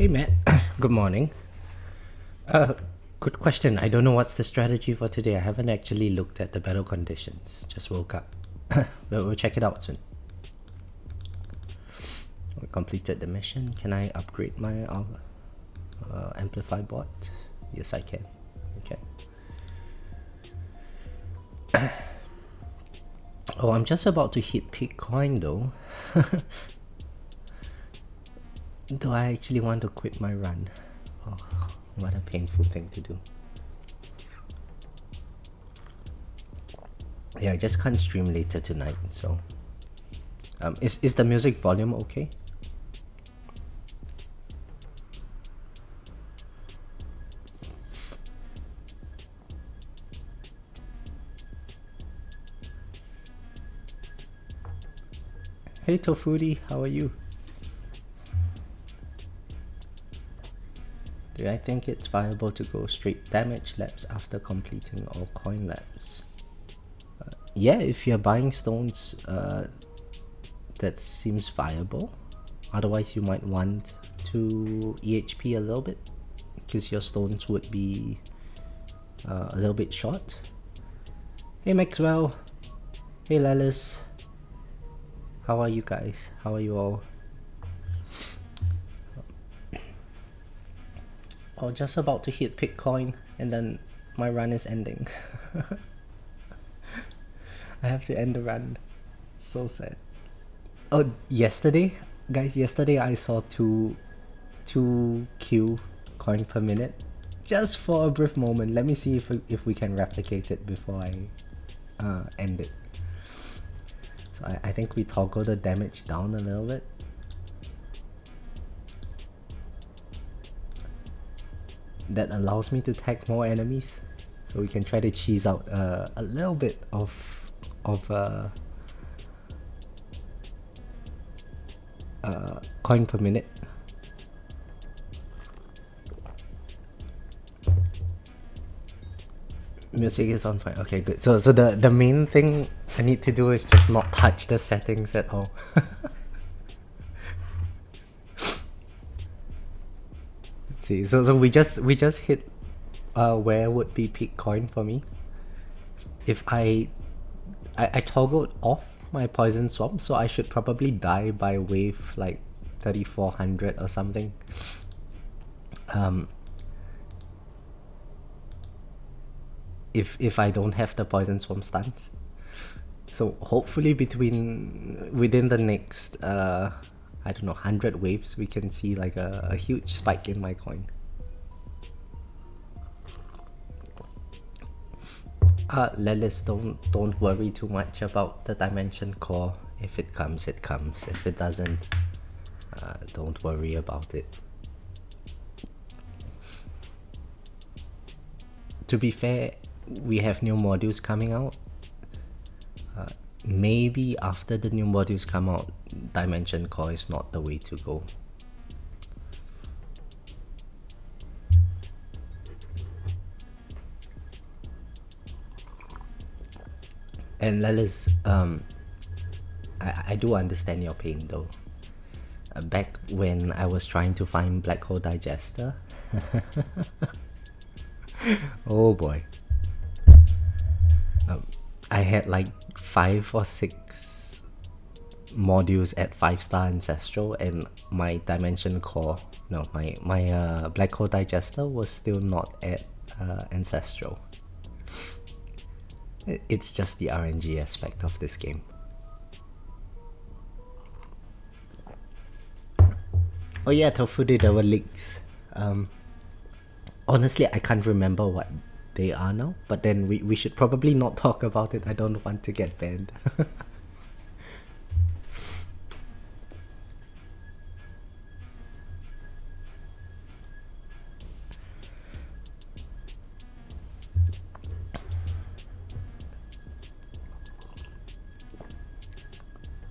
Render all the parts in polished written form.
Hey Matt, good morning. Good question. I don't know what's the strategy for today. I haven't actually looked at the battle conditions. Just woke up. We'll check it out soon. We completed the mission. Can I upgrade my amplify bot? Yes, I can. Okay. Oh, I'm just about to hit peak coin though. Do I actually want to quit my run? Oh, what a painful thing to do. Yeah, I just can't stream later tonight, so... is the music volume okay? Hey Tofudi, how are you? Do I think it's viable to go straight damage labs after completing all coin labs? Yeah, if you're buying stones, that seems viable. Otherwise you might want to EHP a little bit, because your stones would be a little bit short. Hey Maxwell, hey Lelis, how are you guys? How are you all? Oh, just about to hit Bitcoin and then my run is ending. I have to end the run. So sad. Oh, yesterday? Guys, yesterday I saw 2 Q coin per minute. Just for a brief moment. Let me see if we can replicate it before I end it. So I think we toggle the damage down a little bit. That allows me to tag more enemies, so we can try to cheese out a little bit of coin per minute. Music is on fire. Okay, good. So the main thing I need to do is just not touch the settings at all. See, so we just hit where would be peak coin for me. If I toggled off my poison swamp, so I should probably die by wave like 3400 or something. If I don't have the poison swamp stance. So hopefully within the next I don't know, 100 waves, we can see like a huge spike in my coin. Lelis, don't worry too much about the dimension core. If it comes, it comes. If it doesn't, don't worry about it. To be fair, we have new modules coming out. Maybe after the new modules come out, dimension core is not the way to go. And Lelis, I do understand your pain though. Back when I was trying to find Black Hole Digester, oh boy, I had like 5 or 6 modules at 5-star Ancestral, and my dimension core, no, my Black Hole Digester was still not at Ancestral. It's just the RNG aspect of this game. Oh yeah, Tofude, there were leaks. Honestly, I can't remember what they are now, but then we should probably not talk about it. I don't want to get banned.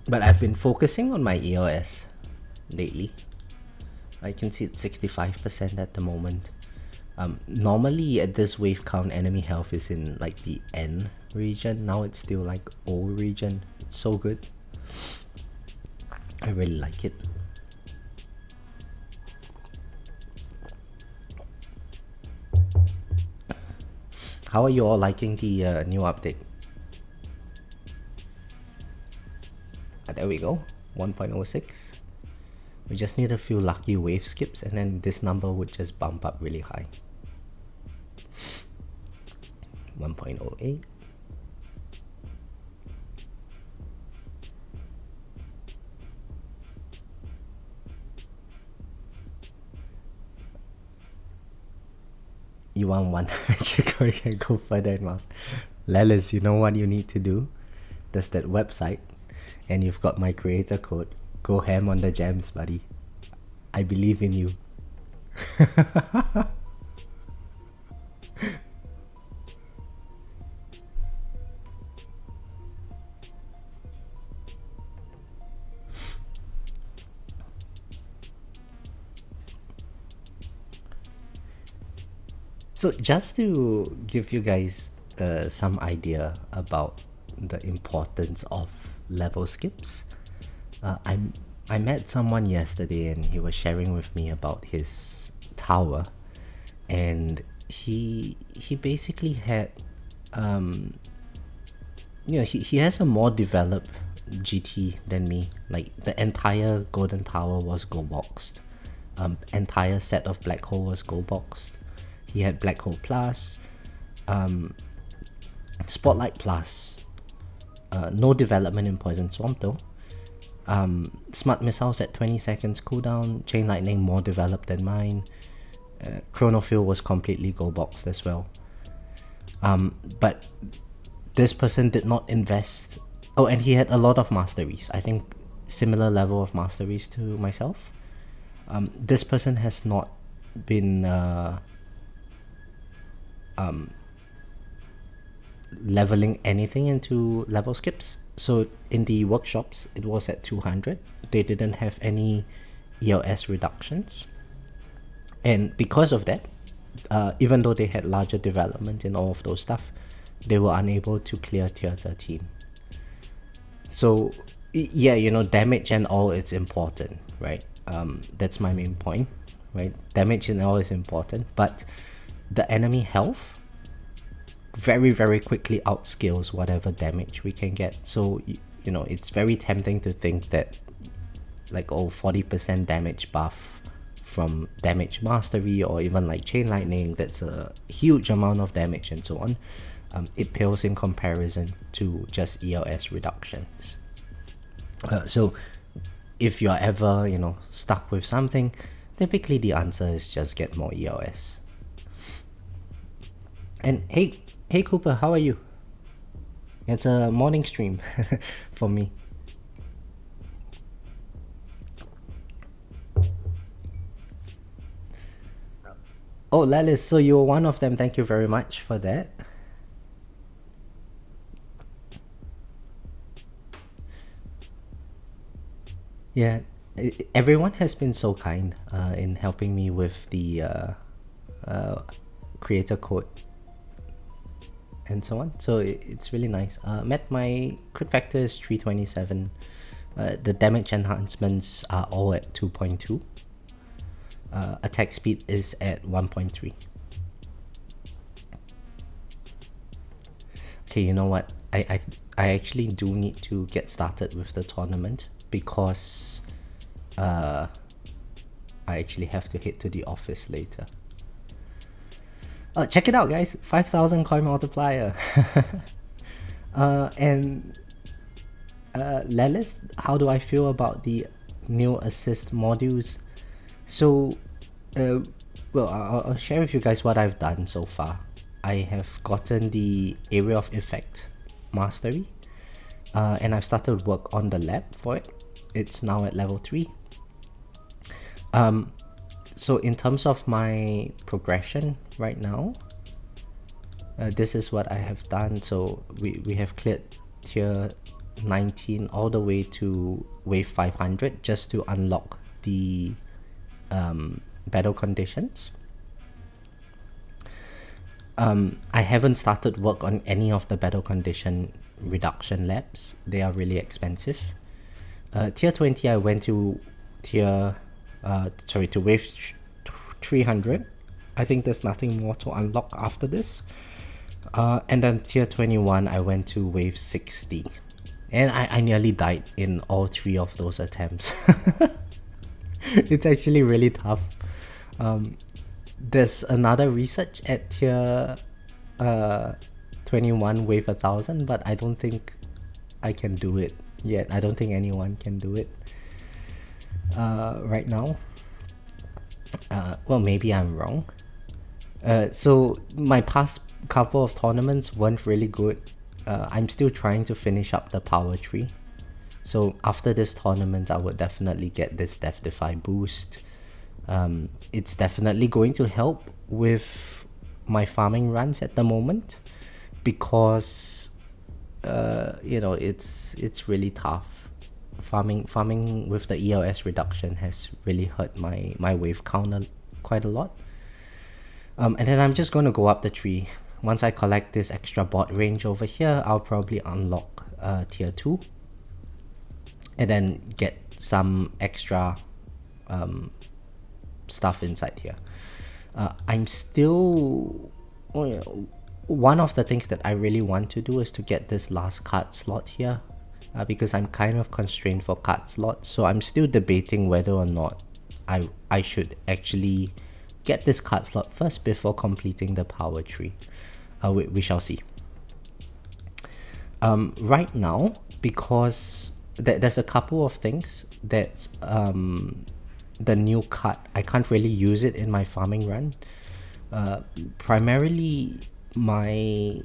But I've been focusing on my EOS lately. I can see it's 65% at the moment. Normally at this wave count, enemy health is in like the N region. Now it's still like O region. It's so good. I really like it. How are you all liking the new update? There we go, 1.06. We just need a few lucky wave skips and then this number would just bump up really high. 1.08. You want one magic or you can go further in mouse. Lelis, you know what you need to do? There's that website and you've got my creator code. Go ham on the gems, buddy. I believe in you. So just to give you guys some idea about the importance of level skips, I met someone yesterday and he was sharing with me about his tower, and he basically had he has a more developed GT than me. Like the entire golden tower was gold boxed, entire set of black hole was gold boxed. He had Black Hole Plus, Spotlight Plus, no development in Poison Swamp though. Smart Missiles at 20 seconds cooldown, Chain Lightning more developed than mine. Chronofield was completely gold boxed as well. But this person did not invest. Oh, and he had a lot of masteries. I think similar level of masteries to myself. This person has not been leveling anything into level skips. So in the workshops it was at 200. They didn't have any ELS reductions, and because of that, even though they had larger development in all of those stuff, they were unable to clear tier 13. So yeah, you know, damage and all, it's important, right? That's my main point, right? Damage and all is important, but the enemy health very, very quickly outscales whatever damage we can get. So you know, it's very tempting to think that like, oh, 40% damage buff from damage mastery or even like chain lightning, that's a huge amount of damage and so on. It pales in comparison to just ELS reductions. So if you're ever, you know, stuck with something, typically the answer is just get more ELS. And hey Cooper, how are you? It's a morning stream for me. Oh, Lelis, so you were one of them. Thank you very much for that. Yeah, everyone has been so kind in helping me with the creator code and so on. So it's really nice. Met my crit factor is 327. The damage enhancements are all at 2.2. Attack speed is at 1.3. Okay, you know what? I actually do need to get started with the tournament because I actually have to head to the office later. Check it out, guys! 5,000 coin multiplier. And Lelis, how do I feel about the new assist modules? So, well, I'll share with you guys what I've done so far. I have gotten the area of effect mastery, and I've started work on the lab for it. It's now at level 3. So in terms of my progression right now, this is what I have done. So we have cleared tier 19 all the way to wave 500 just to unlock the battle conditions. I haven't started work on any of the battle condition reduction labs. They are really expensive. Tier 20 I went to to wave 300. I think there's nothing more to unlock after this. And then tier 21, I went to wave 60. And I nearly died in all 3 of those attempts. It's actually really tough. There's another research at tier 21 wave 1000, but I don't think I can do it yet. I don't think anyone can do it right now. Well, maybe I'm wrong. So my past couple of tournaments weren't really good. I'm still trying to finish up the power tree. So after this tournament, I would definitely get this Death Defy boost. It's definitely going to help with my farming runs at the moment, because you know, it's really tough. Farming with the ELS reduction has really hurt my wave count quite a lot. And then I'm just going to go up the tree. Once I collect this extra bot range over here, I'll probably unlock tier 2. And then get some extra stuff inside here. I'm still... one of the things that I really want to do is to get this last card slot here. Because I'm kind of constrained for card slots. So I'm still debating whether or not I should actually get this card slot first before completing the power tree. We shall see. Right now, because there's a couple of things that the new card, I can't really use it in my farming run. Primarily, my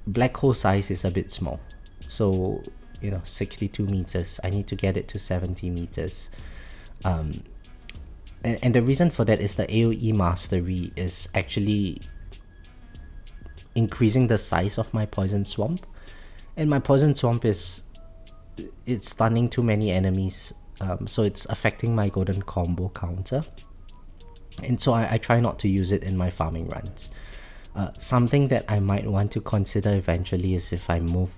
black hole size is a bit small. So, you know, 62 meters. I need to get it to 70 meters. And the reason for that is the AoE mastery is actually increasing the size of my poison swamp. And my poison swamp it's stunning too many enemies. So it's affecting my golden combo counter. And so I try not to use it in my farming runs. Something that I might want to consider eventually is if I move...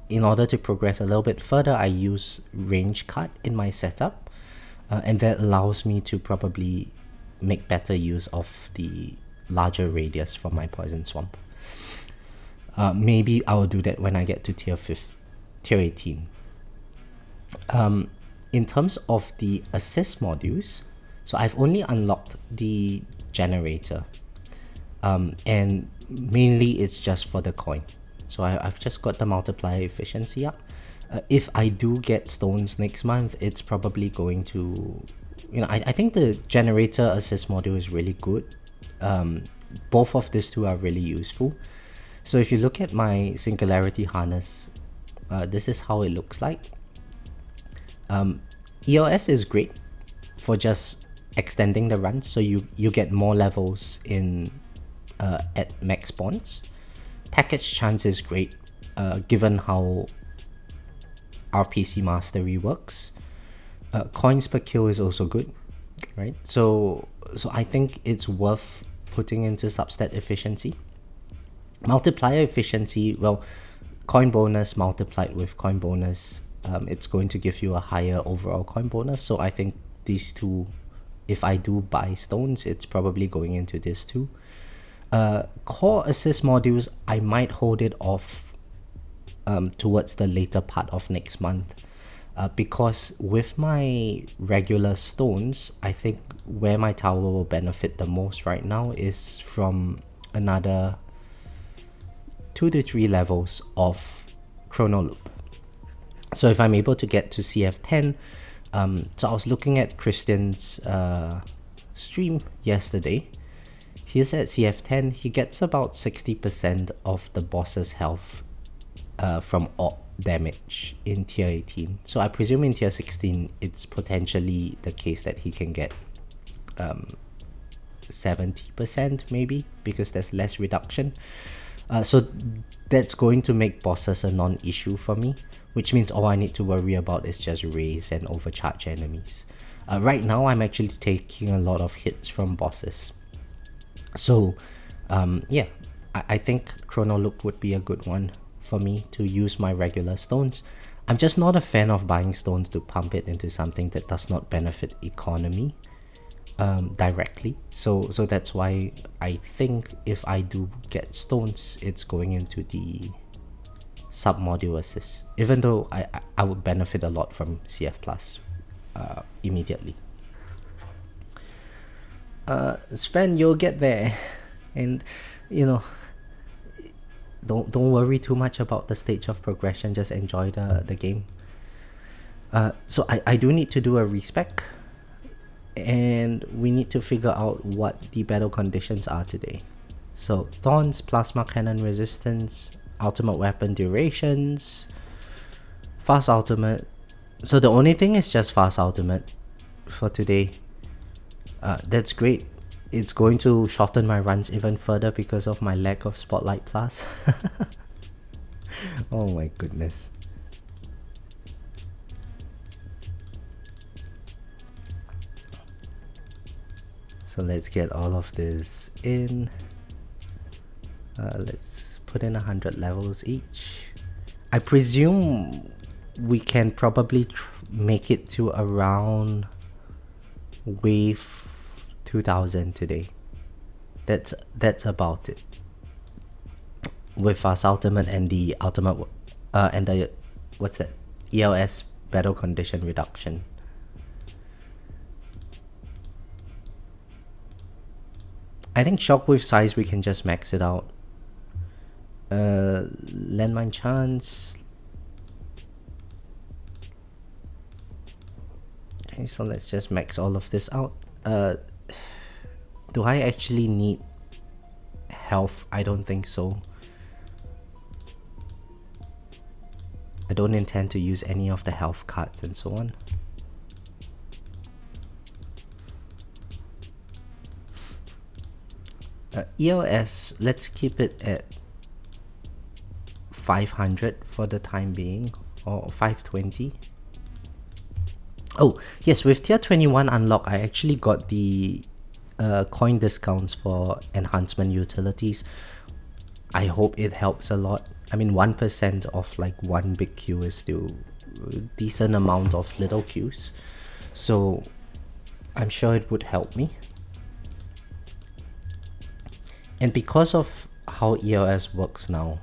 in order to progress a little bit further, I use range cut in my setup. And that allows me to probably make better use of the larger radius from my poison swamp. Maybe I'll do that when I get to tier 18. In terms of the assist modules, so I've only unlocked the generator. And mainly it's just for the coin. So I've just got the multiplier efficiency up. If I do get stones next month, it's probably going to... You know, I think the generator assist module is really good. Both of these two are really useful. So if you look at my singularity harness, this is how it looks like. EOS is great for just extending the run, so you get more levels in at max spawns. Package chance is great, given how RPC mastery works. Coins per kill is also good, right? So I think it's worth putting into substat efficiency. Multiplier efficiency, well, coin bonus multiplied with coin bonus, it's going to give you a higher overall coin bonus. So I think these two, if I do buy stones, it's probably going into this too. Core assist modules, I might hold it off towards the later part of next month, because with my regular stones, I think where my tower will benefit the most right now is from another 2 to 3 levels of chrono loop. So if I'm able to get to CF10, so I was looking at Christian's stream yesterday. He's at CF10, he gets about 60% of the boss's health from AWP damage in tier 18. So I presume in tier 16 it's potentially the case that he can get 70% maybe, because there's less reduction. So that's going to make bosses a non-issue for me, which means all I need to worry about is just raise and overcharge enemies. Right now I'm actually taking a lot of hits from bosses. So yeah, I think Chrono Loop would be a good one for me to use my regular stones. I'm just not a fan of buying stones to pump it into something that does not benefit economy. directly. So that's why I think if I do get stones, it's going into the submodule assist, even though I would benefit a lot from CF plus immediately. Sven, you'll get there, and you know, don't worry too much about the stage of progression. Just enjoy the game. So I do need to do a respec, and we need to figure out what the battle conditions are today. So Thorns, plasma cannon resistance, ultimate weapon durations, fast ultimate. So the only thing is just fast ultimate for today. That's great. It's going to shorten my runs even further because of my lack of Spotlight Plus. Oh my goodness. So let's get all of this in. Let's put in 100 levels each. I presume we can probably make it to around wave 2000 today. That's about it. With fast ultimate and the ultimate and the what's that? ELS battle condition reduction. I think shockwave size we can just max it out. Landmine chance. Okay, so let's just max all of this out. Do I actually need health? I don't think so. I don't intend to use any of the health cards and so on. ELS, let's keep it at 500 for the time being, or 520. Oh yes, with tier 21 unlock, I actually got the coin discounts for enhancement utilities. I hope it helps a lot. I mean, 1% of like one big queue is still a decent amount of little queues, so I'm sure it would help me. And because of how ELS works now,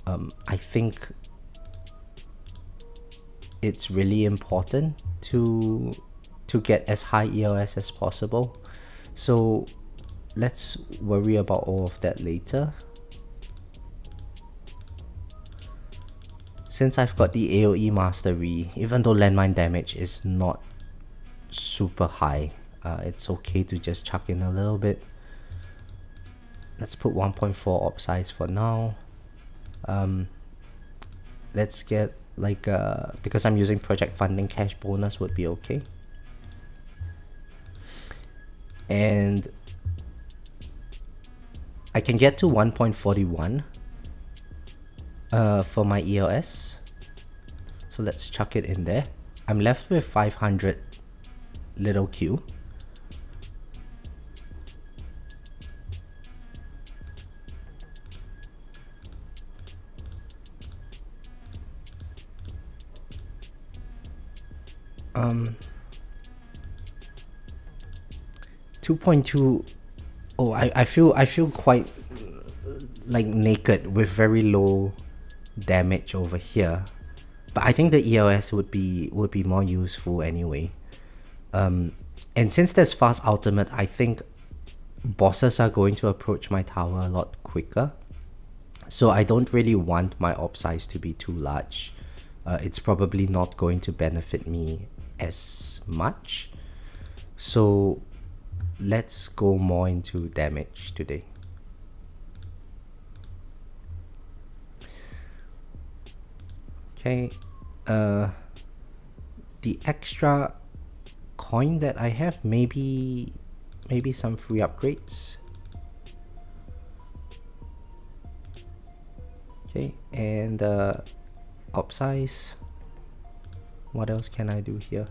I think it's really important to get as high ELS as possible. So let's worry about all of that later. Since I've got the AoE mastery, even though landmine damage is not super high, it's okay to just chuck in a little bit. Let's put 1.4 op size for now. Let's get like because I'm using project funding, cash bonus would be okay. And I can get to 1.41 for my ELS, so let's chuck it in there. I'm left with 500 little Q. Um 2.2. Oh, I feel quite like naked with very low damage over here, but I think the ELS would be more useful anyway. And since there's fast ultimate, I think bosses are going to approach my tower a lot quicker, so I don't really want my op size to be too large. It's probably not going to benefit me as much, so let's go more into damage today. Okay, the extra coin that I have, maybe some free upgrades. Okay, and op size. What else can I do here?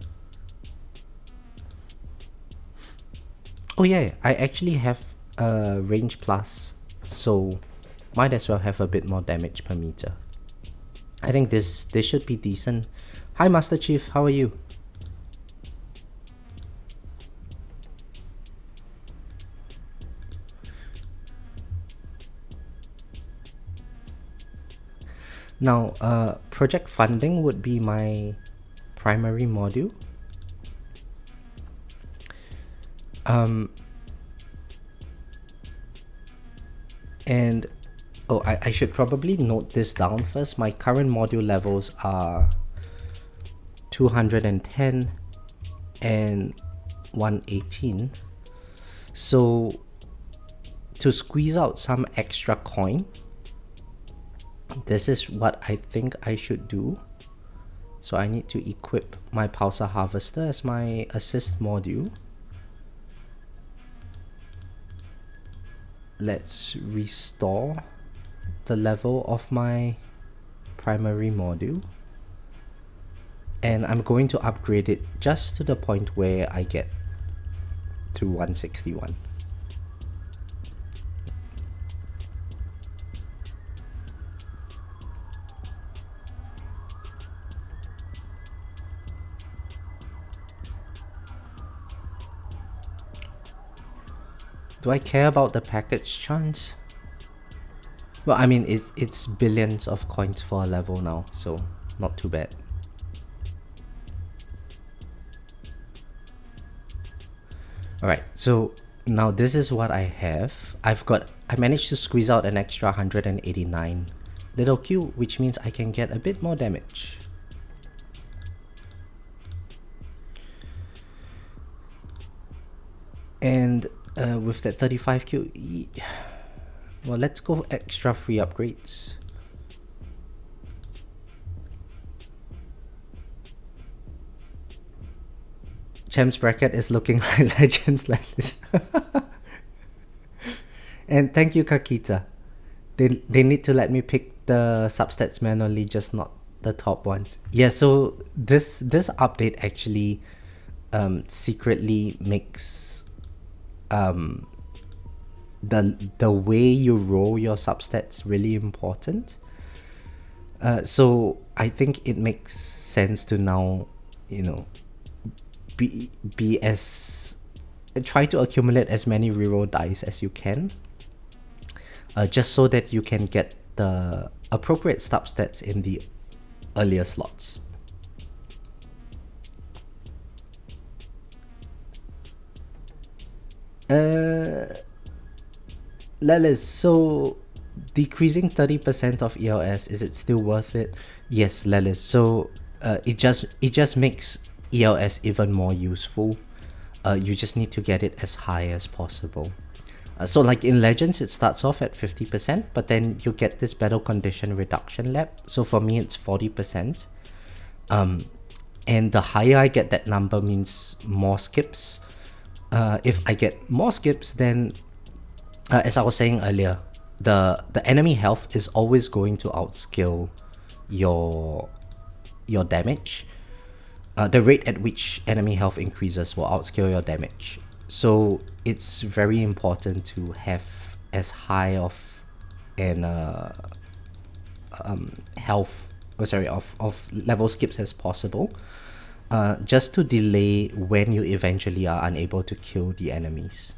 Oh yeah, I actually have range plus, so might as well have a bit more damage per meter. I think this should be decent. Hi Master Chief, how are you? Now, project funding would be my primary module. And oh, I should probably note this down first. My current module levels are 210 and 118. So to squeeze out some extra coin, this is what I think I should do. So I need to equip my Pulsar Harvester as my assist module. Let's restore the level of my primary module. And I'm going to upgrade it just to the point where I get to 161. Do I care about the package chance? Well, I mean, it's billions of coins for a level now, so not too bad. Alright, so now this is what I have. I managed to squeeze out an extra 189 little Q, which means I can get a bit more damage. And with that 35 Q, well, let's go extra free upgrades. Champs bracket is looking like Legends like this. And thank you, Kakita. They need to let me pick the substats manually, just not the top ones. Yeah, so this update actually secretly makes the way you roll your substats really important. So I think it makes sense to now, you know, be as try to accumulate as many reroll dice as you can, just so that you can get the appropriate substats in the earlier slots. Lelis, so decreasing 30% of ELS, is it still worth it? Yes, Lelis. So it just makes ELS even more useful. You just need to get it as high as possible. So like in Legends, it starts off at 50%, but then you get this battle condition reduction lab. So for me, it's 40%. And the higher I get that number means more skips. If I get more skips, then as I was saying earlier, the enemy health is always going to outscale your damage. The rate at which enemy health increases will outscale your damage. So it's very important to have as high of an health, of level skips as possible, just to delay when you eventually are unable to kill the enemies.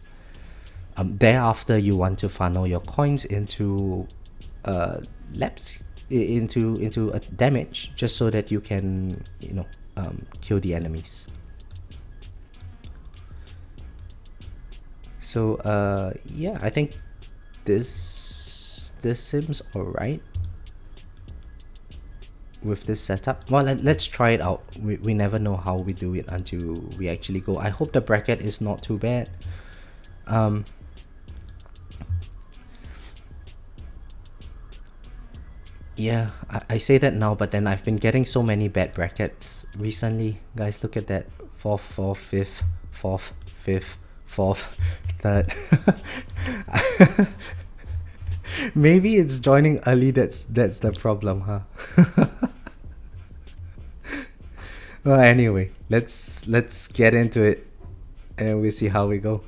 Thereafter, you want to funnel your coins into laps, into damage, just so that you can, you know, kill the enemies. So yeah, I think this seems alright with this setup. Well, let's try it out. We never know how we do it until we actually go. I hope the bracket is not too bad. Yeah, I say that now, but then I've been getting so many bad brackets recently. Guys, look at that. 4th, 4th, 5th, 4th, 5th, 4th, 3rd. Maybe it's joining early that's the problem, huh? Well, anyway, let's get into it and we'll see how we go.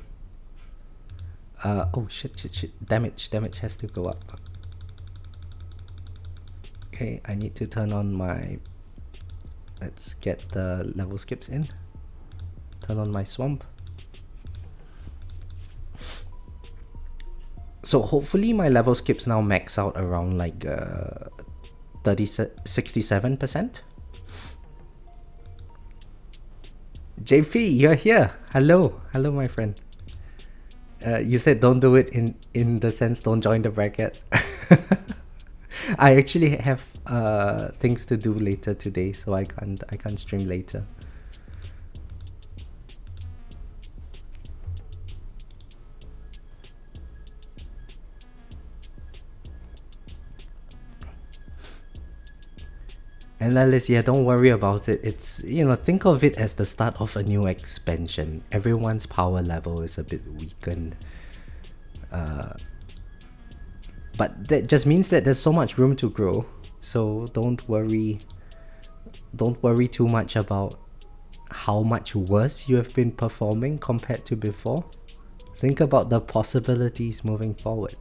Oh shit. Damage has to go up. Okay, I need to turn on my... Let's get the level skips in. Turn on my swamp. So hopefully my level skips now max out around like 67%. JP, you're here. Hello, hello, my friend. You said don't do it in the sense don't join the bracket. I actually have things to do later today, so I can't stream later. And Alice, yeah, don't worry about it. It's, you know, think of it as the start of a new expansion. Everyone's power level is a bit weakened. But that just means that there's so much room to grow. So don't worry too much about how much worse you have been performing compared to before. Think about the possibilities moving forward.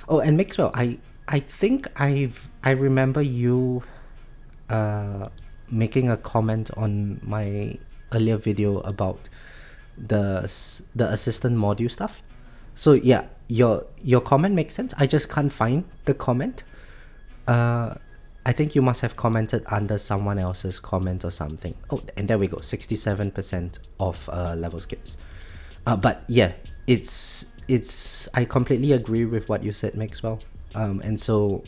Oh, and Mixwell, I think I remember you making a comment on my earlier video about the assistant module stuff. So yeah, your comment makes sense. I just can't find the comment. I think you must have commented under someone else's comment or something. Oh, and there we go, 67% of level skips. But yeah, it's I completely agree with what you said, Maxwell. And so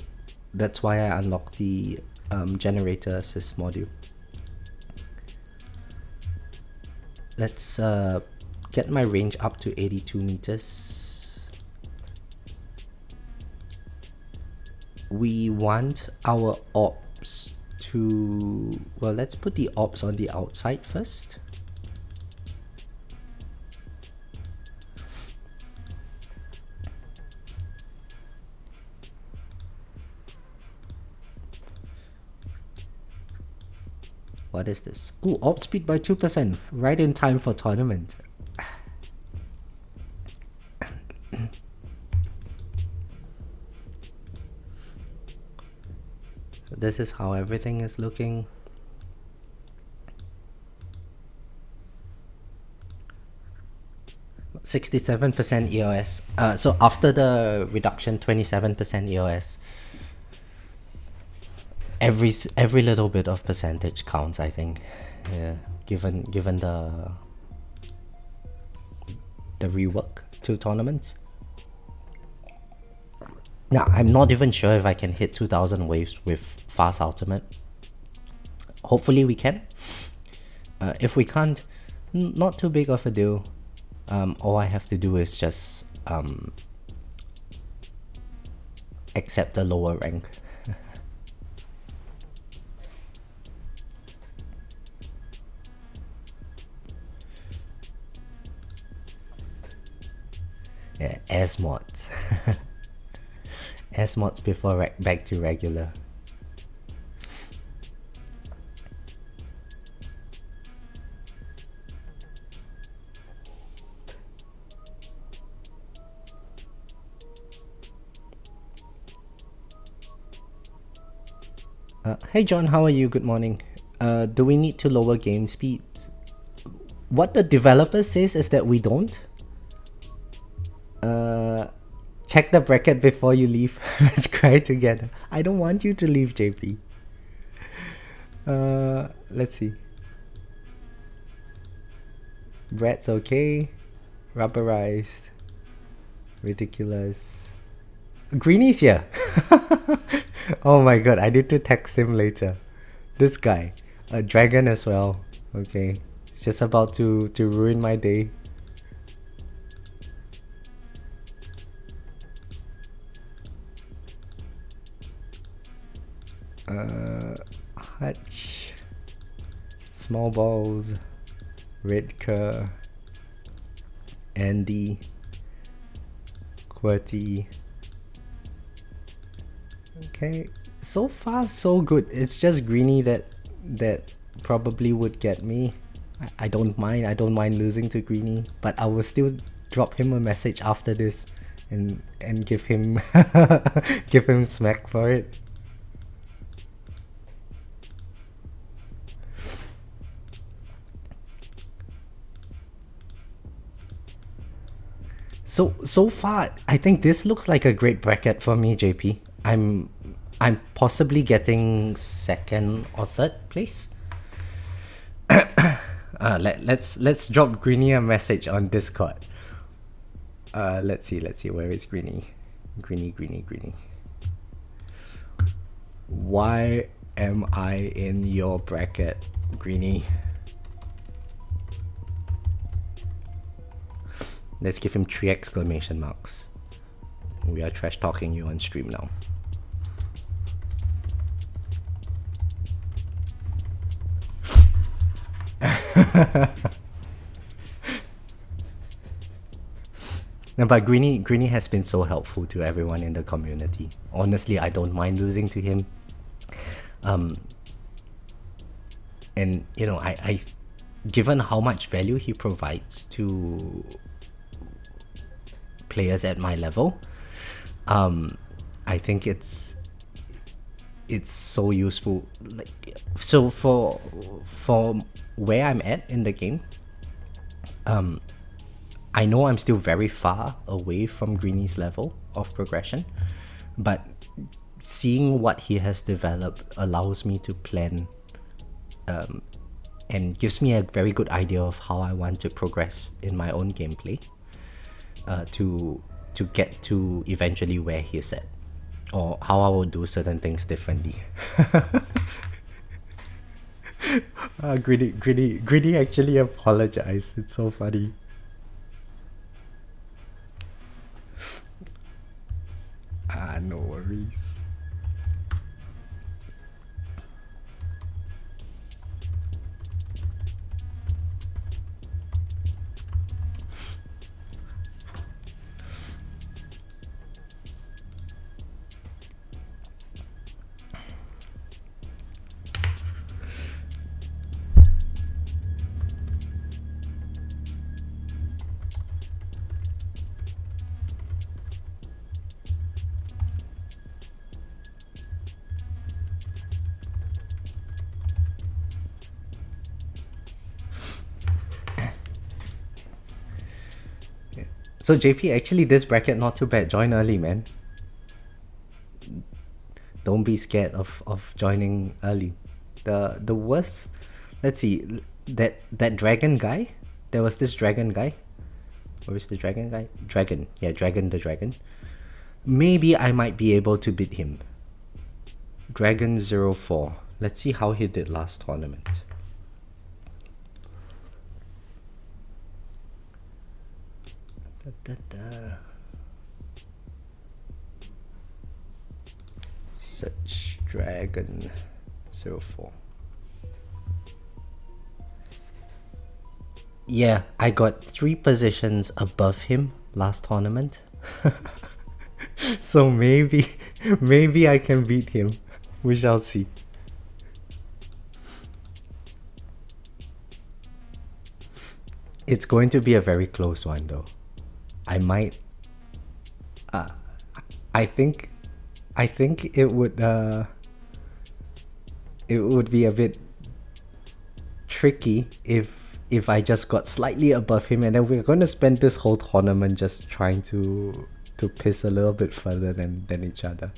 that's why I unlocked the generator assist module. Let's get my range up to 82 meters. We want our orbs to, well, let's put the orbs on the outside first. What is this? Oh, orb speed by 2%, right in time for tournament. So this is how everything is looking. (67% EOS). So after the reduction, 27% EOS. Every little bit of percentage counts, I think. Yeah, given the rework to tournaments. Now, I'm not even sure if I can hit 2000 waves with fast ultimate. Hopefully we can. If we can't, not too big of a deal. All I have to do is just accept a lower rank. Yeah, S mods. S mods before back to regular. Hey John, how are you? Good morning. Do we need to lower game speeds? What the developer says is that we don't. Check the bracket before you leave. Let's cry together. I don't want you to leave, JP. Let's see. Bread's okay. Rubberized. Ridiculous. Greenie's here. Oh my god, I need to text him later. This guy. A dragon as well. Okay. It's just about to ruin my day. Hutch, small balls, Redker, Andy, QWERTY. Okay, so far so good. It's just Greenie that probably would get me. I don't mind losing to Greenie, but I will still drop him a message after this and give him give him smack for it. So far, I think this looks like a great bracket for me, JP. I'm possibly getting second or third place. Let's drop Greeny a message on Discord. Let's see. Where is Greeny? Greeny. Why am I in your bracket, Greeny? Let's give him 3 exclamation marks. We are trash talking you on stream now. No, but Greeny has been so helpful to everyone in the community. Honestly, I don't mind losing to him. And you know, I given how much value he provides to players at my level, I think it's so useful. Like, so for where I'm at in the game, I know I'm still very far away from Greeny's level of progression, but seeing what he has developed allows me to plan and gives me a very good idea of how I want to progress in my own gameplay to get to eventually where he's at, or how I will do certain things differently. Greedy actually apologized. It's so funny. No worries. So JP, actually this bracket not too bad. Join early, man. Don't be scared of joining early. The worst, let's see, that dragon guy, there was this dragon guy. Where is the dragon guy? Dragon the dragon. Maybe I might be able to beat him. Dragon04. Let's see how he did last tournament. Search Dragon04. Yeah, I got 3 positions above him last tournament. So maybe I can beat him. We shall see. It's going to be a very close one though. I might I think it would be a bit tricky if I just got slightly above him, and then we're going to spend this whole tournament just trying to piss a little bit further than each other.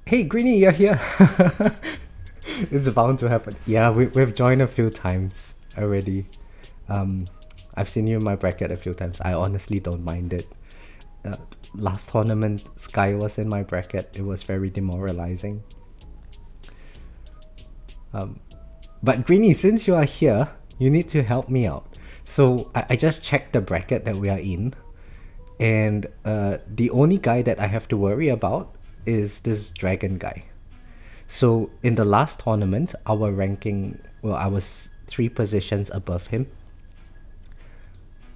Hey Greeny, you're here. It's bound to happen. Yeah, we've joined a few times already. I've seen you in my bracket a few times. I honestly don't mind it. Last tournament, Sky was in my bracket. It was very demoralizing. But Greeny, since you are here, you need to help me out. So I just checked the bracket that we are in, and the only guy that I have to worry about is this dragon guy. So in the last tournament, our ranking, well, I was 3 positions above him.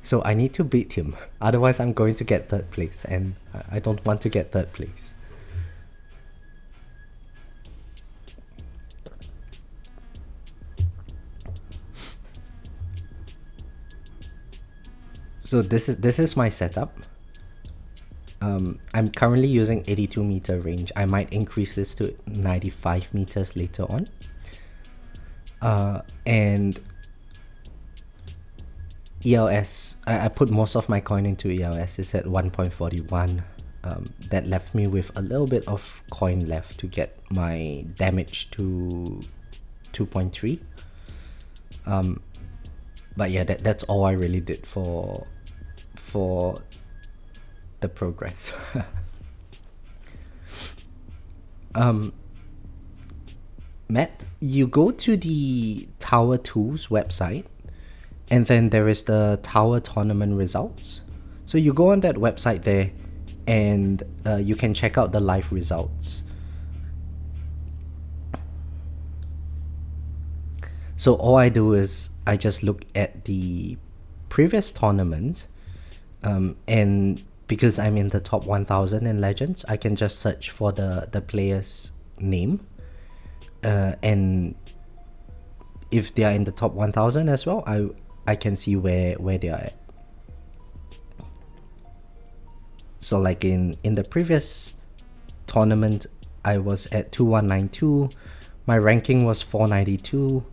So I need to beat him, otherwise I'm going to get 3rd place, and I don't want to get 3rd place. So this is my setup. I'm currently using 82 meter range. I might increase this to 95 meters later on. And ELS, I put most of my coin into ELS. It's at 1.41. That left me with a little bit of coin left to get my damage to 2.3. But yeah, that's all I really did for the progress. Matt, you go to the Tower Tools website, and then there is the Tower Tournament results. So you go on that website there, and you can check out the live results. So all I do is I just look at the previous tournament, and because I'm in the top 1000 in Legends, I can just search for the player's name, and if they are in the top 1000 as well, I can see where they are at. So like in the previous tournament, I was at 2192, my ranking was 492,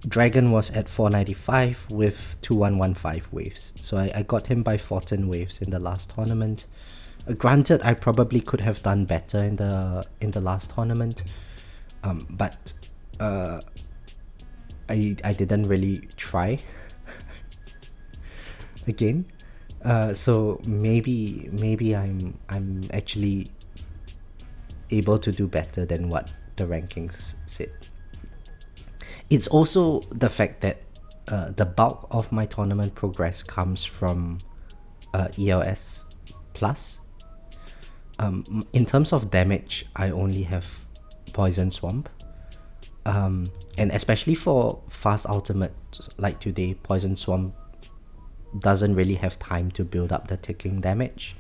Dragon was at 495 with 2115 waves. So I got him by 14 waves in the last tournament. Granted, I probably could have done better in the last tournament, but I didn't really try again. So maybe I'm actually able to do better than what the rankings said. It's also the fact that the bulk of my tournament progress comes from ELS plus. In terms of damage, I only have Poison Swamp. And especially for fast ultimate like today, Poison Swamp doesn't really have time to build up the ticking damage.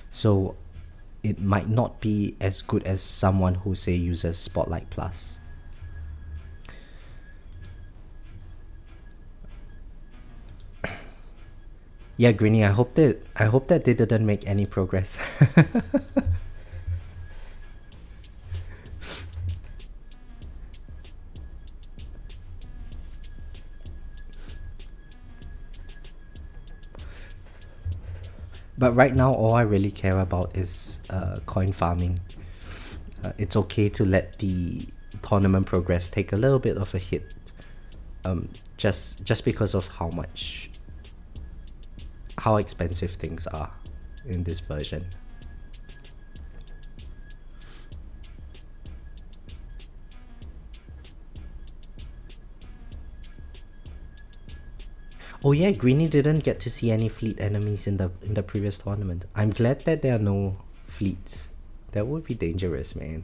So it might not be as good as someone who say uses Spotlight Plus. Yeah, Greeny, I hope that they didn't make any progress. But right now, all I really care about is coin farming. It's okay to let the tournament progress take a little bit of a hit, just because of how expensive things are in this version. Oh yeah, Greeny didn't get to see any fleet enemies in the previous tournament. I'm glad that there are no fleets. That would be dangerous, man.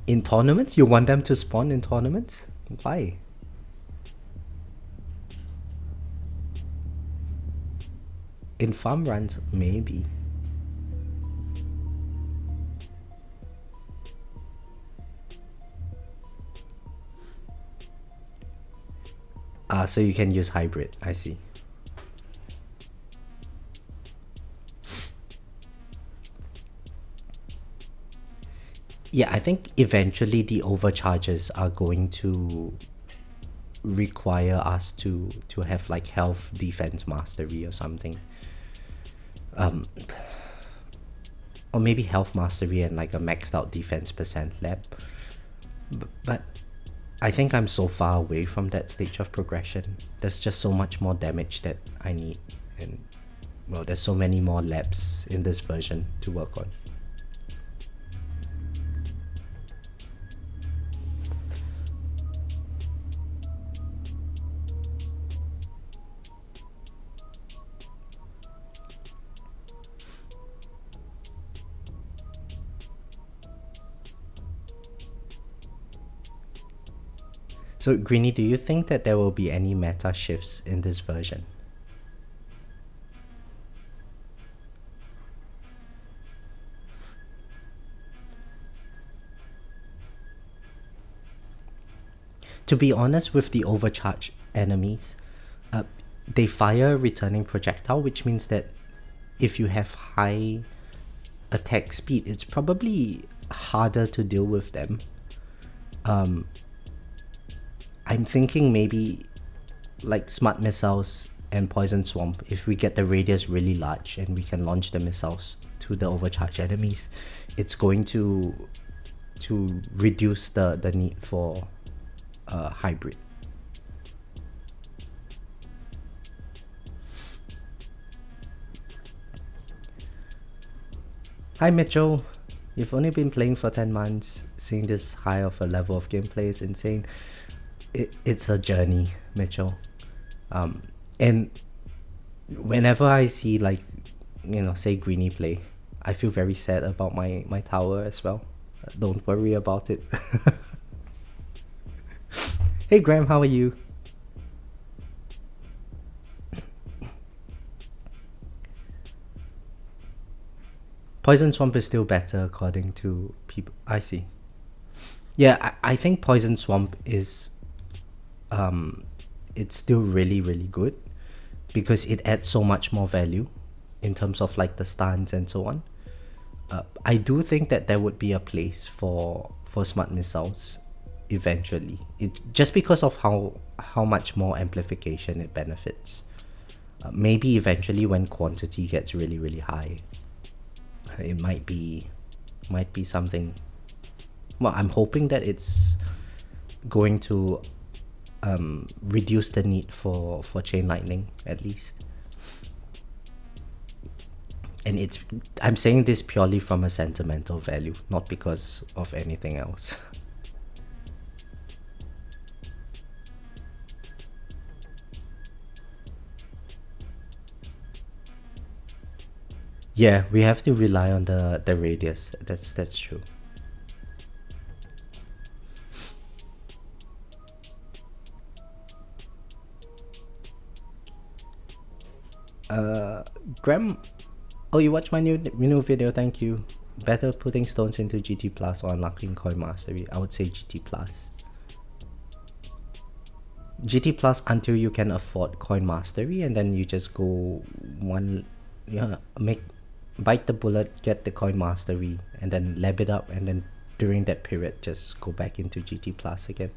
In tournaments? You want them to spawn in tournaments? Why? In farm runs, maybe. So you can use hybrid, I see. Yeah, I think eventually the overcharges are going to require us to have like health defense mastery or something. Or maybe health mastery and like a maxed out defense percent lab. But I think I'm so far away from that stage of progression. There's just so much more damage that I need, and well, there's so many more labs in this version to work on. So Greeny, do you think that there will be any meta shifts in this version? To be honest, with the overcharged enemies, they fire returning projectile, which means that if you have high attack speed, it's probably harder to deal with them. I'm thinking maybe like smart missiles and poison swamp. If we get the radius really large and we can launch the missiles to the overcharged enemies, it's going to reduce the need for hybrid. Hi Mitchell, you've only been playing for 10 months. Seeing this high of a level of gameplay is insane. It's a journey, Mitchell. And whenever I see, like, you know, say Greenie play, I feel very sad about my tower as well. Don't worry about it. Hey Graham, how are you? Poison Swamp is still better according to people. I see. Yeah, I think Poison Swamp is it's still really, really good because it adds so much more value in terms of like the stuns and so on. I do think that there would be a place for smart missiles eventually. Just because of how much more amplification it benefits. Maybe eventually when quantity gets really, really high, it might be something. Well, I'm hoping that it's going to reduce the need for chain lightning at least. And I'm saying this purely from a sentimental value, not because of anything else. Yeah, we have to rely on the radius. That's true. Graham, oh, you watched my new video, thank you. Better putting stones into GT Plus or unlocking coin mastery. I would say GT Plus. GT Plus until you can afford coin mastery, and then you just go one, yeah, bite the bullet, get the coin mastery, and then lab it up, and then during that period just go back into GT Plus again.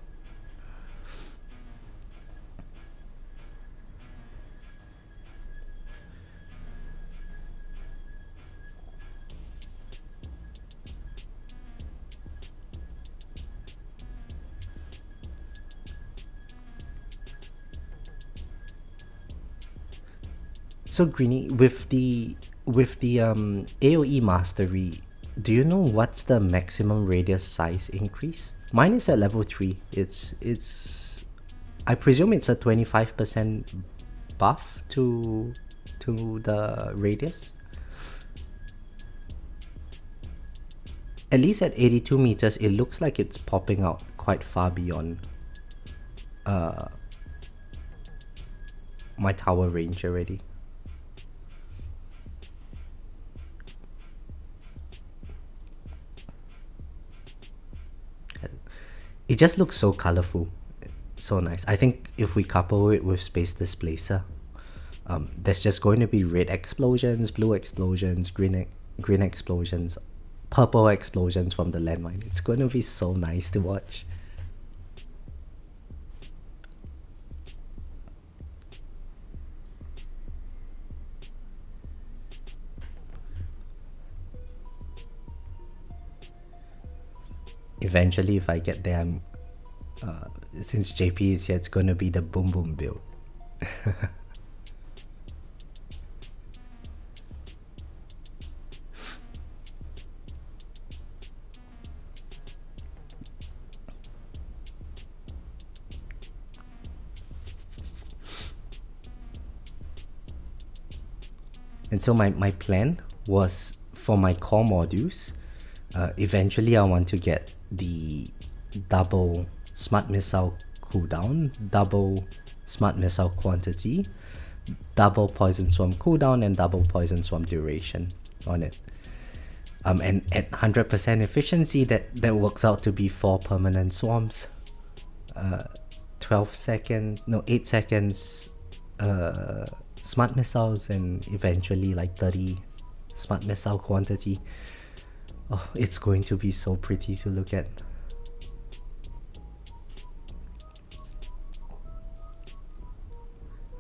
So Greenie, with the AoE mastery, do you know what's the maximum radius size increase? Mine is at level 3. It's I presume it's a 25% buff to the radius. At least at 82 meters, it looks like it's popping out quite far beyond my tower range already. It just looks so colorful, so nice. I think if we couple it with Space Displacer, there's just going to be red explosions, blue explosions, green explosions, purple explosions from the landmine. It's going to be so nice to watch. Eventually, if I get there, since JP is here, it's going to be the boom boom build. And so my plan was for my core modules, eventually I want to get the double smart missile cooldown, double smart missile quantity, double poison swarm cooldown, and double poison swarm duration on it. And at 100% efficiency, that works out to be 4 permanent swarms. 12 seconds, no, 8 seconds smart missiles, and eventually like 30 smart missile quantity. Oh, it's going to be so pretty to look at.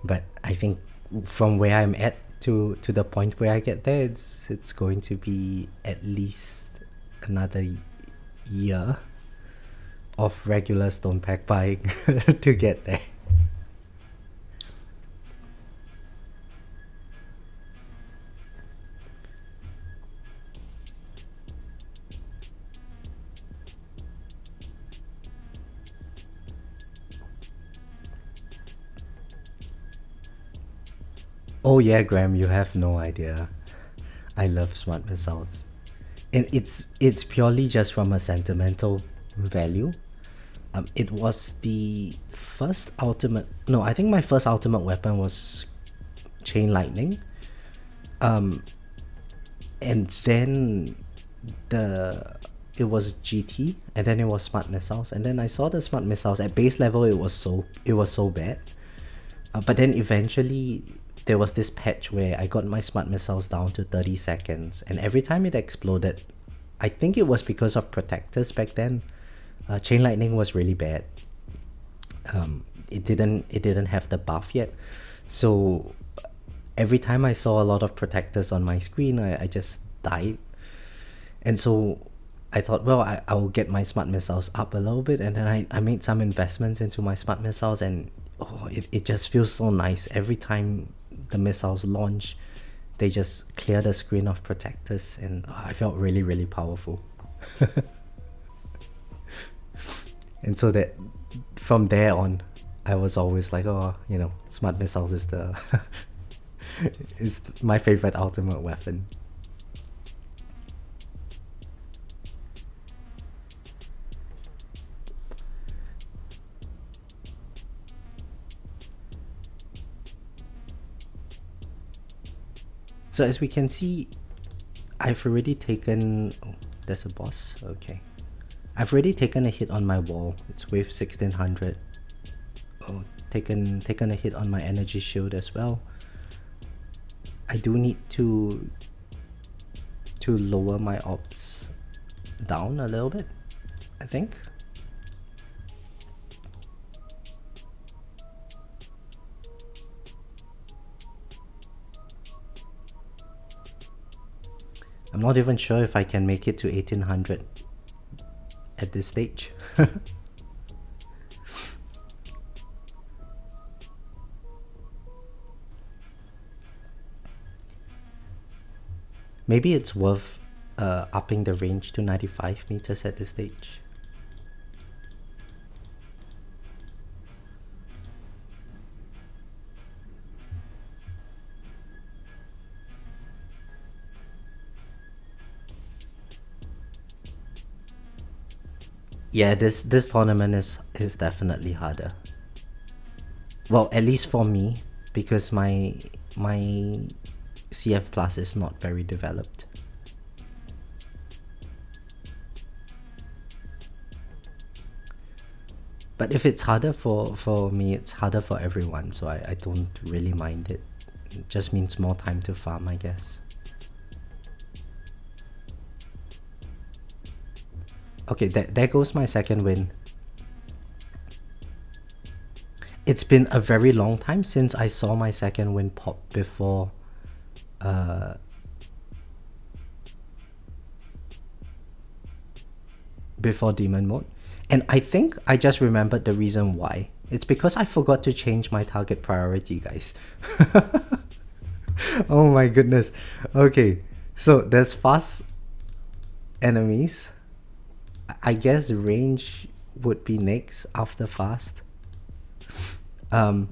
But I think from where I'm at to the point where I get there, it's going to be at least another year of regular stone pack buying to get there. Oh yeah, Graham, you have no idea. I love smart missiles. And it's purely just from a sentimental value. It was the first ultimate... No, I think my first ultimate weapon was Chain Lightning. And then it was GT, and then it was Smart Missiles. And then I saw the Smart Missiles. At base level, it was so bad. But then eventually... there was this patch where I got my smart missiles down to 30 seconds, and every time it exploded, I think it was because of protectors back then. Chain Lightning was really bad. It didn't have the buff yet, so every time I saw a lot of protectors on my screen, I just died. And so I thought, well, I will get my smart missiles up a little bit, and then I made some investments into my smart missiles, and oh, it just feels so nice every time the missiles launch. They just clear the screen of protectors, and I felt really, really powerful. And so that from there on, I was always like, oh, you know, smart missiles is the is my favorite ultimate weapon. So as we can see, I've already taken... Oh, there's a boss? Okay. I've already taken a hit on my wall. It's wave 1600. Oh, taken a hit on my energy shield as well. I do need to lower my ops down a little bit, I think. I'm not even sure if I can make it to 1800 at this stage. Maybe it's worth upping the range to 95 meters at this stage. Yeah, this tournament is definitely harder. Well, at least for me, because my CF Plus is not very developed. But if it's harder for me, it's harder for everyone, so I don't really mind it. It just means more time to farm, I guess. Okay, there goes my second win. It's been a very long time since I saw my second win pop before demon mode. And I think I just remembered the reason why. It's because I forgot to change my target priority, guys. Oh my goodness. Okay, so there's fast enemies. I guess range would be next after fast. I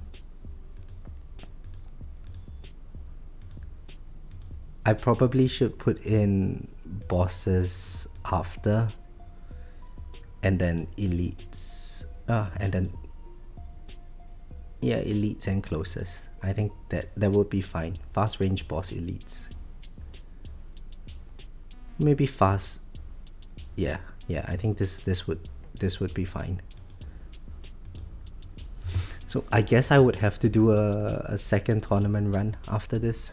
probably should put in bosses after, and then elites, and then yeah, elites and closest. I think that would be fine. Fast range boss elites. Maybe fast. Yeah, I think this would be fine. So I guess I would have to do a second tournament run after this.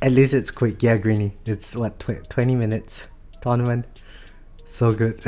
At least it's quick. Yeah, Greeny. It's what, 20 minutes tournament. So good.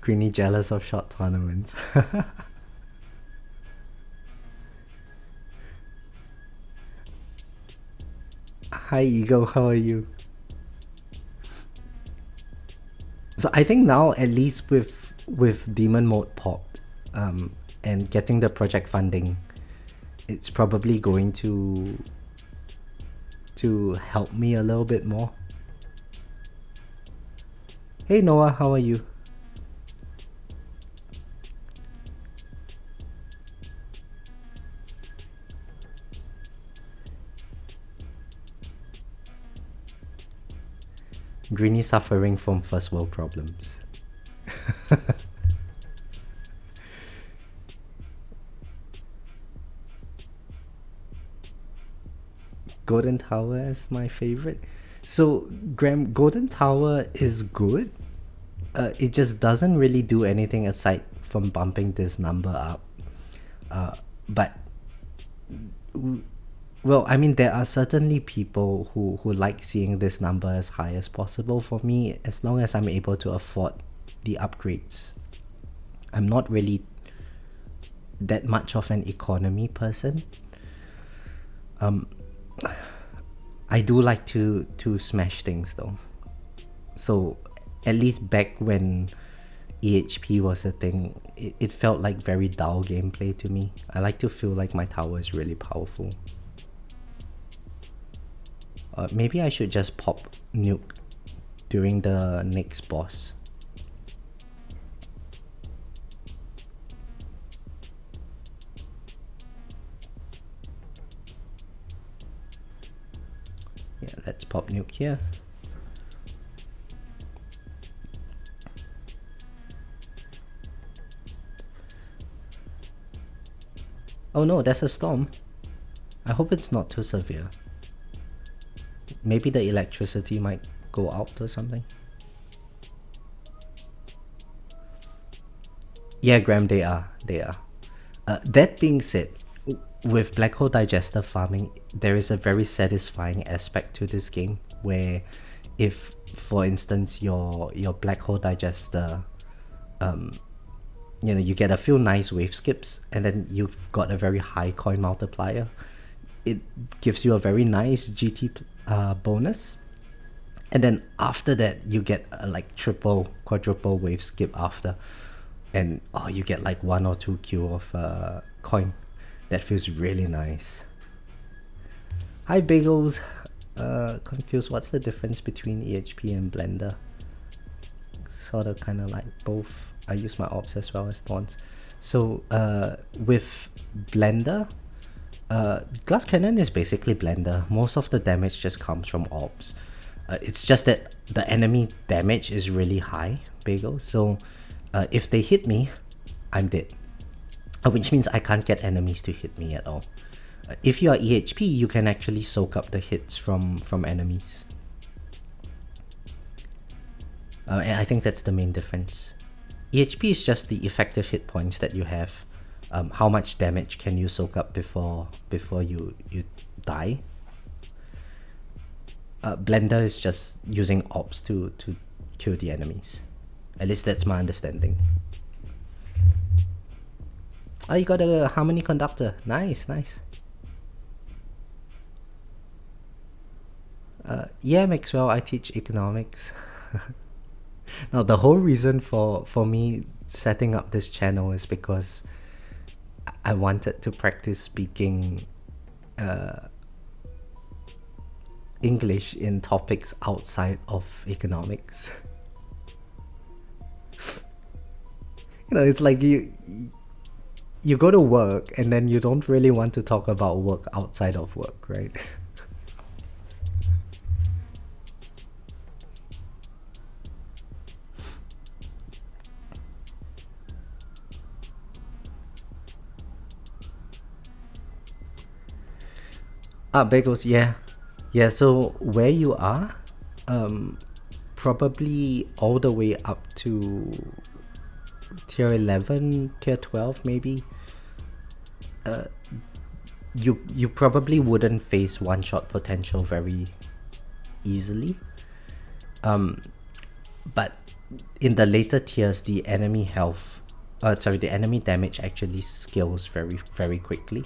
Greeny jealous of short tournaments. Hi Eagle, how are you? So I think now, at least with Demon Mode popped, and getting the project funding, it's probably going to help me a little bit more. Hey Noah, how are you? Greeny suffering from first world problems. Golden Tower is my favorite. So Graham, Golden Tower is good. It just doesn't really do anything aside from bumping this number up. But well, I mean, there are certainly people who like seeing this number as high as possible. For me, as long as I'm able to afford the upgrades, I'm not really that much of an economy person. I do like to smash things though. So at least back when EHP was a thing, it felt like very dull gameplay to me. I like to feel like my tower is really powerful. Maybe I should just pop nuke during the next boss. Yeah, let's pop nuke here. Oh no, there's a storm. I hope it's not too severe. Maybe the electricity might go out or something. Yeah, Graham, they are. That being said, with Black Hole Digester farming, there is a very satisfying aspect to this game where if, for instance, your Black Hole Digester, you get a few nice wave skips and then you've got a very high coin multiplier, it gives you a very nice GT bonus. And then after that, you get like triple, quadruple wave skip after. And you get like 1 or 2 Q of coin. That feels really nice. Hi Bagels. Confused, what's the difference between EHP and Blender? Sort of kind of like both. I use my ops as well as Thorns. So with Blender, Glass Cannon is basically Blender. Most of the damage just comes from orbs. It's just that the enemy damage is really high, Bagel. So if they hit me, I'm dead. Which means I can't get enemies to hit me at all. If you are EHP, you can actually soak up the hits from enemies. And I think that's the main difference. EHP is just the effective hit points that you have. How much damage can you soak up before you die? Blender is just using ops to kill the enemies. At least that's my understanding. Oh, you got a harmony conductor. Nice. Yeah, Maxwell, I teach economics. Now, the whole reason for me setting up this channel is because I wanted to practice speaking English in topics outside of economics. It's like you go to work and then you don't really want to talk about work outside of work, right? Bagels, yeah. Yeah, so where you are, probably all the way up to tier 11, tier 12 maybe, you probably wouldn't face one-shot potential very easily. But in the later tiers, the enemy health, the enemy damage actually scales very, very quickly.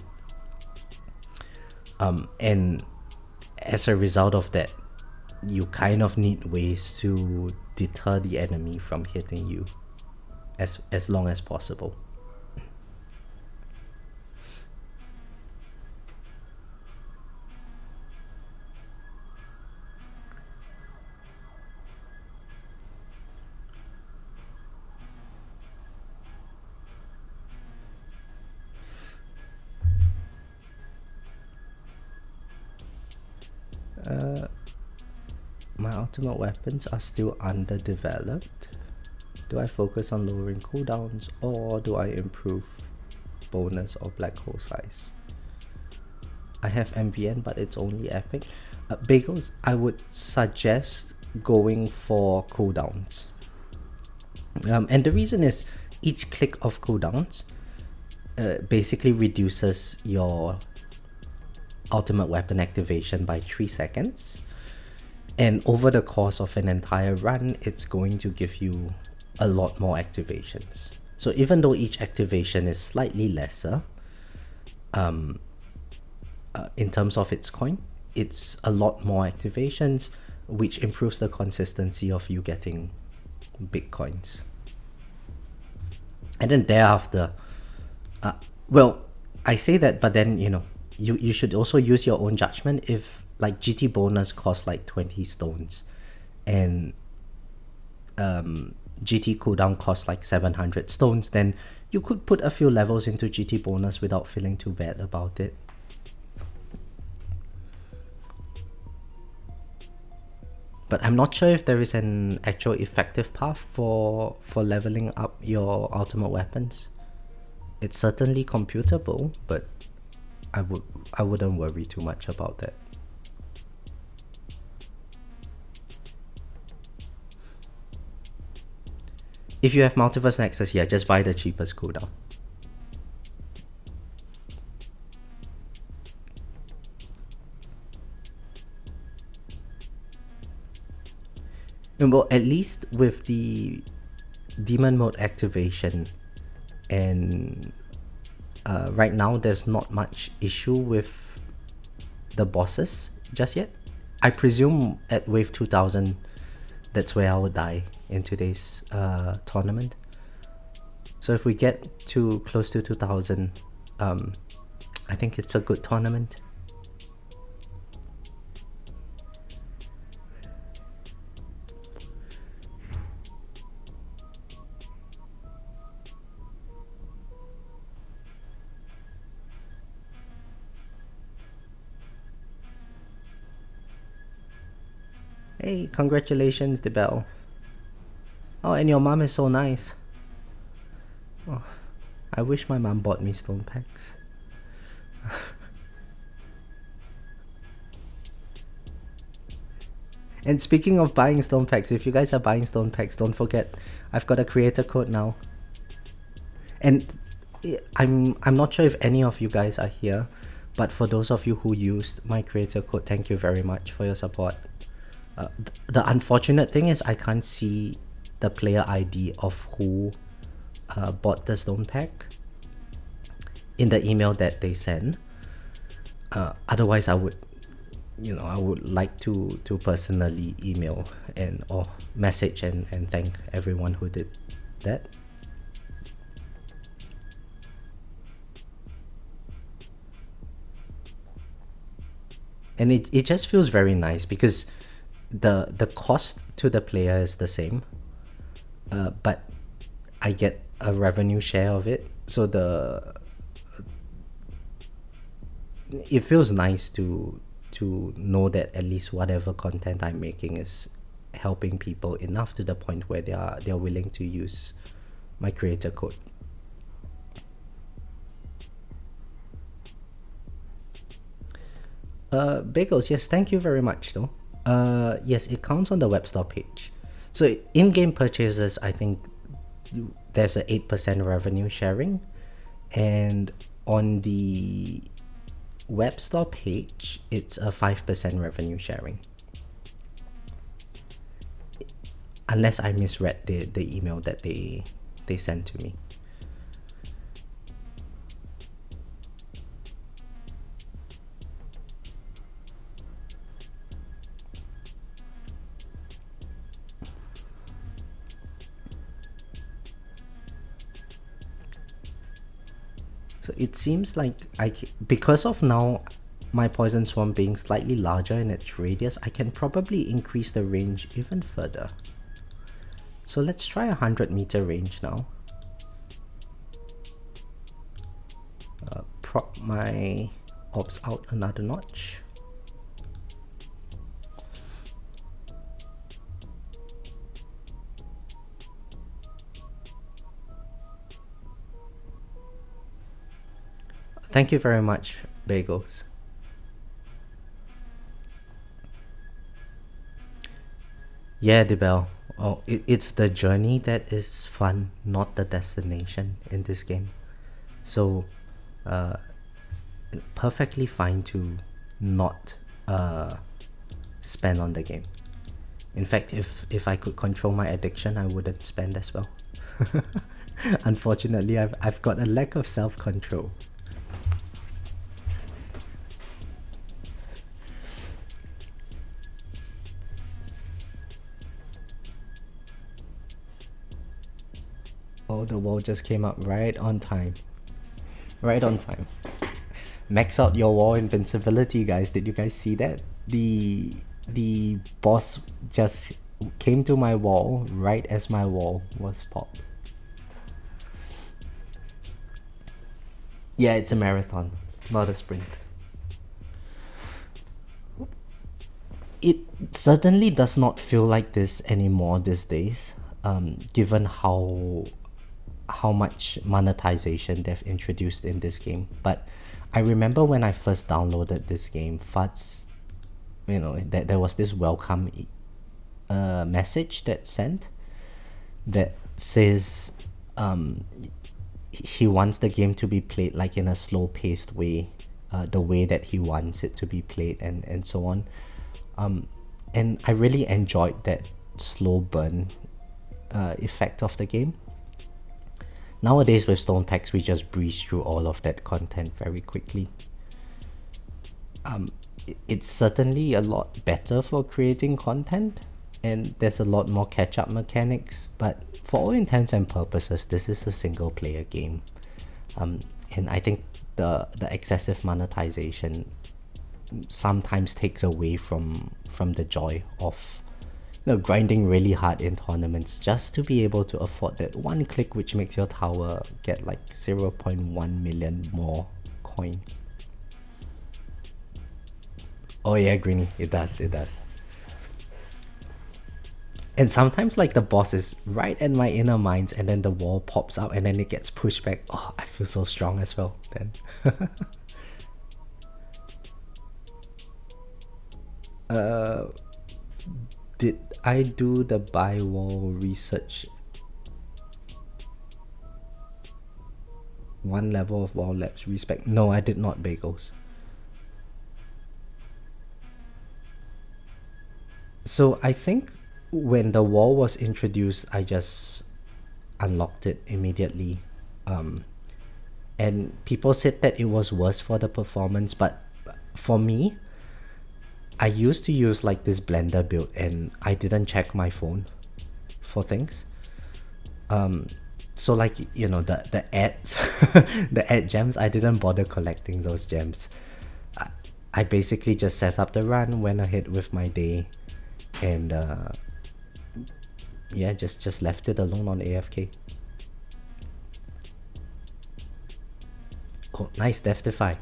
And as a result of that, you kind of need ways to deter the enemy from hitting you as long as possible. My ultimate weapons are still underdeveloped. Do I focus on lowering cooldowns or do I improve bonus or black hole size? I have MVN, but it's only epic. Bagels, I would suggest going for cooldowns. And the reason is each click of cooldowns basically reduces your ultimate weapon activation by 3 seconds. And over the course of an entire run, it's going to give you a lot more activations. So even though each activation is slightly lesser, in terms of its coin, it's a lot more activations, which improves the consistency of you getting big coins. And then thereafter, well, I say that, but then, you should also use your own judgment. If like GT bonus costs like 20 stones and GT cooldown costs like 700 stones, then you could put a few levels into GT bonus without feeling too bad about it. But I'm not sure if there is an actual effective path for leveling up your ultimate weapons. It's certainly computable, but I wouldn't worry too much about that. If you have Multiverse Nexus, yeah, just buy the cheapest cooldown. Well, at least with the demon mode activation, and right now there's not much issue with the bosses just yet. I presume at wave 2000, that's where I will die in today's tournament. So if we get to close to 2000, I think it's a good tournament. Hey, congratulations, Debel. Oh, and your mom is so nice. Oh, I wish my mom bought me stone packs. And speaking of buying stone packs, if you guys are buying stone packs, don't forget, I've got a creator code now. And I'm not sure if any of you guys are here, but for those of you who used my creator code, thank you very much for your support. The unfortunate thing is I can't see the player ID of who bought the stone pack in the email that they send. Otherwise, I would I would like to personally email and or message and thank everyone who did that. And it just feels very nice because the cost to the player is the same, but I get a revenue share of it. So it feels nice to know that at least whatever content I'm making is helping people enough to the point where they're willing to use my creator code. Bagels, yes, thank you very much though. Yes, it counts on the web store page. So in-game purchases, I think there's a 8% revenue sharing, and on the web store page, it's a 5% revenue sharing. Unless I misread the email that they sent to me. So it seems like because of now my poison swarm being slightly larger in its radius, I can probably increase the range even further. So let's try 100-meter range now. Prop my ops out another notch. Thank you very much, Bagels. Yeah, Dibel. Oh, it's the journey that is fun, not the destination in this game. So, perfectly fine to not spend on the game. In fact, if I could control my addiction, I wouldn't spend as well. Unfortunately, I've got a lack of self-control. Oh, the wall just came up right on time. Right on time. Max out your wall invincibility, guys. Did you guys see that? The boss just came to my wall right as my wall was popped. Yeah, it's a marathon, not a sprint. It certainly does not feel like this anymore these days, given how much monetization they've introduced in this game. But I remember when I first downloaded this game, FUDs, that there was this welcome message that sent that says he wants the game to be played like in a slow-paced way, the way that he wants it to be played, and so on. And I really enjoyed that slow burn effect of the game. Nowadays with stone packs, we just breeze through all of that content very quickly. It's certainly a lot better for creating content, and there's a lot more catch-up mechanics, but for all intents and purposes, this is a single player game. And I think the excessive monetization sometimes takes away from the joy of grinding really hard in tournaments just to be able to afford that one click which makes your tower get like 0.1 million more coin. Oh yeah, Greeny, it does. And sometimes like the boss is right at my inner mines and then the wall pops out and then it gets pushed back. Oh, I feel so strong as well then. Did I do the buy wall research? One level of wall labs respec? No, I did not, Bagels. So I think when the wall was introduced, I just unlocked it immediately. And people said that it was worse for the performance, but for me, I used to use like this blender build and I didn't check my phone for things. So like, you know, the ads, the ad gems, I didn't bother collecting those gems. I basically just set up the run, went ahead with my day, and yeah, just left it alone on AFK. Oh, nice Death Defy.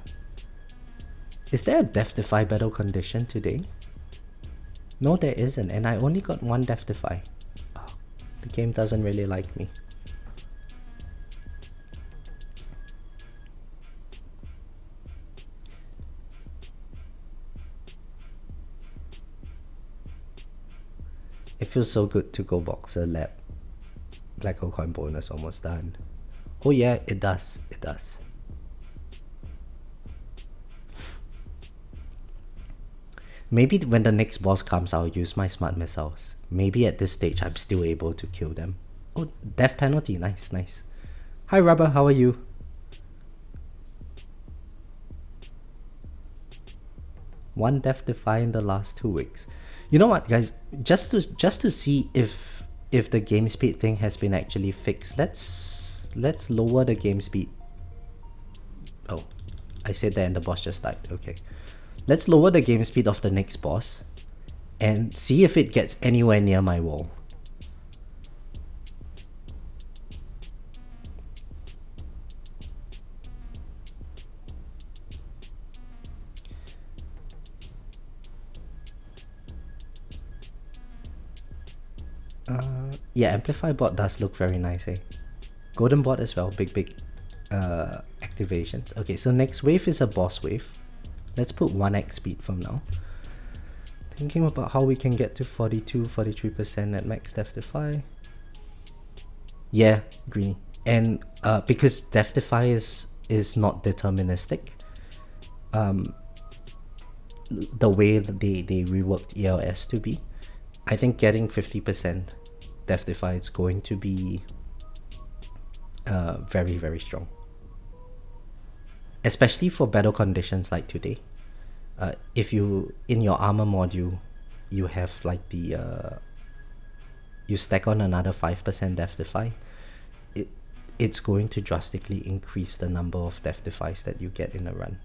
Is there a Death Defy battle condition today? No, there isn't, and I only got one Death Defy. Oh, the game doesn't really like me. It feels so good to go Boxer Lab. Black Hole Coin bonus almost done. Oh yeah, it does. It does. Maybe when the next boss comes, I'll use my smart missiles. Maybe at this stage, I'm still able to kill them. Oh, death penalty. Nice, nice. Hi, Rubber. How are you? One Death Defy in the last 2 weeks. You know what, guys? Just to see if the game speed thing has been actually fixed, let's lower the game speed. Oh, I said that and the boss just died. Okay. Let's lower the game speed of the next boss and see if it gets anywhere near my wall. Yeah, Amplify bot does look very nice, eh? Golden bot as well, big activations. Okay, so next wave is a boss wave. Let's put 1x speed from now. Thinking about how we can get to 43% at max Death Defy. Yeah, Greeny. And because Death Defy is not deterministic, the way that they reworked ELS to be, I think getting 50% Death Defy is going to be very, very strong. Especially for battle conditions like today. If you, in your armor module, you have like the, you stack on another 5% Death Defy, it's going to drastically increase the number of Death Defies that you get in a run.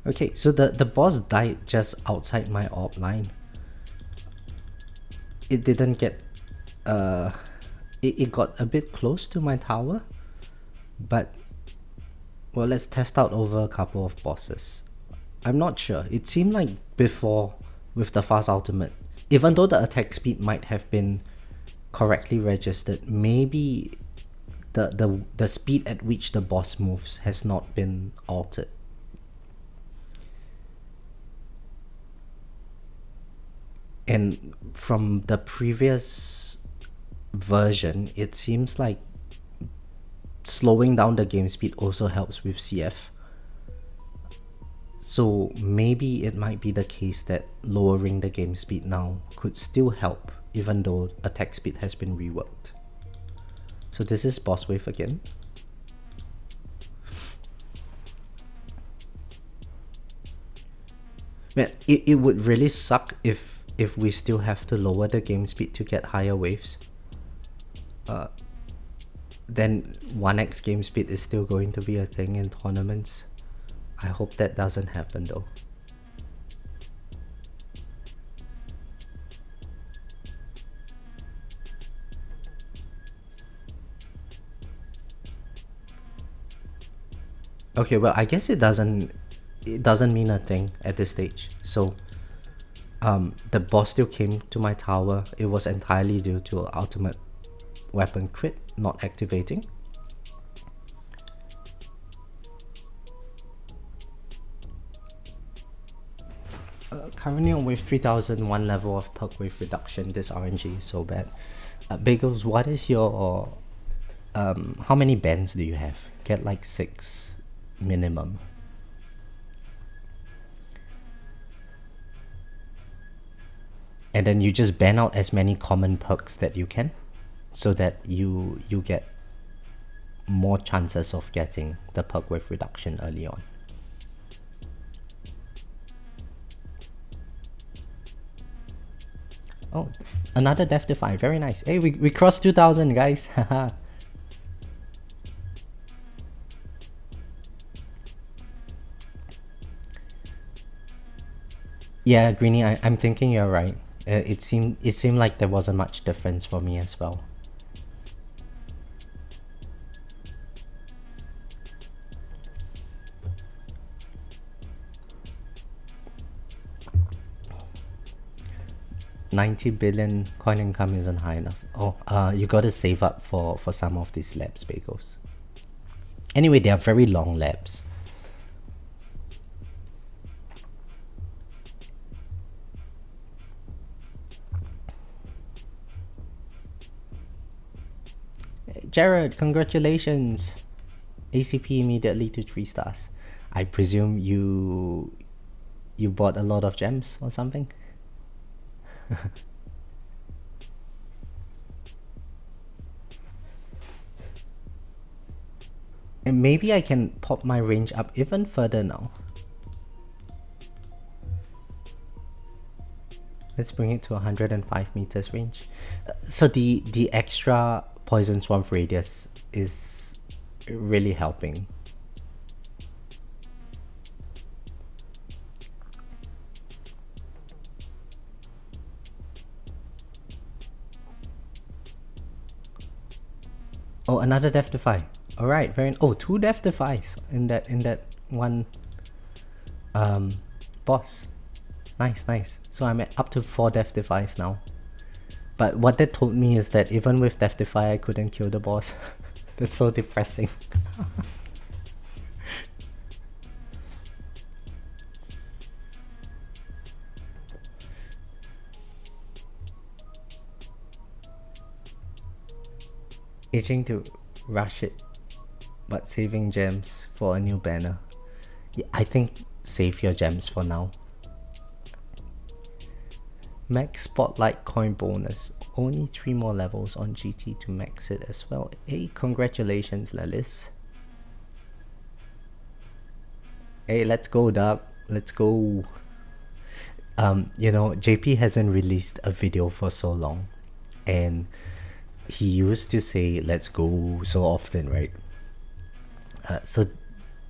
Okay, so the boss died just outside my orb line. It didn't get... it got a bit close to my tower. But... well, let's test out over a couple of bosses. I'm not sure. It seemed like before, with the fast ultimate, even though the attack speed might have been correctly registered, maybe the speed at which the boss moves has not been altered. And from the previous version, it seems like slowing down the game speed also helps with CF. So maybe it might be the case that lowering the game speed now could still help, even though attack speed has been reworked. So this is boss wave again. Man, it would really suck if we still have to lower the game speed to get higher waves. Then 1x game speed is still going to be a thing in tournaments. I hope that doesn't happen though. Okay, well, I guess it doesn't mean a thing at this stage. So the boss still came to my tower. It was entirely due to ultimate weapon crit not activating. Currently on wave 3001 level of perk wave reduction. This RNG is so bad. Bagels, what is your how many bans do you have? Get like 6 minimum. And then you just ban out as many common perks that you can, so that you get more chances of getting the perk wave reduction early on. Oh, another Death Defy, very nice. Hey, we crossed 2000, guys. Haha. Yeah, Greenie, I'm thinking you're right. It seemed like there wasn't much difference for me as well. $90 billion coin income isn't high enough. Oh, you gotta save up for some of these labs, Bagels. Anyway, they are very long labs. Jared, congratulations! ACP immediately to 3 stars. I presume you bought a lot of gems or something? And maybe I can pop my range up even further now. Let's bring it to 105 meters range. So the extra poison swamp radius is really helping. Oh, another Death Defy. All right, oh, 2 Death Defies in that one boss. Nice. So I'm up to 4 Death Defies now. But what that told me is that even with Death Defy, I couldn't kill the boss. That's so depressing. Itching to rush it, but saving gems for a new banner. Yeah, I think save your gems for now. Max Spotlight coin bonus. Only 3 more levels on GT to max it as well. Hey, congratulations, Lelis. Hey, let's go, Doug. Let's go. You know, JP hasn't released a video for so long, and he used to say let's go so often, right? So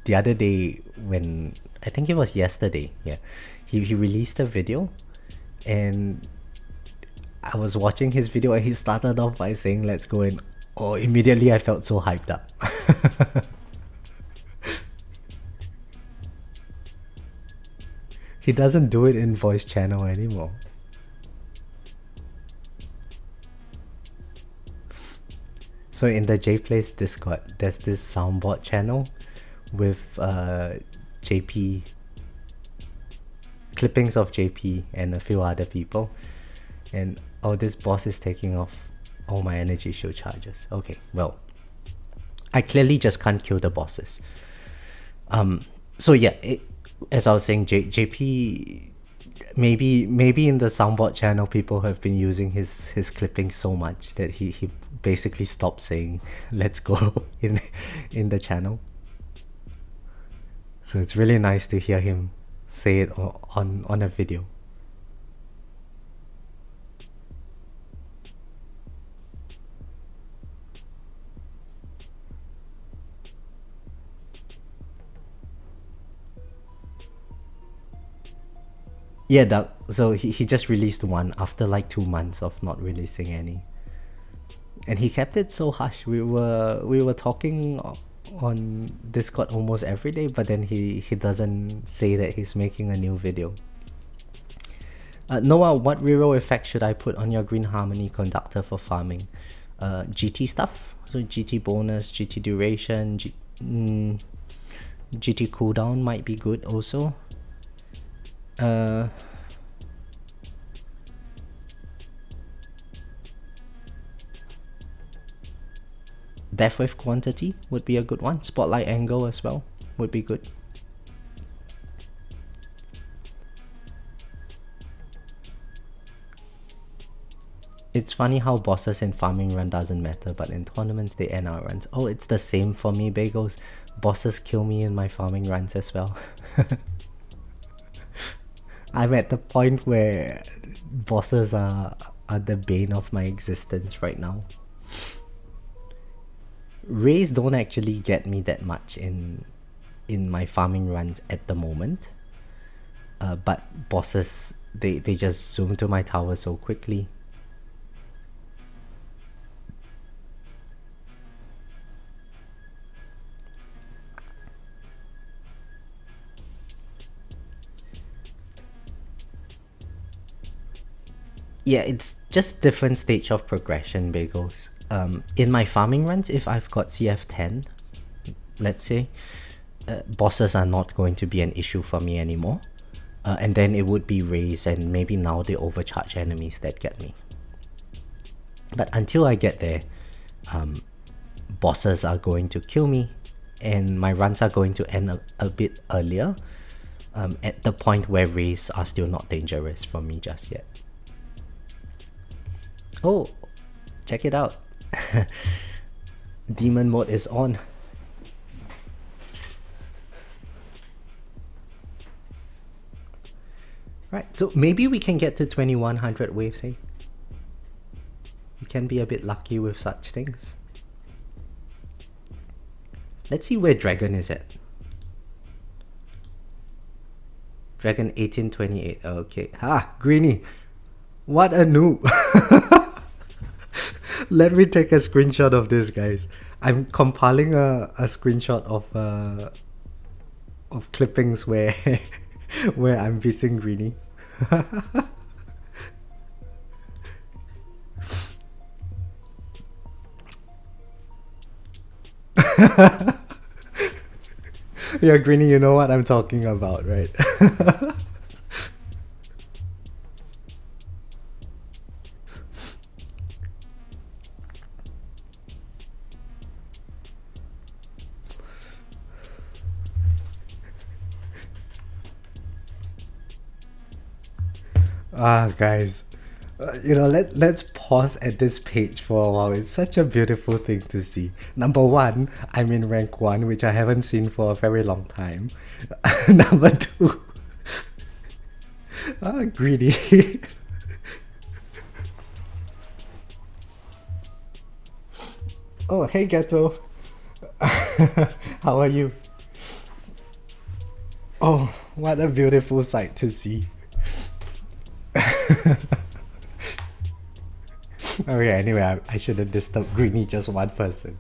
the other day, when I think it was yesterday, yeah, he released a video, and I was watching his video and he started off by saying let's go, and oh, immediately I felt so hyped up. He doesn't do it in voice channel anymore. So in the JPlays Discord, there's this soundboard channel with JP, clippings of JP and a few other people, and oh, this boss is taking off all my energy shield charges. Okay, well, I clearly just can't kill the bosses. So yeah, as I was saying, JP, maybe in the soundboard channel, people have been using his clippings so much that he basically stopped saying let's go in the channel. So it's really nice to hear him say it on a video. Yeah, Doug. So he just released one after like 2 months of not releasing any, and he kept it so hush. We were talking on Discord almost every day, but then he doesn't say that he's making a new video. Noah, what reroll effect should I put on your Green Harmony conductor for farming? GT stuff, so GT bonus, GT duration, GT cooldown might be good also. Death with quantity would be a good one. Spotlight angle as well would be good. It's funny how bosses in farming run doesn't matter, but in tournaments they end our runs. Oh, it's the same for me, Bagels. Bosses kill me in my farming runs as well. I'm at the point where bosses are the bane of my existence right now. Rays don't actually get me that much in my farming runs at the moment. But bosses, they just zoom to my tower so quickly. Yeah, it's just different stage of progression, Bagels. In my farming runs, if I've got CF10, let's say, bosses are not going to be an issue for me anymore. And then it would be rays and maybe now the overcharge enemies that get me. But until I get there, bosses are going to kill me and my runs are going to end a bit earlier, at the point where rays are still not dangerous for me just yet. Oh, check it out. Demon mode is on. Right, so maybe we can get to 2100 waves, hey? We can be a bit lucky with such things. Let's see where Dragon is at. Dragon 1828, okay. Ha, Greenie. What a noob. Let me take a screenshot of this, guys. I'm compiling a screenshot of clippings where where I'm beating Greenie. Yeah, Greenie, you know what I'm talking about, right? Guys, you know, let's pause at this page for a while. It's such a beautiful thing to see. Number one, I'm in rank 1, which I haven't seen for a very long time. Number 2, greedy. Oh, hey Ghetto. How are you? Oh, what a beautiful sight to see. Okay, anyway, I shouldn't disturb Greenie, just one person.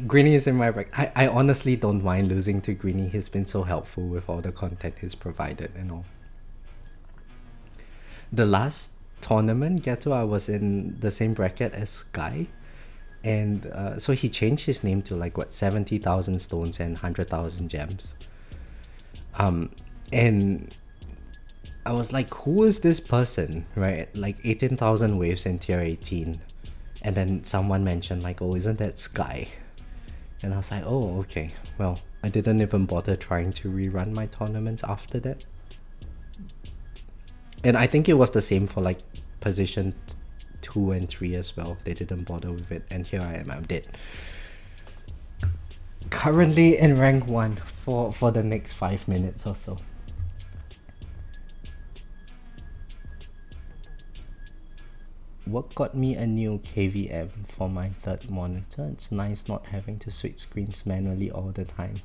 Greenie is in my rank. I honestly don't mind losing to Greenie. He's been so helpful with all the content he's provided and all. The last tournament, Ghetto, I was in the same bracket as Sky. And so he changed his name to like, what, 70,000 stones and 100,000 gems. And I was like, who is this person, right? Like 18,000 waves in tier 18. And then someone mentioned like, oh, isn't that Sky? And I was like, oh, okay. Well, I didn't even bother trying to rerun my tournaments after that. And I think it was the same for like position 2 and 3 as well. They didn't bother with it. And here I am, I'm dead. Currently in rank 1 for the next 5 minutes or so. What got me a new KVM for my third monitor? It's nice not having to switch screens manually all the time.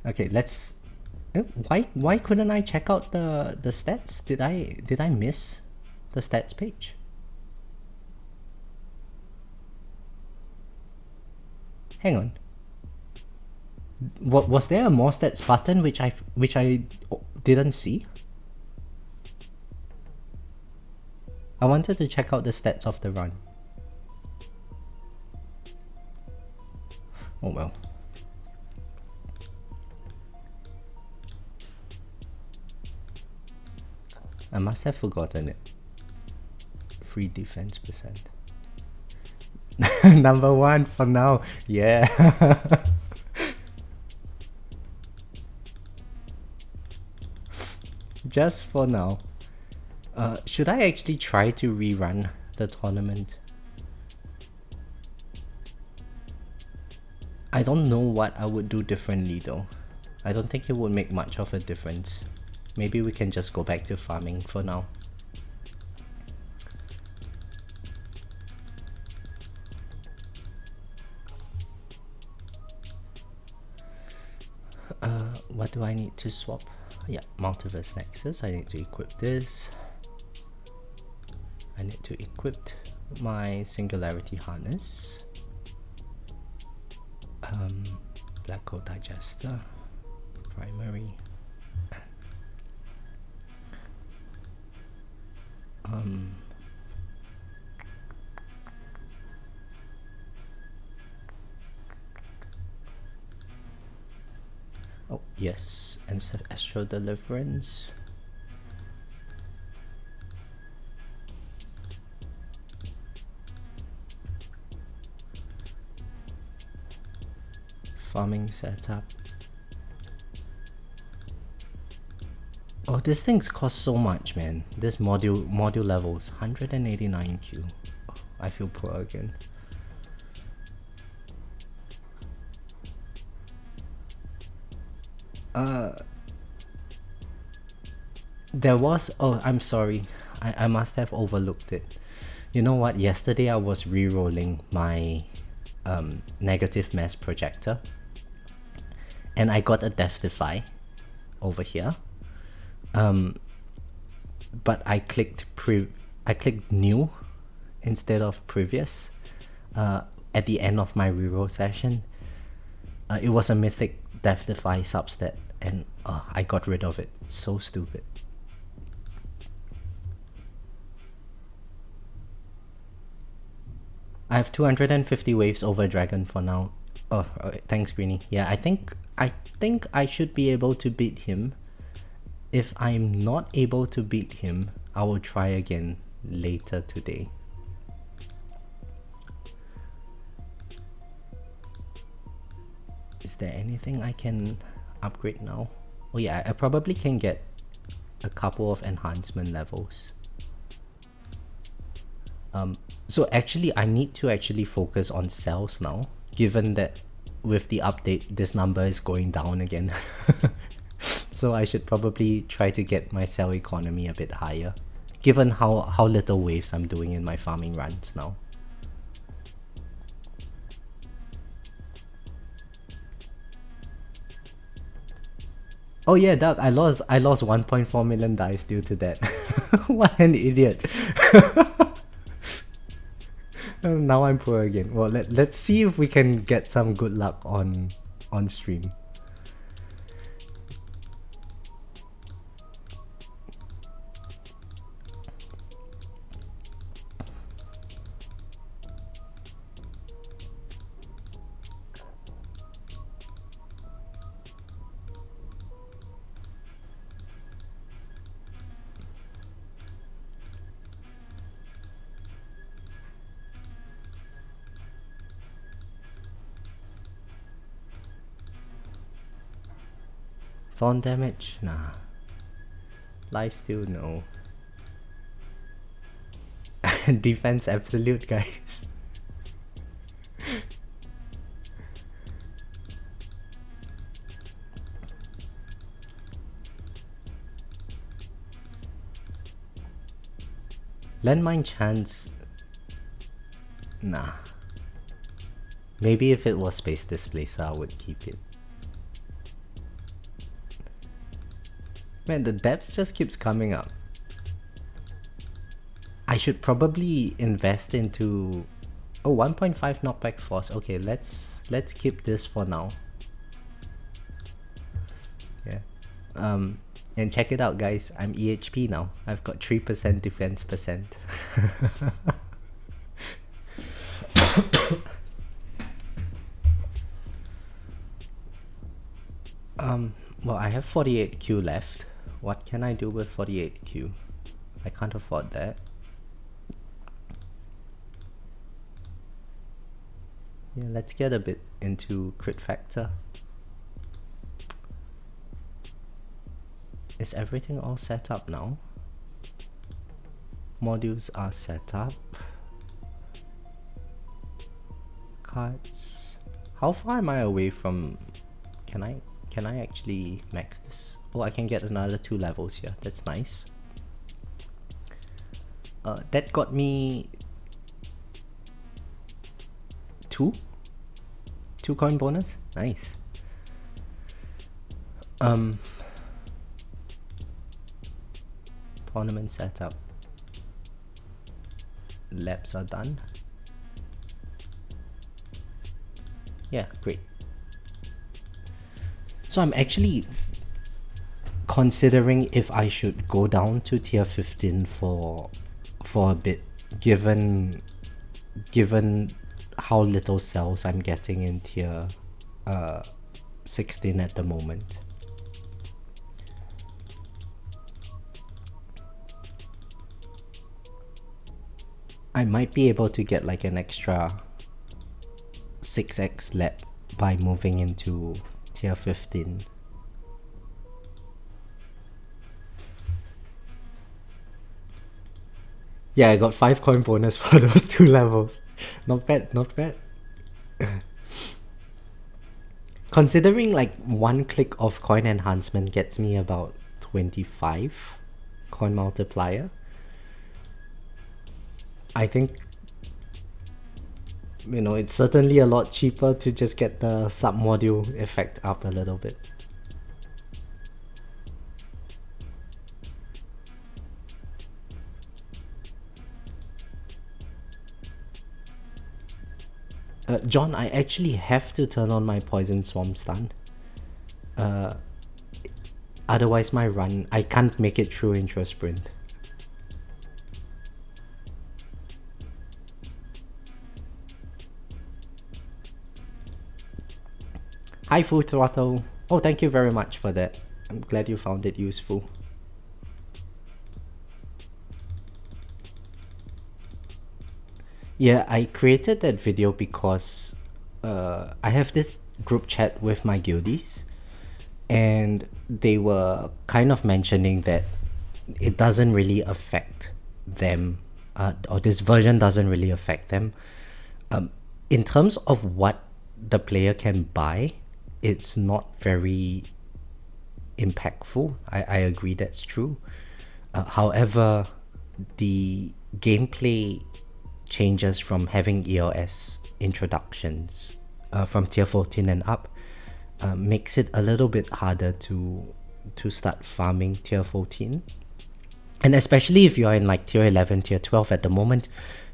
Okay, let's... Why couldn't I check out the stats? Did I miss the stats page? Hang on. What was there a more stats button which I didn't see? I wanted to check out the stats of the run. Oh well. I must have forgotten it. Free defense percent. Number one for now. Yeah. Just for now. Should I actually try to rerun the tournament? I don't know what I would do differently though. I don't think it would make much of a difference. Maybe we can just go back to farming for now. What do I need to swap? Yeah, Multiverse Nexus. I need to equip this. I need to equip my Singularity Harness. Black Hole Digester. Primary. Oh yes, and Astral Deliverance. Farming setup. Oh, this thing's cost so much, man. This module levels 189 Q. Oh, I feel poor again. There was, oh, I'm sorry. I must have overlooked it. You know what? Yesterday I was re-rolling my negative mass projector, and I got a Death Defy over here. But I clicked new instead of previous at the end of my reroll session. It was a mythic Death Defy substat, and I got rid of it. So stupid. I have 250 waves over Dragon for now. Oh, thanks, Greenie. Yeah, I think I should be able to beat him. If I'm not able to beat him, I will try again later today. Is there anything I can upgrade now? Oh yeah, I probably can get a couple of enhancement levels. So actually I need to actually focus on cells now, given that with the update this number is going down again. So I should probably try to get my cell economy a bit higher, given how little waves I'm doing in my farming runs now. Oh yeah, Doug, I lost 1.4 million dice due to that. What an idiot. Now I'm poor again. Well, let's see if we can get some good luck on stream. Thorn damage? Nah. Lifesteal? No. Defense absolute, guys. Landmine chance? Nah. Maybe if it was Space Displacer, I would keep it. Man, the depth just keeps coming up. I should probably invest into... Oh, 1.5 knockback force. Okay, let's keep this for now. Yeah. And check it out, guys. I'm EHP now. I've got 3% defense percent. Well, I have 48 Q left. What can I do with 48 Q? I can't afford that. Yeah, let's get a bit into crit factor. Is everything all set up now? Modules are set up. Cards. How far am I away from... Can I actually max this? Oh, I can get another 2 levels here. That's nice. That got me 2 coin bonus. Nice. Tournament setup. Labs are done. Yeah, great. So I'm actually considering if I should go down to tier 15 for a bit, given how little cells I'm getting in tier 16 at the moment. I might be able to get like an extra 6x lab by moving into tier 15. Yeah, I got 5 coin bonus for those 2 levels. Not bad, not bad. Considering like 1 click of coin enhancement gets me about 25 coin multiplier, I think, you know, it's certainly a lot cheaper to just get the sub-module effect up a little bit. John, I actually have to turn on my Poison Swarm stun. Otherwise my run, I can't make it through intro sprint. Hi Full Throttle. Oh, thank you very much for that. I'm glad you found it useful. Yeah, I created that video because I have this group chat with my guildies, and they were kind of mentioning that it doesn't really affect them, or this version doesn't really affect them. In terms of what the player can buy, it's not very impactful. I agree, that's true. However, the gameplay changes from having EOS introductions from tier 14 and up makes it a little bit harder to start farming tier 14. And especially if you're in like tier 11, tier 12 at the moment,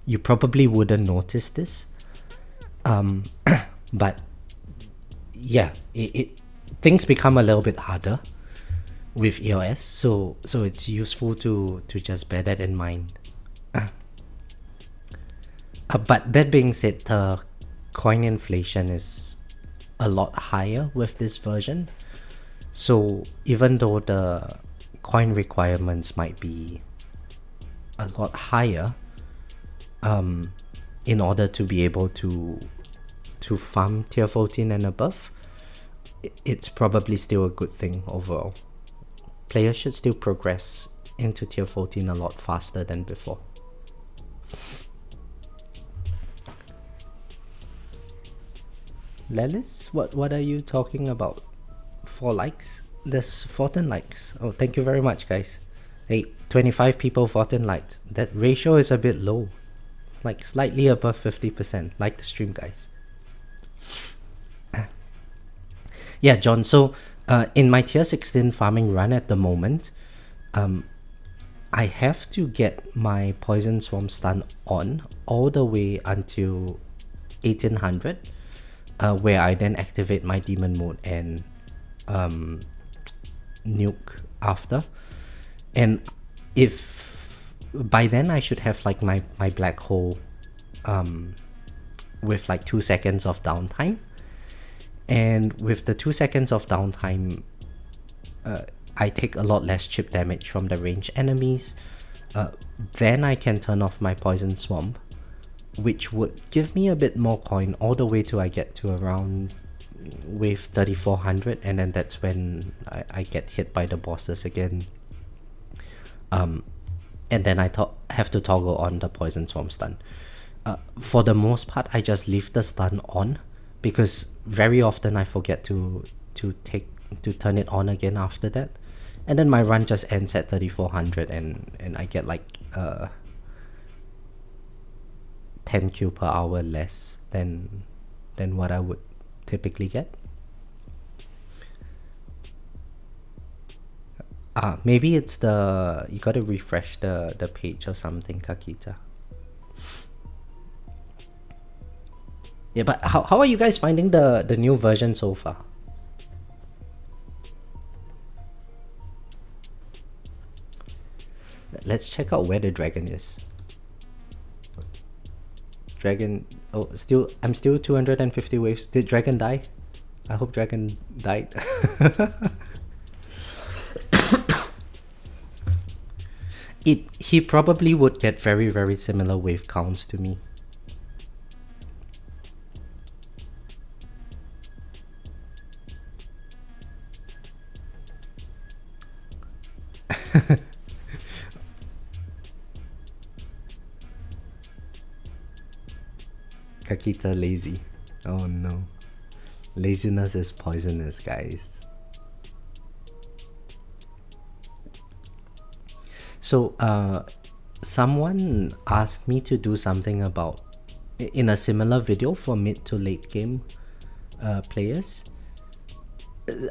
you probably wouldn't notice this. But yeah, things become a little bit harder with EOS, so it's useful to just bear that in mind. But that being said, the coin inflation is a lot higher with this version. So even though the coin requirements might be a lot higher, in order to be able to farm tier 14 and above, it's probably still a good thing overall. Players should still progress into tier 14 a lot faster than before. Lelis, what are you talking about? 4 likes? There's 14 likes. Oh, thank you very much, guys. Hey, 25 people, 14 likes. That ratio is a bit low. It's like slightly above 50%. Like the stream, guys. Yeah, John, so in my tier 16 farming run at the moment, I have to get my Poison Swarm stun on all the way until 1800. Where I then activate my demon mode and nuke after. And if by then I should have like my black hole with like 2 seconds of downtime. And with the 2 seconds of downtime, I take a lot less chip damage from the ranged enemies. Then I can turn off my poison swamp, which would give me a bit more coin all the way till I get to around wave 3400, and then that's when I get hit by the bosses again. And then I have to toggle on the poison swamp stun. For the most part, I just leave the stun on because very often I forget to turn it on again after that, and then my run just ends at 3400, and I get like 10 Q per hour less than what I would typically get. Maybe it's you gotta refresh the page or something, Kakita. Yeah, but how are you guys finding the new version so far? Let's check out where the dragon is. Dragon, oh, I'm still 250 waves. Did dragon die? I hope dragon died. He probably would get very, very similar wave counts to me. Kakita lazy. Oh no. Laziness is poisonous, guys. So, someone asked me to do something about, in a similar video for mid to late game players.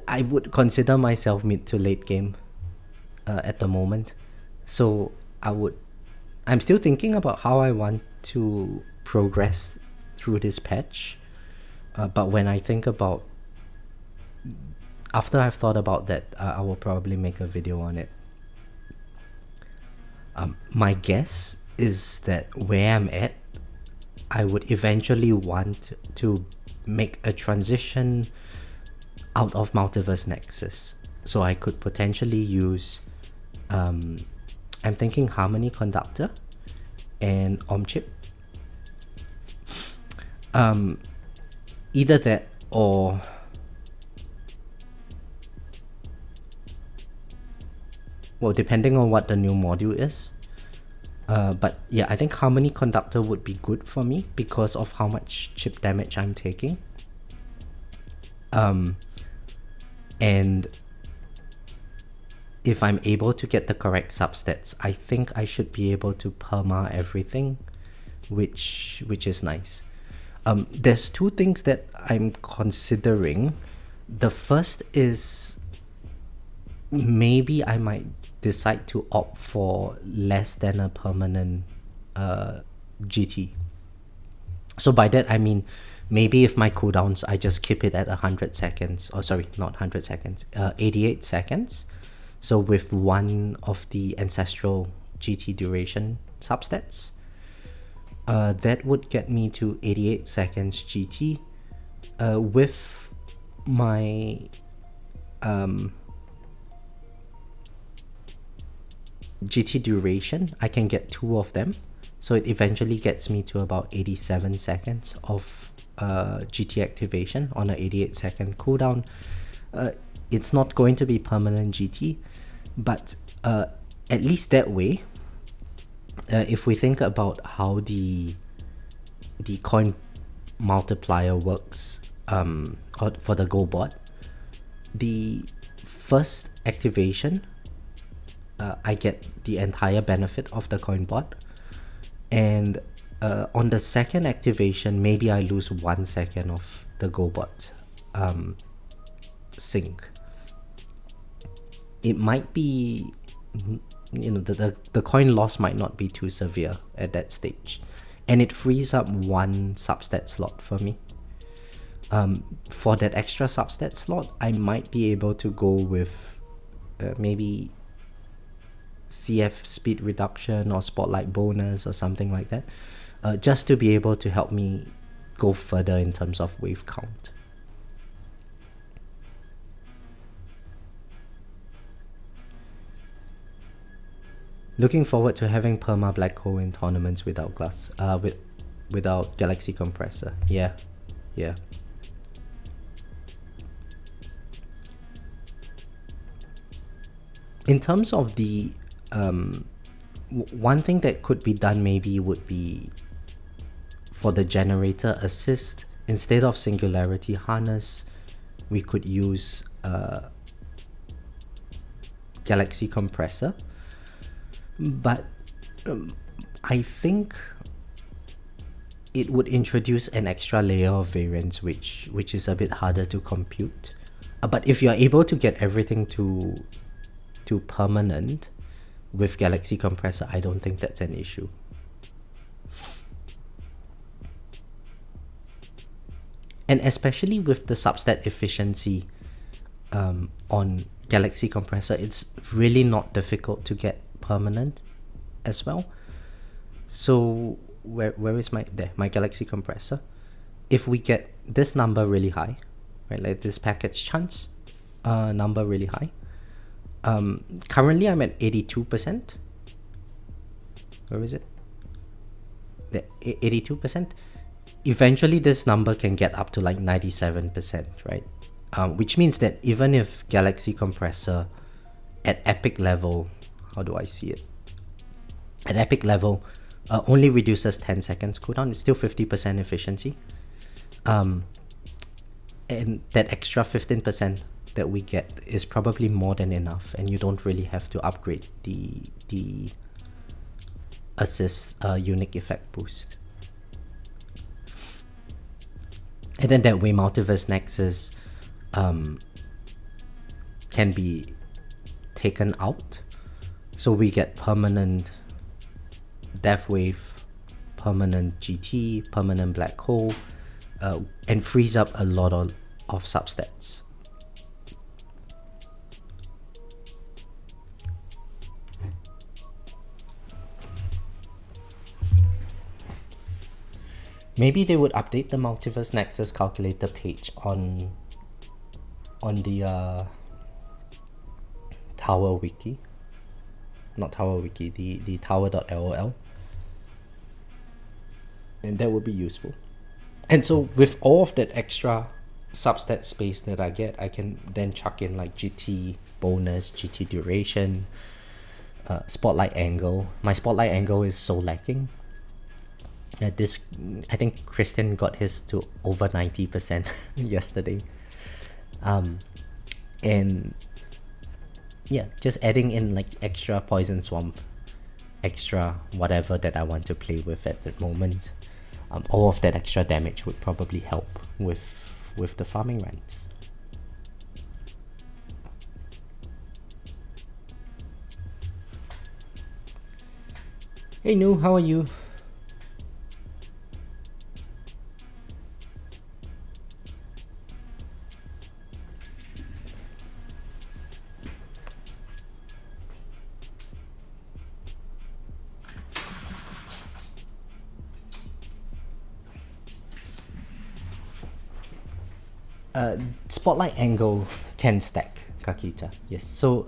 I would consider myself mid to late game at the moment. So, I'm still thinking about how I want to progress through this patch. But when I think about, after I've thought about that, I will probably make a video on it. My guess is that where I'm at, I would eventually want to make a transition out of Multiverse Nexus. So I could potentially use, I'm thinking Harmony Conductor and Chip. Either that or well, depending on what the new module is. But yeah, I think Harmony Conductor would be good for me because of how much chip damage I'm taking. And if I'm able to get the correct substats, I think I should be able to perma everything, which is nice. There's two things that I'm considering. The first is maybe I might decide to opt for less than a permanent GT. So by that I mean maybe if my cooldowns, I just keep it at 100 seconds, or sorry, not 100 seconds, 88 seconds. So with one of the ancestral GT duration substats, that would get me to 88 seconds GT. With my GT duration, I can get two of them, so it eventually gets me to about 87 seconds of GT activation on an 88 second cooldown. It's not going to be permanent GT, but at least that way, if we think about how the coin multiplier works for the Go bot, the first activation, I get the entire benefit of the coin bot, and on the second activation, maybe I lose 1 second of the Go bot sync. It might be, you know, the coin loss might not be too severe at that stage, and it frees up one substat slot for me. For that extra substat slot, I might be able to go with maybe CF speed reduction or spotlight bonus or something like that, just to be able to help me go further in terms of wave count. Looking forward to having perma black hole in tournaments without without galaxy compressor. Yeah, yeah. In terms of the one thing that could be done maybe would be for the generator assist, instead of singularity harness, we could use galaxy compressor. But I think it would introduce an extra layer of variance, which is a bit harder to compute. But if you're able to get everything to permanent with galaxy compressor, I don't think that's an issue. And especially with the substat efficiency on galaxy compressor, it's really not difficult to get permanent as well. So where is my galaxy compressor? If we get this number really high, right, like this package chance number really high, currently I'm at 82%. Where is it? The 82%. Eventually this number can get up to like 97%, right? Which means that even if galaxy compressor at epic level, how do I see it? At epic level, only reduces 10 seconds cooldown, it's still 50% efficiency. And that extra 15% that we get is probably more than enough, and you don't really have to upgrade the assist unique effect boost. And then that way multiverse nexus can be taken out, so we get permanent death wave, permanent GT, permanent black hole, and frees up a lot of substats. Maybe they would update the multiverse nexus calculator page on the tower wiki, not tower wiki, the tower.lol, and that would be useful. And so with all of that extra substat space that I get, I can then chuck in like GT bonus, GT duration, spotlight angle. My spotlight angle is so lacking. I think Christian got his to over 90% yesterday. And yeah, just adding in like extra poison swamp, extra whatever that I want to play with at the moment. All of that extra damage would probably help with the farming runs. Hey Nu, how are you? Spotlight angle can stack, Kakita. Yes. So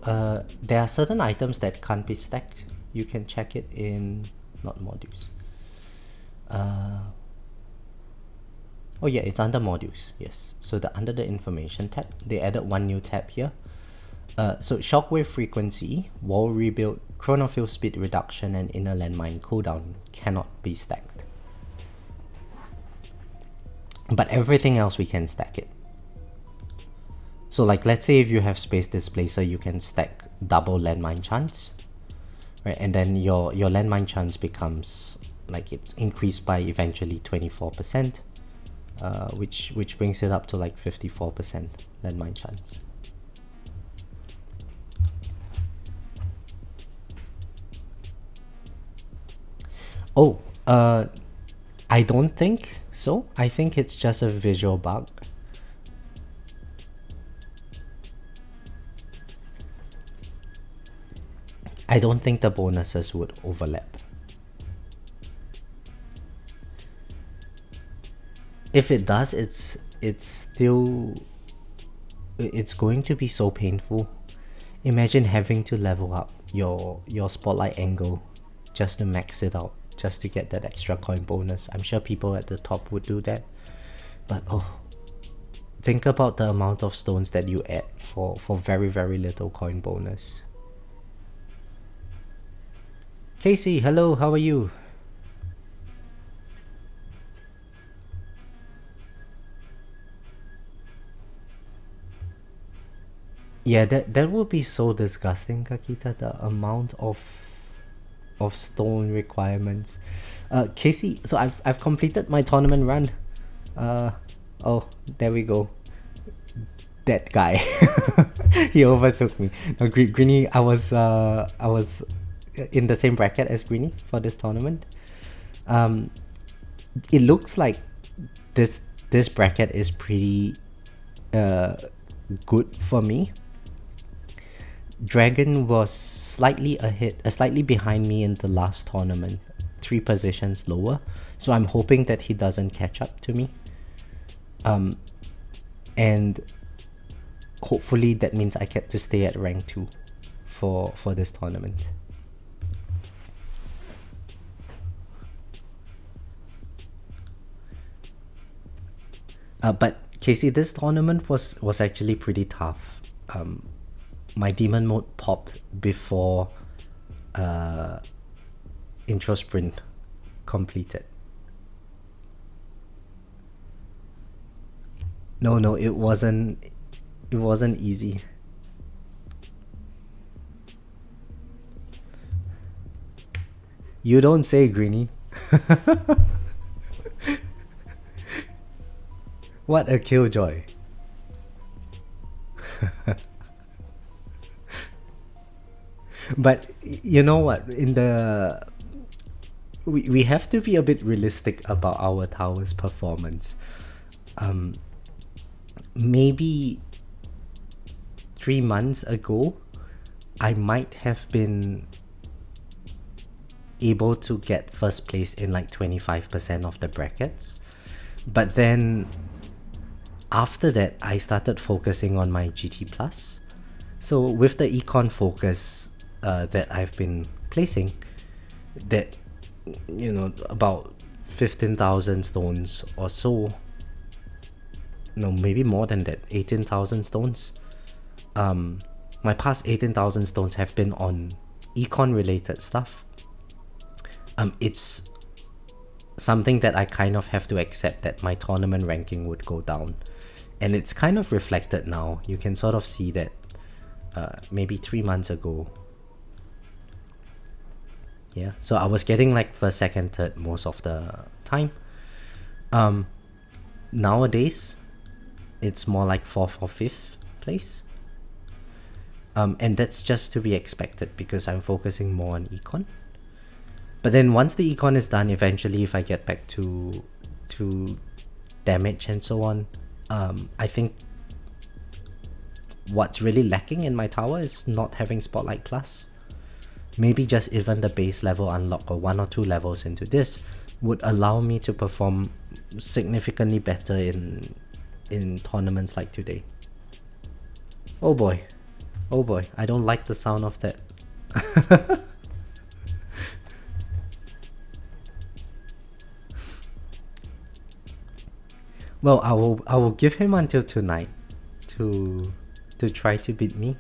there are certain items that can't be stacked. You can check it in not modules. Oh yeah, it's under modules. Yes. So under the information tab, they added one new tab here. So shockwave frequency, wall rebuild, chronofield speed reduction, and inner landmine cooldown cannot be stacked. But everything else we can stack it. So like let's say if you have space displacer, you can stack double landmine chance, right? And then your landmine chance becomes like it's increased by eventually 24%, which brings it up to like 54% landmine chance. Oh, I don't think so. I think it's just a visual bug. I don't think the bonuses would overlap. If it does, it's going to be so painful. Imagine having to level up your spotlight angle just to max it out, just to get that extra coin bonus. I'm sure people at the top would do that, but oh, think about the amount of stones that you add for very, very little coin bonus. Casey, hello, how are you? Yeah, that would be so disgusting, Kakita, the amount of stone requirements. Casey, so I've completed my tournament run. Oh, there we go. That guy. He overtook me. No, Greeny, I was in the same bracket as Greeny for this tournament. It looks like this bracket is pretty good for me. Dragon was slightly behind me in the last tournament, 3 positions lower. So I'm hoping that he doesn't catch up to me. And hopefully that means I get to stay at rank 2 for this tournament. But Casey, this tournament was actually pretty tough. My demon mode popped before intro sprint completed. No, it wasn't easy. You don't say, Greeny. What a killjoy. But you know what, we have to be a bit realistic about our tower's performance. Maybe 3 months ago, I might have been able to get first place in like 25% of the brackets. But then after that, I started focusing on my GT Plus. So with the econ focus that I've been placing, that, you know, about 15,000 stones or so, no, maybe more than that, 18,000 stones. My past 18,000 stones have been on econ related stuff. It's something that I kind of have to accept, that my tournament ranking would go down, and it's kind of reflected now. You can sort of see that maybe 3 months ago. Yeah, so I was getting like first, second, third most of the time. Nowadays, it's more like 4th or 5th place. And that's just to be expected because I'm focusing more on econ. But then once the econ is done, eventually if I get back to damage and so on, I think what's really lacking in my tower is not having Spotlight Plus. Maybe just even the base level unlock or 1 or 2 levels into this would allow me to perform significantly better in tournaments like today. Oh boy, I don't like the sound of that. Well, I will give him until tonight to try to beat me.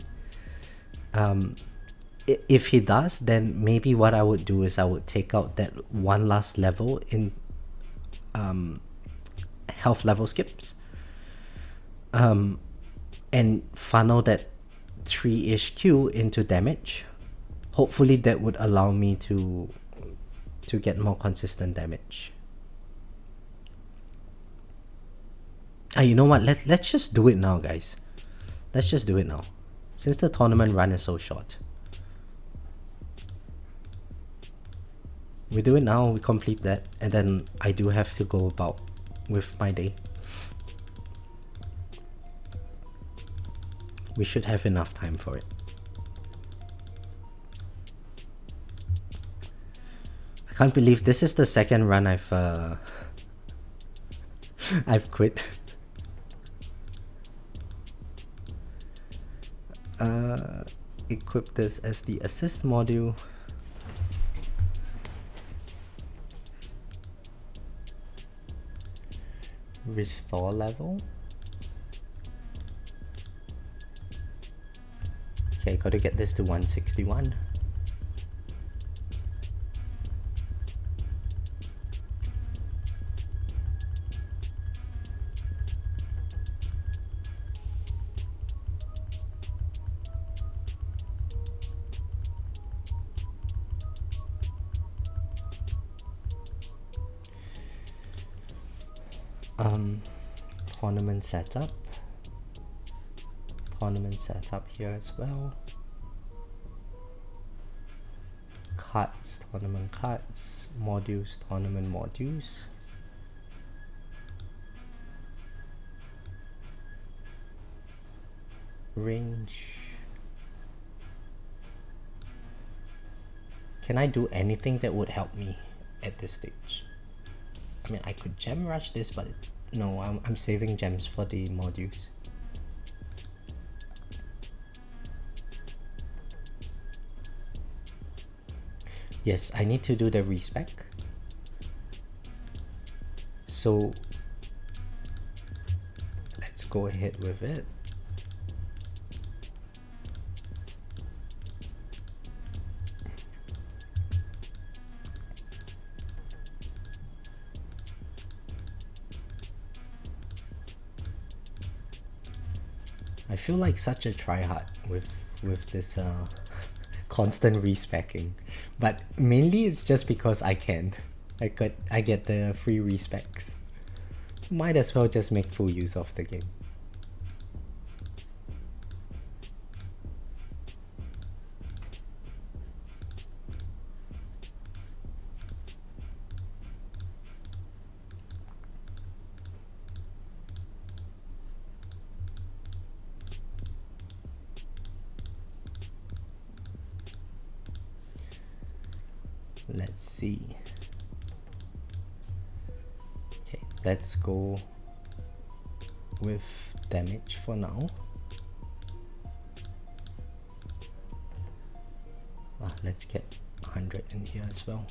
If he does, then maybe what I would do is I would take out that one last level in health level skips, and funnel that 3-ish Q into damage. Hopefully that would allow me to get more consistent damage. You know what, let's just do it now, guys. Let's just do it now, since the tournament run is so short. We do it now, we complete that, and then I do have to go about with my day. We should have enough time for it. I can't believe this is the second run I've quit. equip this as the assist module. Restore level. Okay, gotta get this to 161. Tournament setup. Tournament setup here as well. Cards, tournament cards. Modules, tournament modules. Range. Can I do anything that would help me at this stage? I mean, I could gem rush this, but no, I'm saving gems for the modules. Yes, I need to do the respec. So let's go ahead with it. I feel like such a tryhard with this constant respecking, but mainly it's just because I can. I get the free respecs. Might as well just make full use of the game. Let's see. Okay, let's go with damage for now. Let's get 100 in here as well.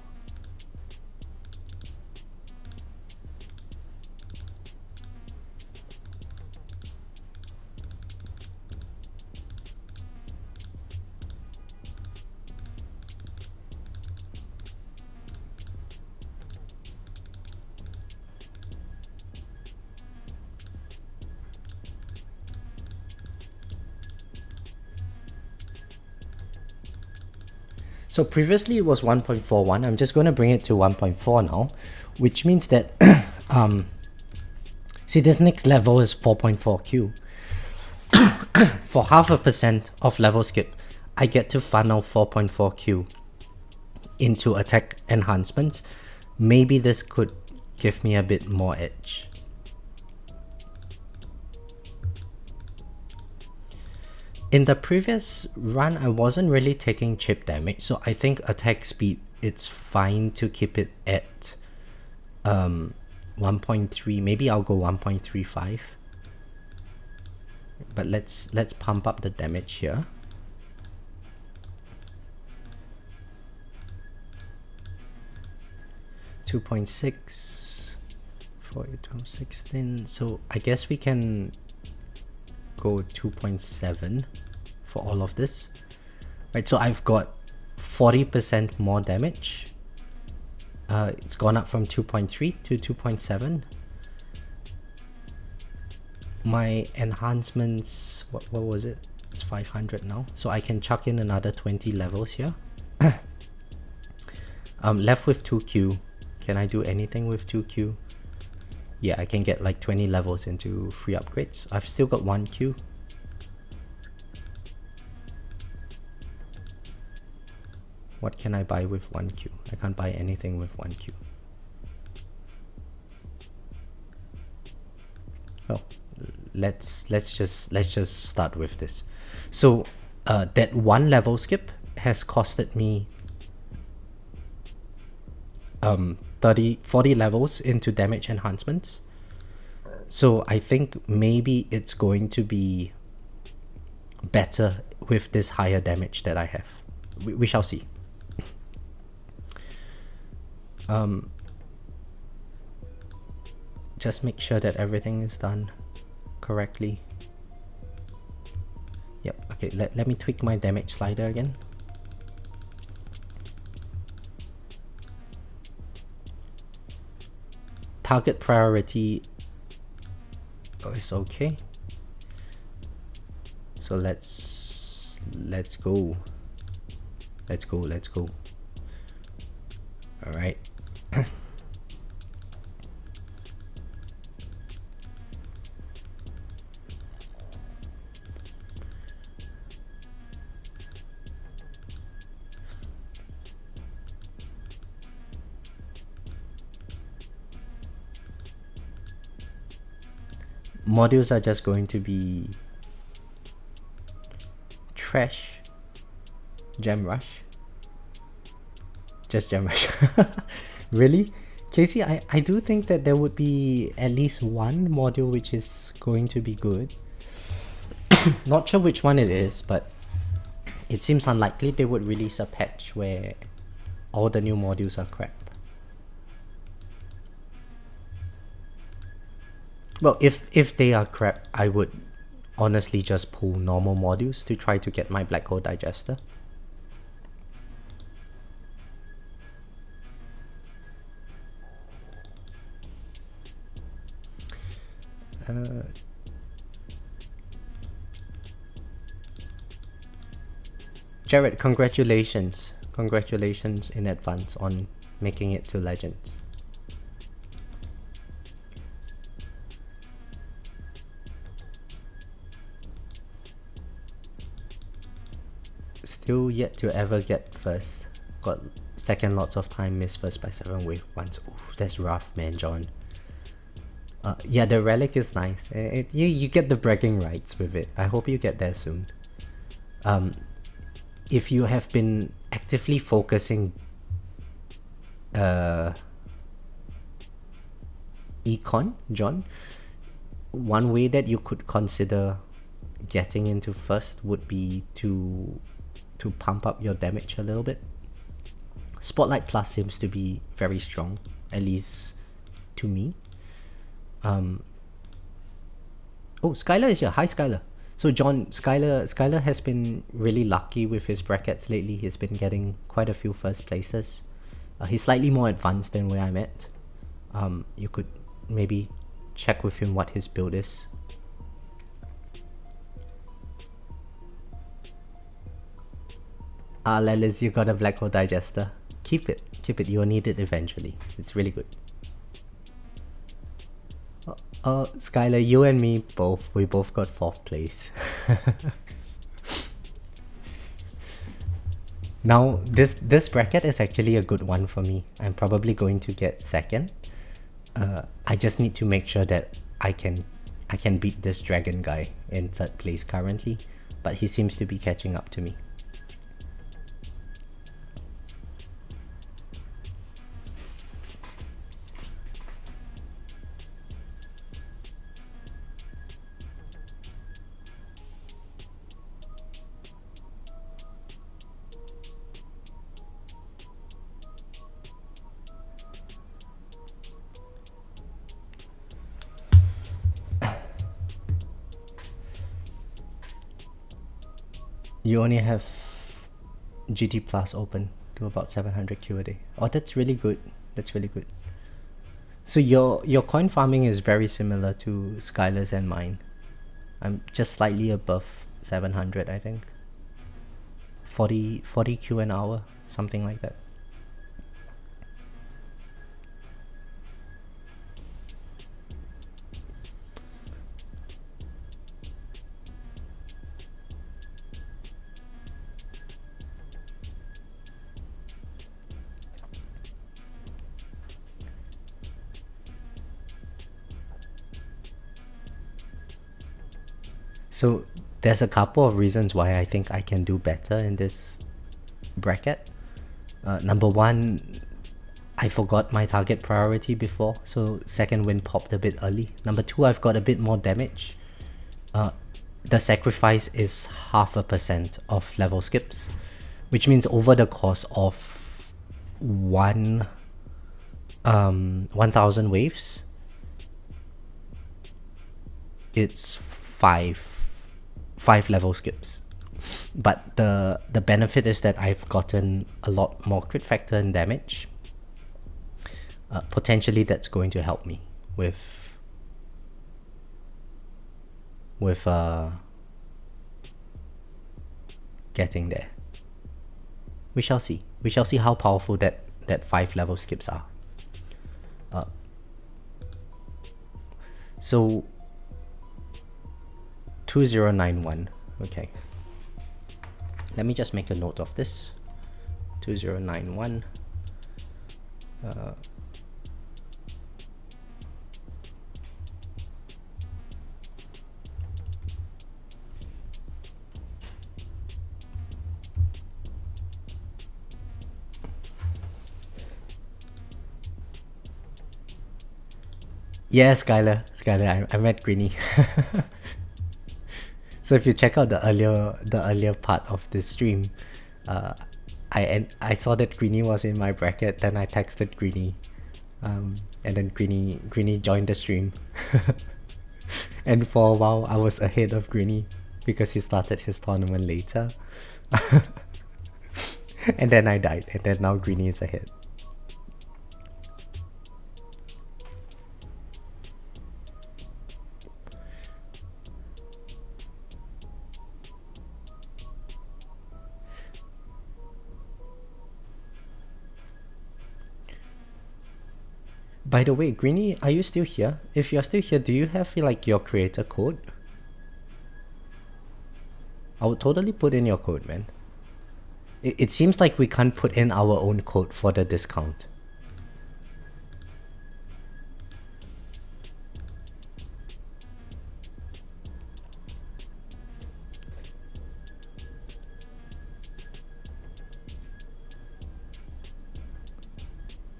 So previously it was 1.41. I'm just going to bring it to 1.4 now, which means that see, this next level is 4.4Q. For 0.5% of level skip, I get to funnel 4.4Q into attack enhancements. Maybe this could give me a bit more edge. In the previous run, I wasn't really taking chip damage, so I think attack speed, it's fine to keep it at 1.3. Maybe I'll go 1.35. But let's pump up the damage here. .6 for 8, 12, 16. So I guess we can go 2.7 for all of this, right? So I've got 40% more damage. It's gone up from 2.3 to 2.7. My enhancements, what was it? It's 500 now, so I can chuck in another 20 levels here. Left with 2Q. Can I do anything with 2Q? Yeah, I can get like 20 levels into free upgrades. I've still got 1Q. What can I buy with 1Q? I can't buy anything with 1Q. Well, let's just start with this. So that one level skip has costed me 40 levels into damage enhancements. So I think maybe it's going to be better with this higher damage that I have. We shall see. Just make sure that everything is done correctly. Yep, okay, let me tweak my damage slider again. Target priority is okay. So let's go. Let's go. All right. Modules are just going to be trash, gem rush, just gem rush. Really? Casey, I do think that there would be at least one module which is going to be good. Not sure which one it is, but it seems unlikely they would release a patch where all the new modules are crap. Well, if they are crap, I would honestly just pull normal modules to try to get my black hole digester. Jared, congratulations in advance on making it to Legends. Still yet to ever get first. Got second lots of time, missed first by 7 wave once. Oof, that's rough, man, John. Yeah, the relic is nice. You get the bragging rights with it. I hope you get there soon. If you have been actively focusing econ, John, one way that you could consider getting into first would be to pump up your damage a little bit. Spotlight Plus seems to be very strong, at least to me. Oh, Skylar is here. Hi, Skylar. So John, Skylar has been really lucky with his brackets lately. He's been getting quite a few first places. He's slightly more advanced than where I'm at. You could maybe check with him what his build is. Lelis, you got a black hole digester. Keep it. You'll need it eventually. It's really good. Skylar, you and me we both got 4th place. Now, this bracket is actually a good one for me. I'm probably going to get 2nd. I just need to make sure that I can beat this dragon guy in 3rd place currently, but he seems to be catching up to me. You only have GT Plus open to about 700 Q a day. Oh, that's really good. So your coin farming is very similar to Skylar's and mine. I'm just slightly above 700, I think. 40 Q an hour, something like that. So there's a couple of reasons why I think I can do better in this bracket. Number one, I forgot my target priority before, so second wind popped a bit early. Number two, I've got a bit more damage. the sacrifice is 0.5% of level skips, which means over the course of 1,000 waves, it's five level skips. But the benefit is that I've gotten a lot more crit factor and damage. Potentially that's going to help me with getting there. We shall see. We shall see how powerful that 5 level skips are. So 2091. Okay. Let me just make a note of this. 2091. Yeah, Skylar, I met Greenie. So if you check out the earlier part of this stream, I saw that Greenie was in my bracket. Then I texted Greenie, and then Greenie joined the stream. And for a while, I was ahead of Greenie because he started his tournament later. And then I died, and then now Greenie is ahead. By the way, Greenie, are you still here? If you're still here, do you have like your creator code? I would totally put in your code, man. It seems like we can't put in our own code for the discount.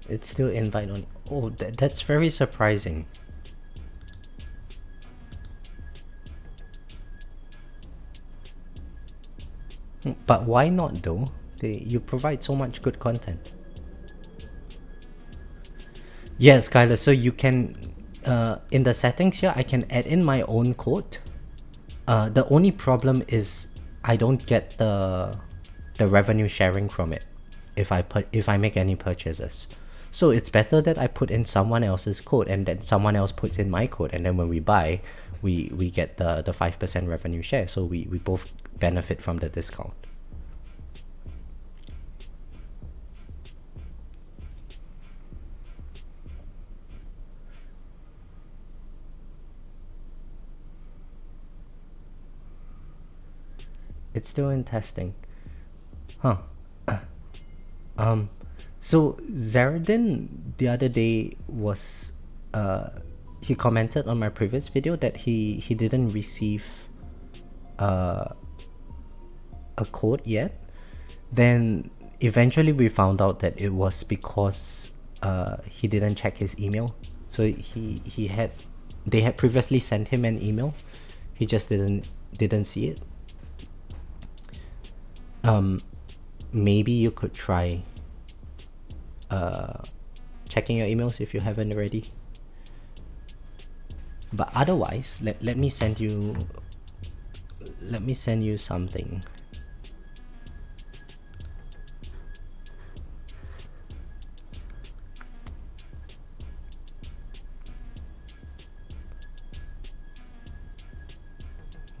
It's still invite on. Oh, that's very surprising. But why not though? You provide so much good content. Yes, Skylar, so you can, in the settings here, I can add in my own code. The only problem is I don't get the revenue sharing from it if I make any purchases. So it's better that I put in someone else's code and then someone else puts in my code, and then when we buy, we get the 5% revenue share, so we both benefit from the discount. It's still in testing. Huh. So Zaradin the other day was he commented on my previous video that he didn't receive a code yet. Then eventually we found out that it was because he didn't check his email. So they had previously sent him an email. He just didn't see it. Maybe you could try checking your emails if you haven't already. But otherwise, let me send you something.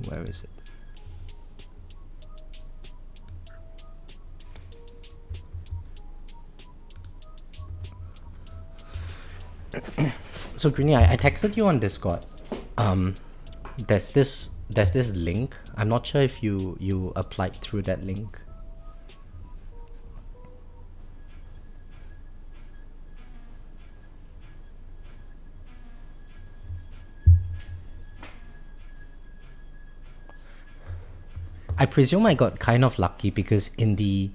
Where is it? So Greenie, I texted you on Discord. There's this link. I'm not sure if you applied through that link. I presume I got kind of lucky because in the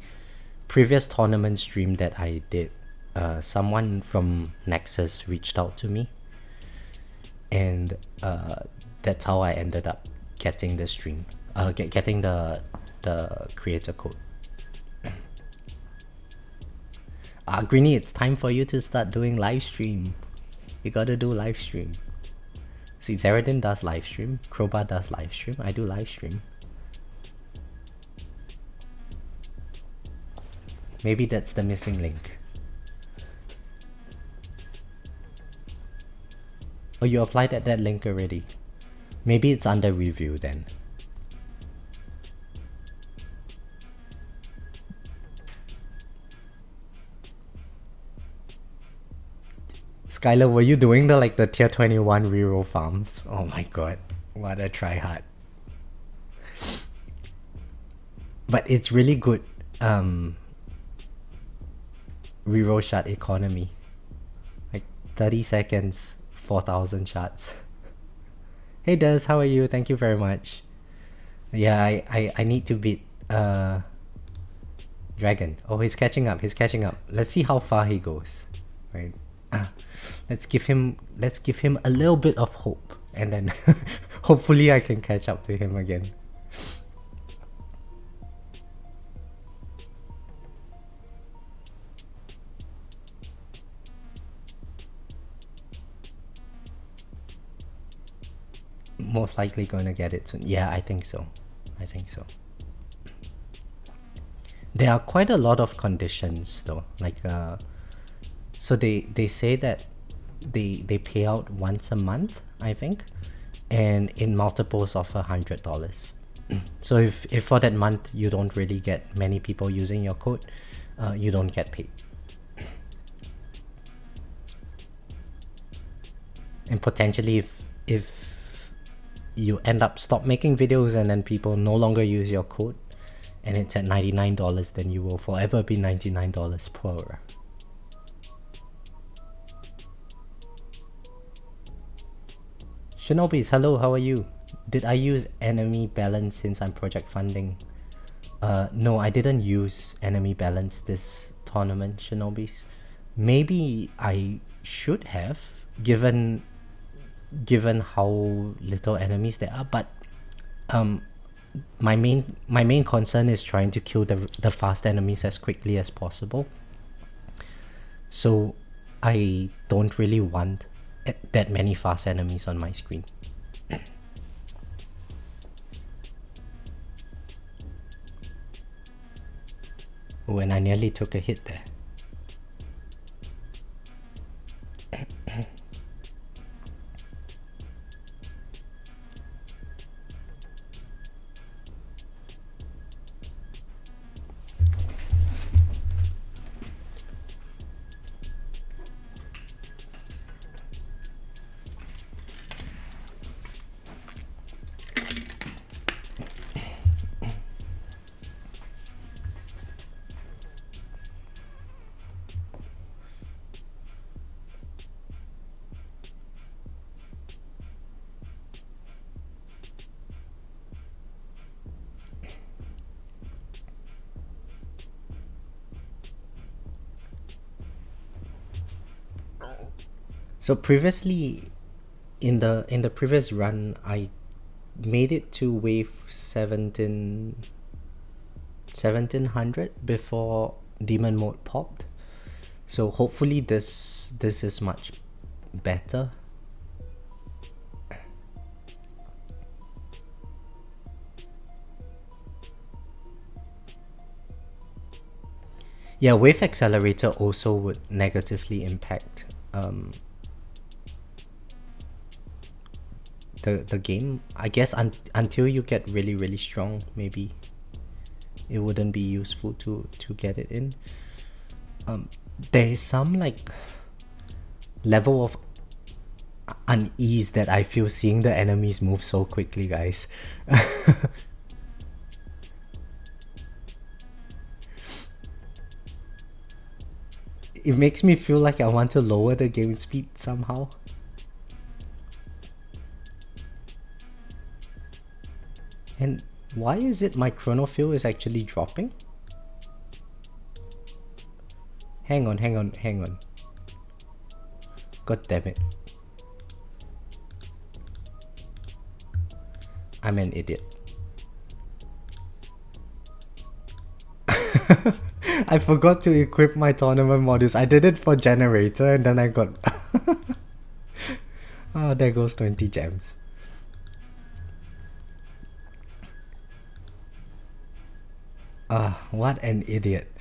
previous tournament stream that I did, someone from Nexus reached out to me, and that's how I ended up getting the stream, getting the creator code. Greenie, it's time for you to start doing live stream. You gotta do live stream. See, Zeradin does live stream, Crowbar does live stream, I do live stream. Maybe that's the missing link. Oh, you applied at that link already. Maybe it's under review then. Skylar, were you doing the tier 21 reroll farms? Oh my god, what a tryhard. But it's really good reroll shot economy. Like 30 seconds, 4,000 shots. Hey Des, how are you? Thank you very much. Yeah, I need to beat Dragon. Oh, he's catching up, Let's see how far he goes. Right. Let's give him a little bit of hope, and then hopefully I can catch up to him again. Most likely gonna get it soon. Yeah, I think so. There are quite a lot of conditions though. Like so they say that they pay out once a month, I think, and in multiples of $100. So if for that month you don't really get many people using your code, you don't get paid. And potentially if you end up stop making videos and then people no longer use your code and it's at $99, then you will forever be $99 poorer. Shinobis, hello, how are you? Did I use enemy balance since I'm project funding? No, I didn't use enemy balance this tournament, Shinobis. Maybe I should have, given how little enemies there are, but my main concern is trying to kill the fast enemies as quickly as possible. So I don't really want that many fast enemies on my screen. Oh, and I nearly took a hit there. So previously, in the previous run, I made it to wave 1700 before demon mode popped. So hopefully this is much better. Yeah, wave accelerator also would negatively impact the game. I guess until you get really strong, maybe it wouldn't be useful to get it in. There is some like level of unease that I feel seeing the enemies move so quickly, guys. It makes me feel like I want to lower the game speed somehow. And why is it my chronofill is actually dropping? Hang on. God damn it. I'm an idiot. I forgot to equip my tournament modules. I did it for generator and then I got... Oh, there goes 20 gems. Ah, what an idiot.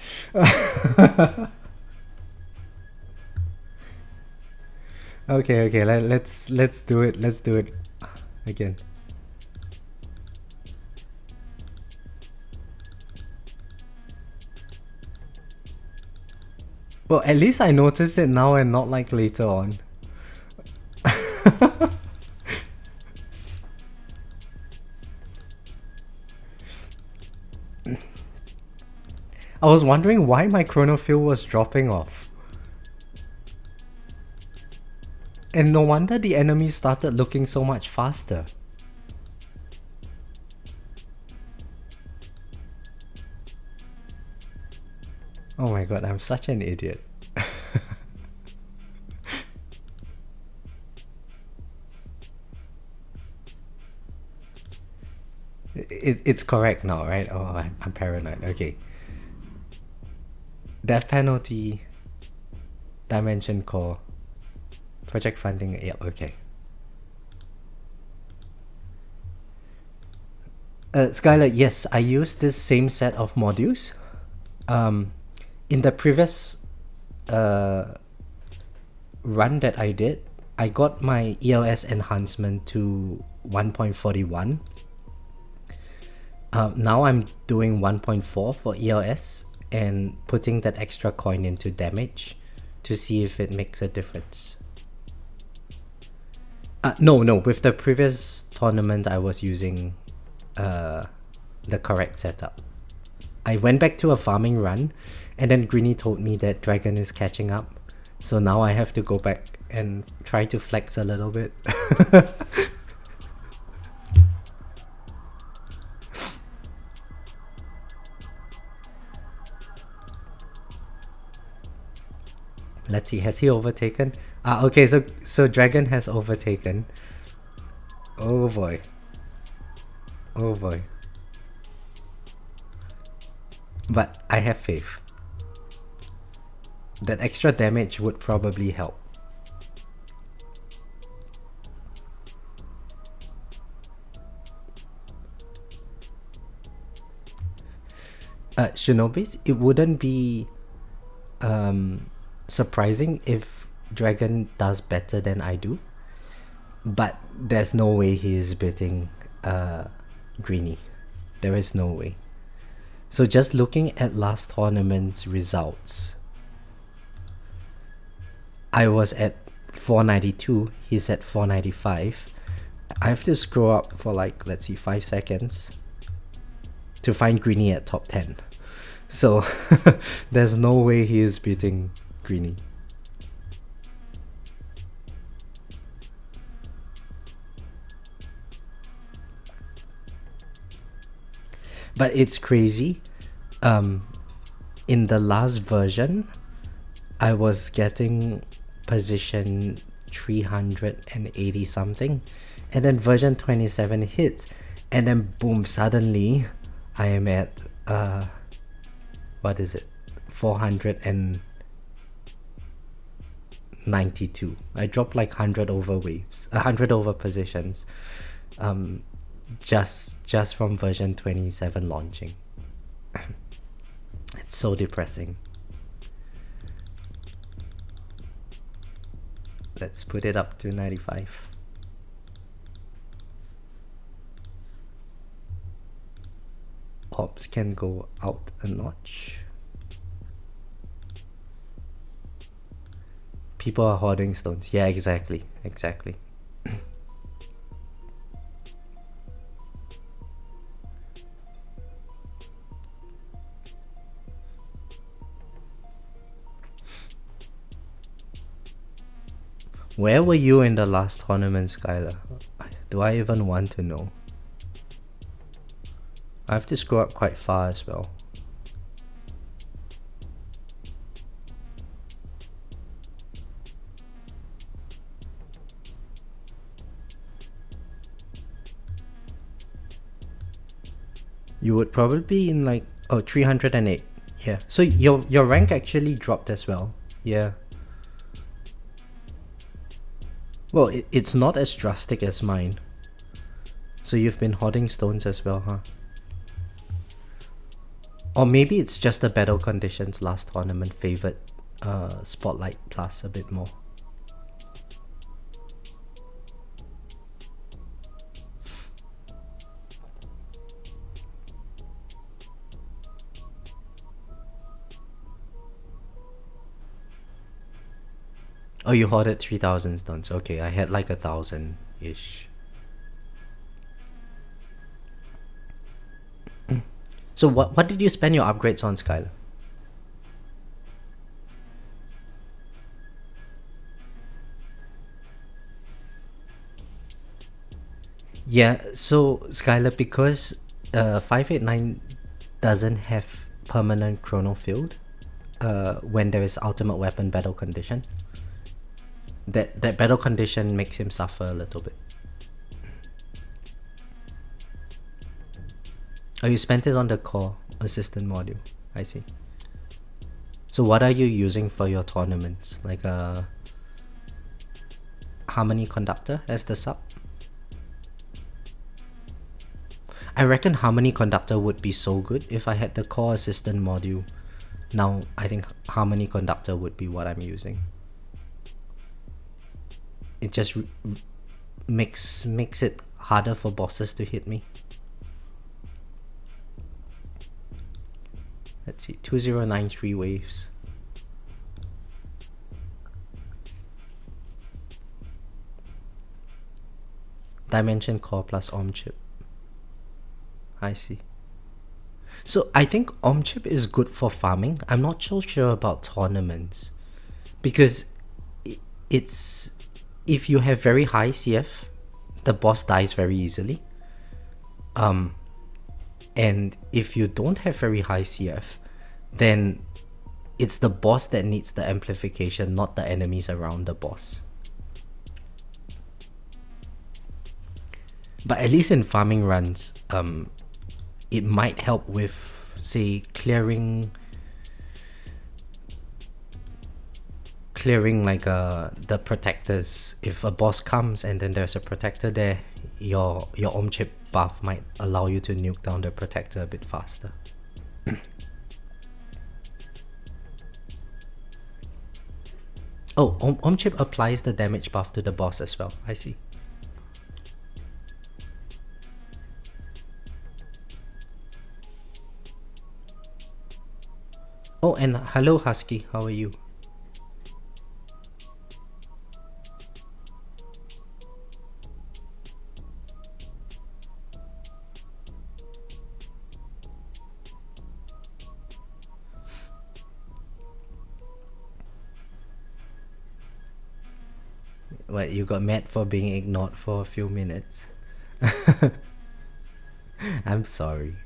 Okay, let's do it. Let's do it again. Well, at least I noticed it now and not like later on. I was wondering why my chronophil was dropping off. And no wonder the enemies started looking so much faster. Oh my god, I'm such an idiot. It's correct now, right? Oh, I'm paranoid. Okay. Death penalty, dimension core, project funding. Yep, okay. Skylar, yes, I used this same set of modules. In the previous run that I did, I got my ELS enhancement to 1.41. Now I'm doing 1.4 for ELS and putting that extra coin into damage to see if it makes a difference. No, with the previous tournament I was using the correct setup. I went back to a farming run and then Greeny told me that Dragon is catching up. So now I have to go back and try to flex a little bit. Let's see, has he overtaken? Okay, so Dragon has overtaken. Oh boy. Oh boy. But I have faith. That extra damage would probably help. Shinobis, it wouldn't be surprising if Dragon does better than I do, but there's no way he is beating Greeny. There is no way. So just looking at last tournament's results, I was at 492, he's at 495. I have to scroll up for like, let's see, 5 seconds to find Greeny at top 10. So there's no way he is beating Greeny. But it's crazy. In the last version, I was getting position 380 something, and then version 27 hits, and then boom, suddenly I am at what is it, 492. I dropped like 100 over waves, 100 over positions, just from version 27 launching. It's so depressing. Let's put it up to 95. Ops can go out a notch. People are hoarding stones. Yeah, exactly. Where were you in the last tournament, Skylar? Do I even want to know? I have to scroll up quite far as well. You would probably be in like 308. Yeah. So your rank actually dropped as well. Yeah. Well, it's not as drastic as mine. So you've been hoarding stones as well, huh? Or maybe it's just the battle conditions last tournament favored Spotlight Plus a bit more. Oh, you hoarded 3,000 stones. Okay, I had like 1,000-ish. So what did you spend your upgrades on, Skylar? Yeah, so Skylar, because 589 doesn't have permanent chrono field when there is ultimate weapon battle condition, that battle condition makes him suffer a little bit. Oh, you spent it on the core assistant module. I see. So what are you using for your tournaments? Like a Harmony Conductor as the sub? I reckon Harmony Conductor would be so good if I had the core assistant module. Now I think Harmony Conductor would be what I'm using. It just makes it harder for bosses to hit me. Let's see, 2093 waves. Dimension core plus OM chip. I see. So I think OM chip is good for farming. I'm not so sure about tournaments, because it's, if you have very high CF, the boss dies very easily. And if you don't have very high CF, then it's the boss that needs the amplification, not the enemies around the boss. But at least in farming runs, it might help with, say, clearing like the protectors. If a boss comes and then there's a protector there, your OM chip buff might allow you to nuke down the protector a bit faster. Oh, OM chip applies the damage buff to the boss as well. I see. Oh, and hello Husky, how are you? What, you got mad for being ignored for a few minutes? I'm sorry.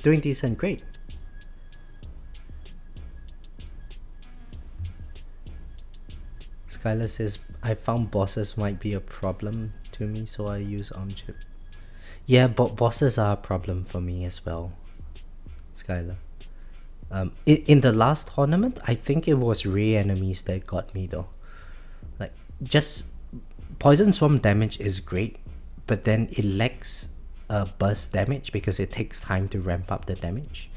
Doing decent, great. Skylar says, I found bosses might be a problem to me, so I use OM chip. Yeah, but bosses are a problem for me as well, Skylar. In the last tournament, I think it was Ray enemies that got me though. Like, just Poison Swarm damage is great, but then it lacks burst damage because it takes time to ramp up the damage.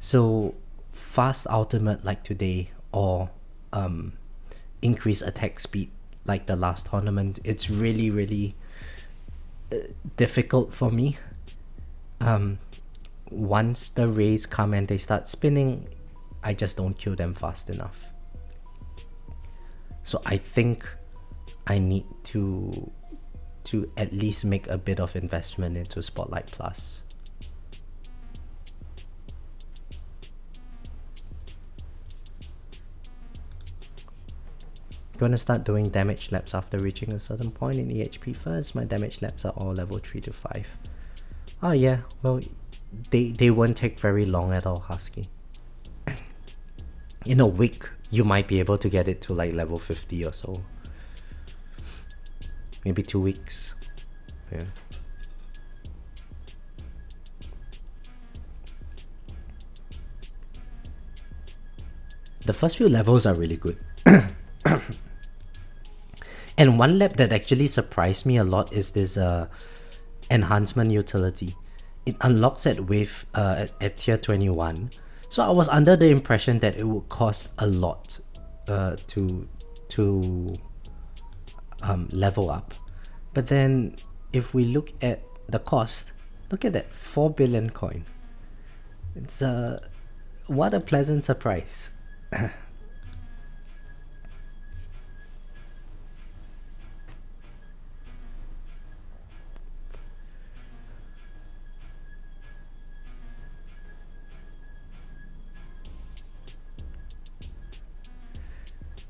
So fast ultimate like today, or increase attack speed like the last tournament, it's really difficult for me. Once the rays come and they start spinning, I just don't kill them fast enough. So I think I need to at least make a bit of investment into Spotlight Plus. Gonna start doing damage labs after reaching a certain point in EHP first. My damage labs are all level 3 to 5. Oh yeah, well, they won't take very long at all, Husky. In a week, you might be able to get it to like level 50 or so. Maybe 2 weeks. Yeah. The first few levels are really good. And one lab that actually surprised me a lot is this enhancement utility. It unlocks at wave at tier 21. So I was under the impression that it would cost a lot to level up. But then if we look at the cost, look at that, 4 billion coin. It's what a pleasant surprise.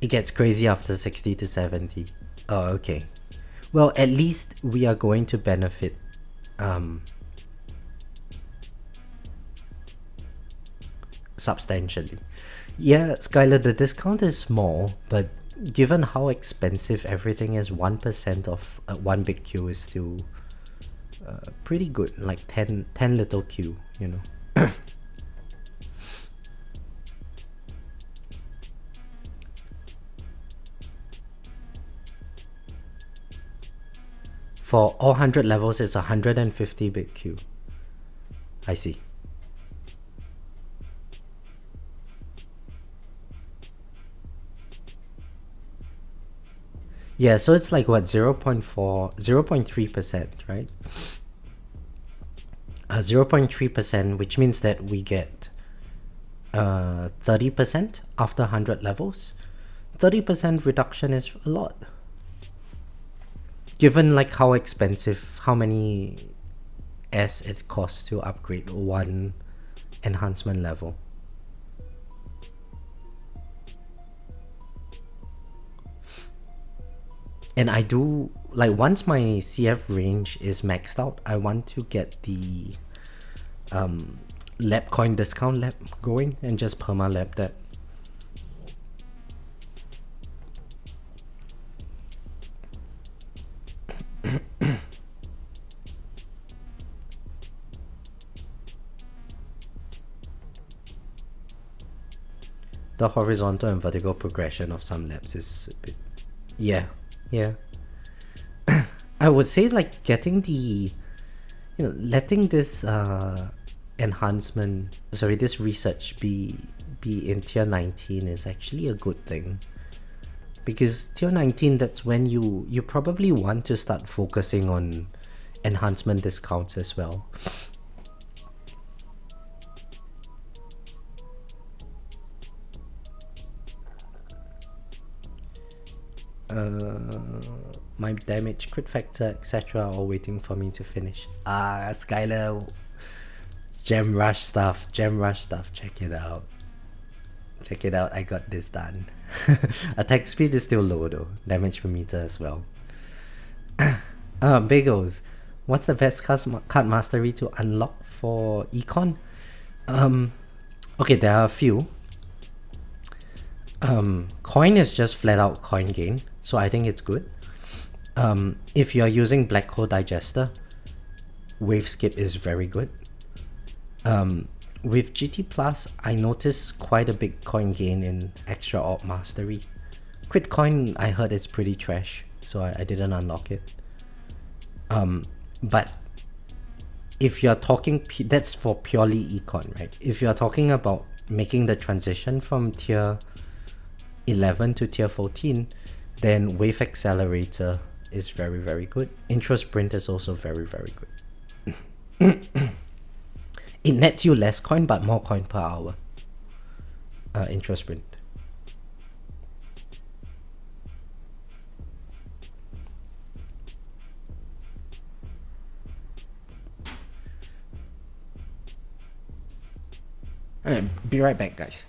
It gets crazy after 60 to 70. Oh, okay. Well, at least we are going to benefit substantially. Yeah, Skylar, the discount is small, but given how expensive everything is, 1% of 1 big Q is still pretty good. Like 10 little Q, you know. For all 100 levels, it's 150 big Q. I see. Yeah, so it's like what, 0.3%, right? 0.3%, which means that we get 30% after 100 levels. 30% reduction is a lot. Given like how expensive, how many S it costs to upgrade one enhancement level. And I do, like, once my CF range is maxed out, I want to get the lab coin discount lab going and just perma lab that. The horizontal and vertical progression of some labs is a bit, yeah. I would say like getting the, letting this enhancement, sorry, this research be in tier 19 is actually a good thing, because tier 19, that's when you probably want to start focusing on enhancement discounts as well. My damage, crit factor, etc. are all waiting for me to finish. Skylar, gem rush stuff, check it out. I got this done. Attack speed is still low though, damage per meter as well. Bagels, what's the best card mastery to unlock for econ? Okay, there are a few. Coin is just flat out coin gain, so I think it's good. If you're using Black Hole Digester, Wave Skip is very good. With GT Plus, I noticed quite a big coin gain in Extra Orb Mastery. Crit Coin, I heard it's pretty trash, so I didn't unlock it. But if you're talking, that's for purely econ, right? If you're talking about making the transition from tier 11 to tier 14, then Wave Accelerator is very, very good. Intro Sprint is also very, very good. It nets you less coin but more coin per hour. Intro Sprint. Alright, be right back, guys.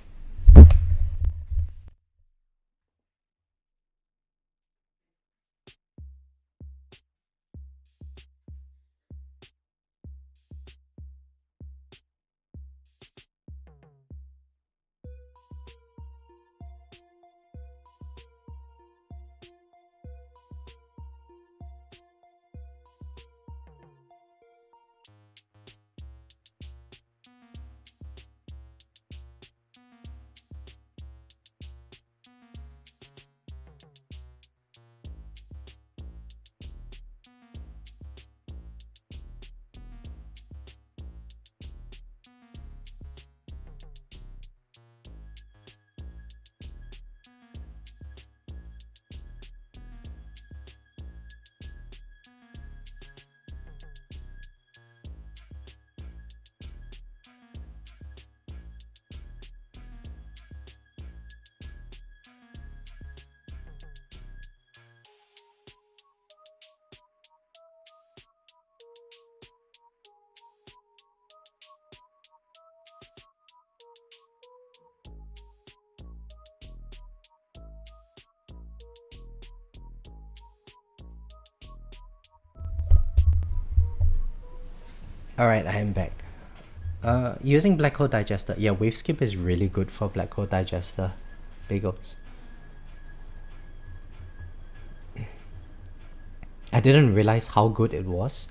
Alright, I am back. Using black hole digester. Yeah, wave skip is really good for black hole digester bagels. I didn't realize how good it was.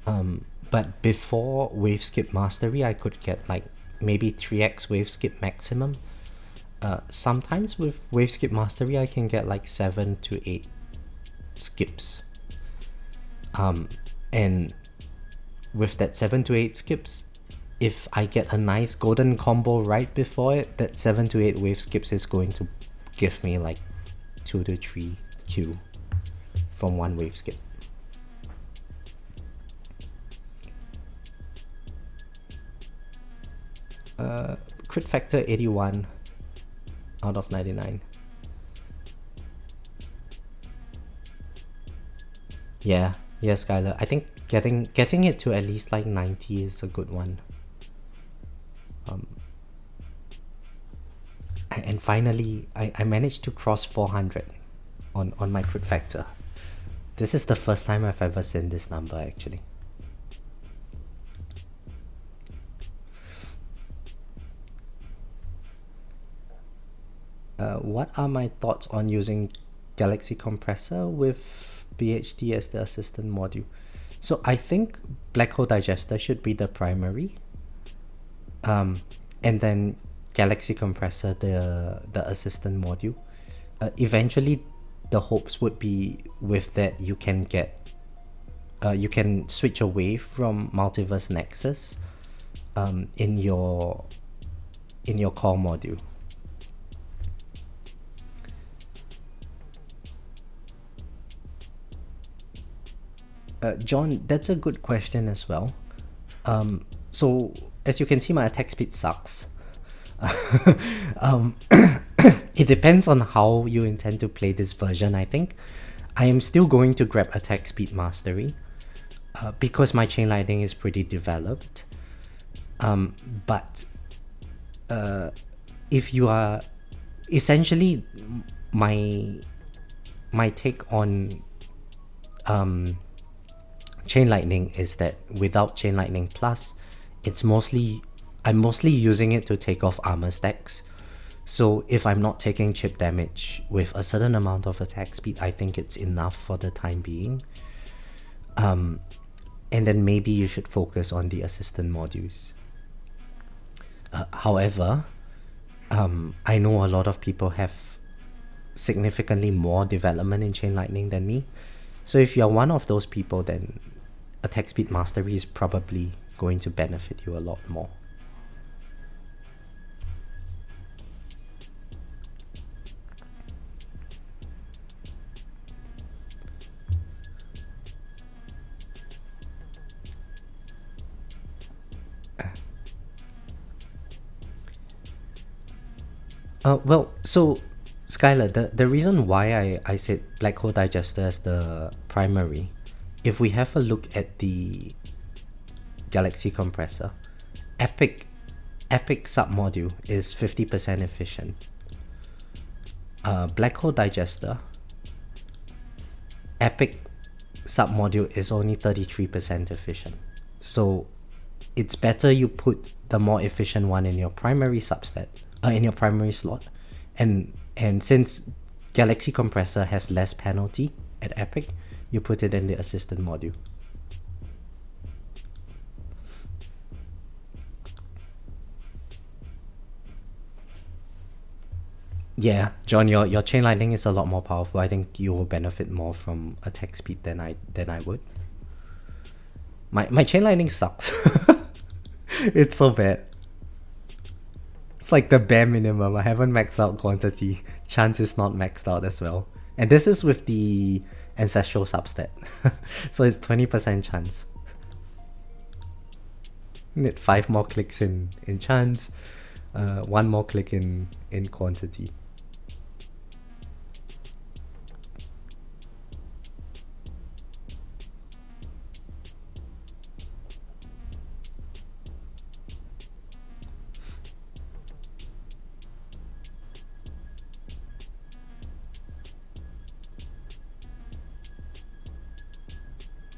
But before wave skip mastery, I could get like maybe 3x wave skip maximum. Sometimes with wave skip mastery, I can get like 7 to 8 skips. And with that 7 to 8 skips, if I get a nice golden combo right before it, that 7 to 8 wave skips is going to give me like 2 to 3 Q from one wave skip. Crit factor 81 out of 99. Yeah, Skylar. I think getting it to at least like 90 is a good one. And finally, I managed to cross 400 on my crit factor. This is the first time I've ever seen this number actually. What are my thoughts on using Galaxy Compressor with BHD as the assistant module? So I think Black Hole Digester should be the primary. And then Galaxy Compressor, the assistant module. Eventually, the hopes would be with that you can get, you can switch away from Multiverse Nexus in your core module. John, that's a good question as well. So as you can see, my attack speed sucks. It depends on how you intend to play this version. I think I am still going to grab attack speed mastery because my chain lightning is pretty developed. But if you are essentially my take on chain lightning is that without chain lightning plus, I'm mostly using it to take off armor stacks. So if I'm not taking chip damage with a certain amount of attack speed, I think it's enough for the time being. And then maybe you should focus on the assistant modules. However, I know a lot of people have significantly more development in chain lightning than me. So if you're one of those people, then attack speed mastery is probably going to benefit you a lot more. Well, so Skylar, the reason why I said Black Hole Digester as the primary, if we have a look at the Galaxy Compressor, Epic Epic submodule is 50% efficient. Black hole digester, Epic submodule is only 33% efficient. So it's better you put the more efficient one in your primary subset, in your primary slot, and since Galaxy Compressor has less penalty at Epic, you put it in the assistant module. Yeah, John, your chain lightning is a lot more powerful. I think you will benefit more from attack speed than I would. My chain lightning sucks. It's so bad. It's like the bare minimum. I haven't maxed out quantity. Chance is not maxed out as well. And this is with the ancestral substat. So it's 20% chance. Need 5 more clicks in chance, 1 more click in quantity.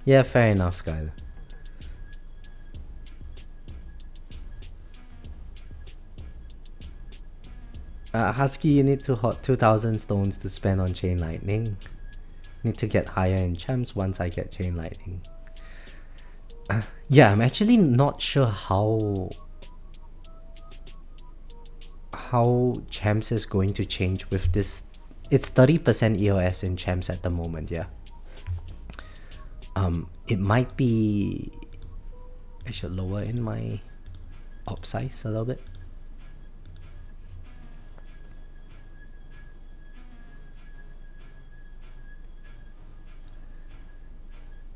Yeah, fair enough, Skylar. Husky, you need to hot 2,000 stones to spend on chain lightning. Need to get higher in champs once I get chain lightning. Yeah, I'm actually not sure how champs is going to change with this. It's 30% EOS in champs at the moment, yeah. It might be... I should lower in my op size a little bit.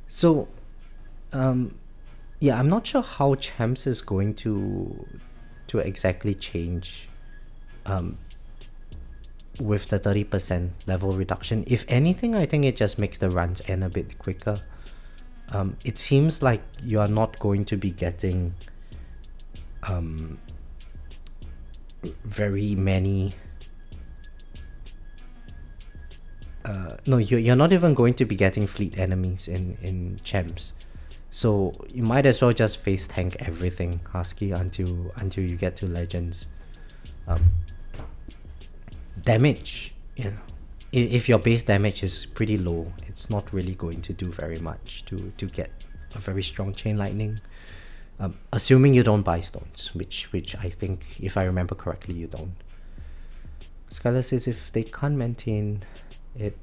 So, yeah, I'm not sure how champs is going to exactly change with the 30% level reduction. If anything, I think it just makes the runs end a bit quicker. It seems like you are not going to be getting very many... no, you're not even going to be getting fleet enemies in champs. So you might as well just face tank everything, Husky, until you get to legends. Damage, you know, if your base damage is pretty low, it's not really going to do very much to get a very strong chain lightning. Assuming you don't buy stones, which I think, if I remember correctly, you don't. Skylar says if they can't maintain it,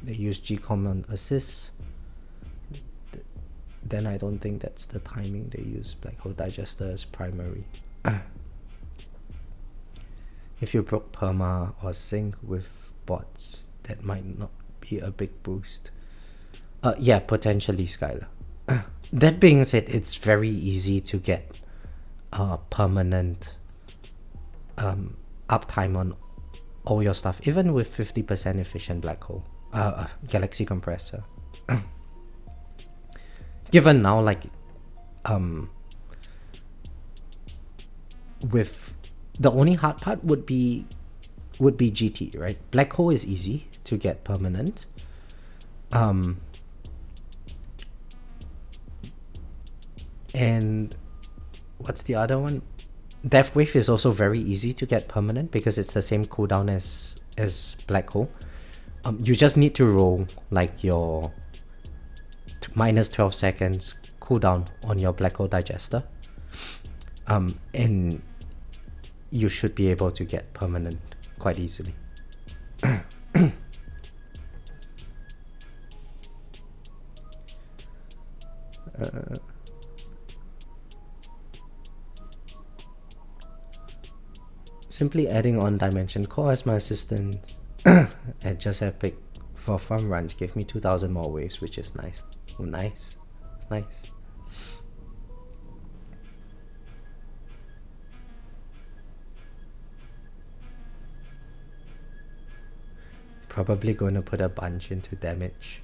they use G-Com on assists, then I don't think that's the timing they use Black Hole Digester as primary. If you broke perma or sync with bots, that might not be a big boost. Yeah, potentially, Skylar. That being said, it's very easy to get permanent uptime on all your stuff, even with 50% efficient Black Hole Galaxy Compressor. Given now, like, with the only hard part would be GT, right? Black Hole is easy to get permanent. And what's the other one? Death Wave is also very easy to get permanent because it's the same cooldown as Black Hole. You just need to roll like your minus 12 seconds cooldown on your Black Hole Digester, and you should be able to get permanent quite easily. Simply adding on Dimension Core as my assistant at just Epic for farm runs gave me 2,000 more waves, which is nice. Oh, nice. Nice. Probably going to put a bunch into damage.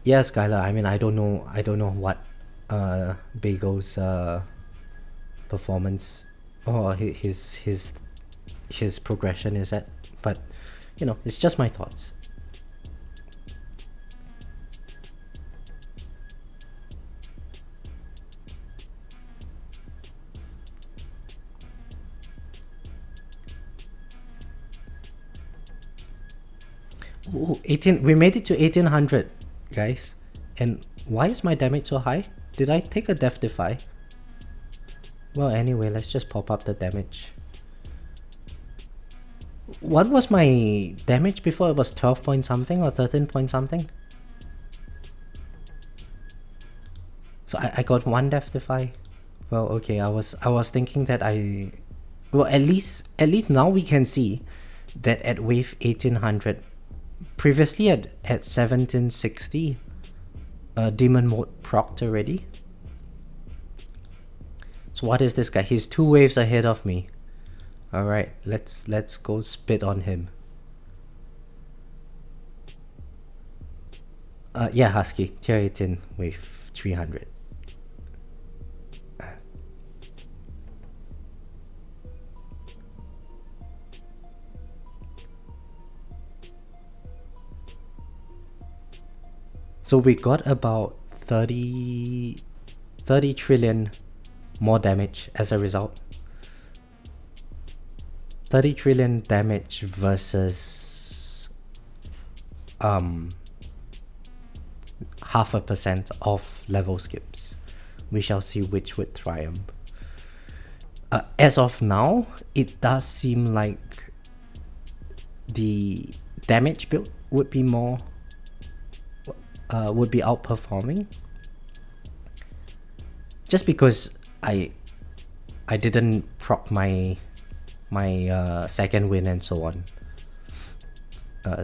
Yeah, Skylar, I mean, I don't know what Bagel's performance or his progression is at, but you know, it's just my thoughts. Ooh, 18, we made it to 1800, guys. And why is my damage so high? Did I take a death defy? Well, anyway, let's just pop up the damage. What was my damage before? It was 12 point something or 13 point something? So I got one death defy. Well, okay, I was thinking that well, at least now we can see that at wave 1800, previously at 1760, demon mode procced already. So what is this guy? He's 2 waves ahead of me. All right, let's go spit on him. Yeah, Husky, tier 18 wave 300. So we got about 30 trillion more damage as a result. 30 trillion damage versus 0.5% of level skips. We shall see which would triumph. As of now, it does seem like the damage build would be more would be outperforming, just because I didn't proc my second win and so on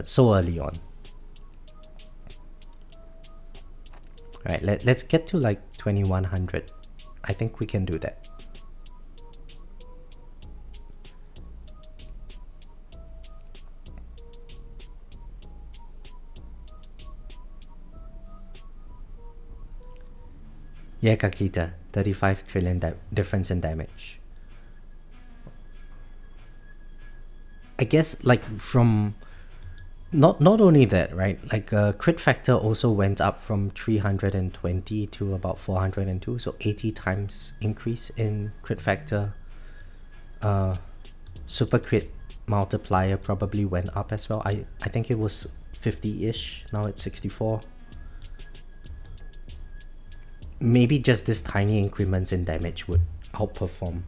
so early on. Alright, let's get to like 2100. I think we can do that. Yeah, Kakita, 35 trillion difference in damage. I guess like from not only that, right? Like crit factor also went up from 320 to about 402, so 80 times increase in crit factor. Super crit multiplier probably went up as well. I think it was 50-ish, now it's 64. Maybe just this tiny increments in damage would outperform.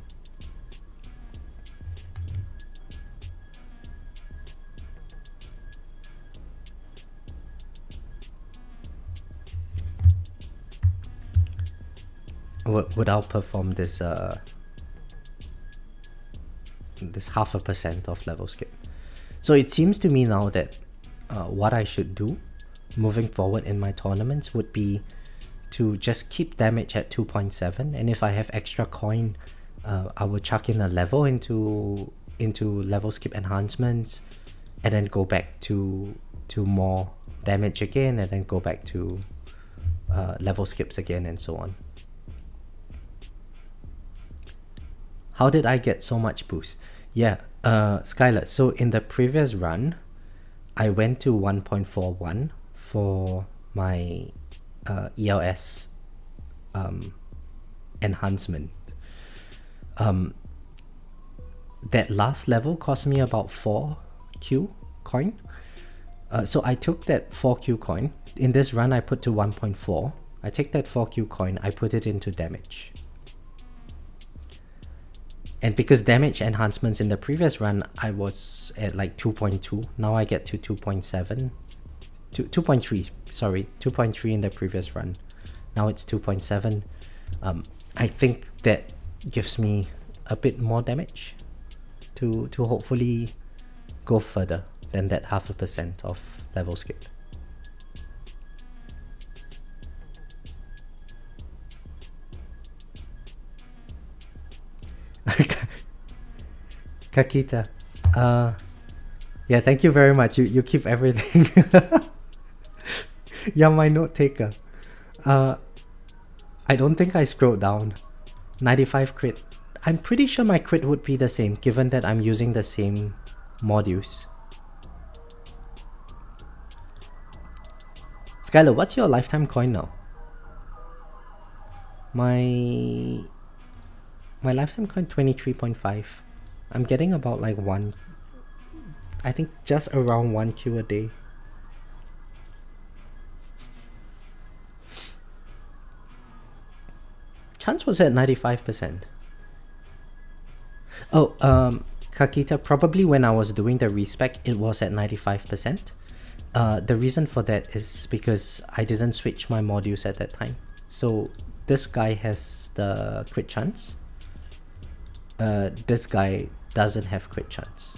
Would outperform this this 0.5% of level skip. So it seems to me now that what I should do moving forward in my tournaments would be to just keep damage at 2.7, and if I have extra coin, I will chuck in a level into level skip enhancements, and then go back to more damage again, and then go back to level skips again, and so on. How did I get so much boost? Yeah, Skylar, so in the previous run, I went to 1.41 for my ELS enhancement. That last level cost me about 4Q coin. So I took that 4Q coin. In this run, I put to 1.4. I take that 4Q coin, I put it into damage. And because damage enhancements in the previous run, I was at like 2.2. Now I get to 2.7. 2.3, sorry, 2.3 in the previous run. Now it's 2.7. I think that gives me a bit more damage to hopefully go further than that 0.5% of level skip. Kakita, yeah, thank you very much. You keep everything. Yeah, my note taker. I I don't think I scrolled down. 95 crit. I'm pretty sure my crit would be the same, given that I'm using the same modules. Skylar, what's your lifetime coin now? My lifetime coin 23.5. I'm getting about like one, I think just around 1Q a day. Chance was at 95%. Oh, Kakita, probably when I was doing the respec, it was at 95%. The reason for that is because I didn't switch my modules at that time. So this guy has the crit chance. This guy doesn't have crit chance.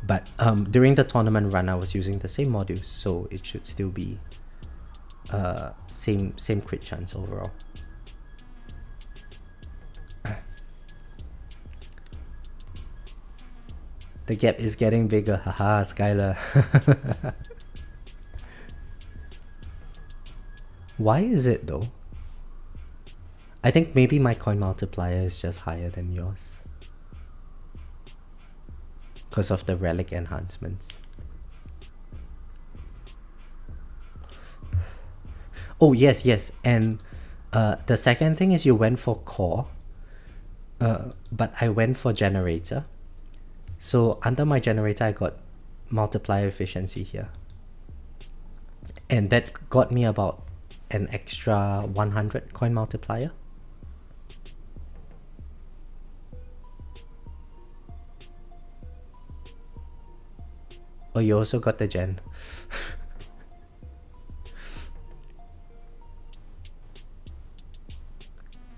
But during the tournament run, I was using the same modules, so it should still be same crit chance overall. The gap is getting bigger. Haha, Skylar. Why is it though? I think maybe my coin multiplier is just higher than yours. Because of the relic enhancements. Oh, yes. And the second thing is you went for core. But I went for generator. So under my generator, I got multiplier efficiency here. And that got me about an extra 100 coin multiplier. Oh, you also got the gen.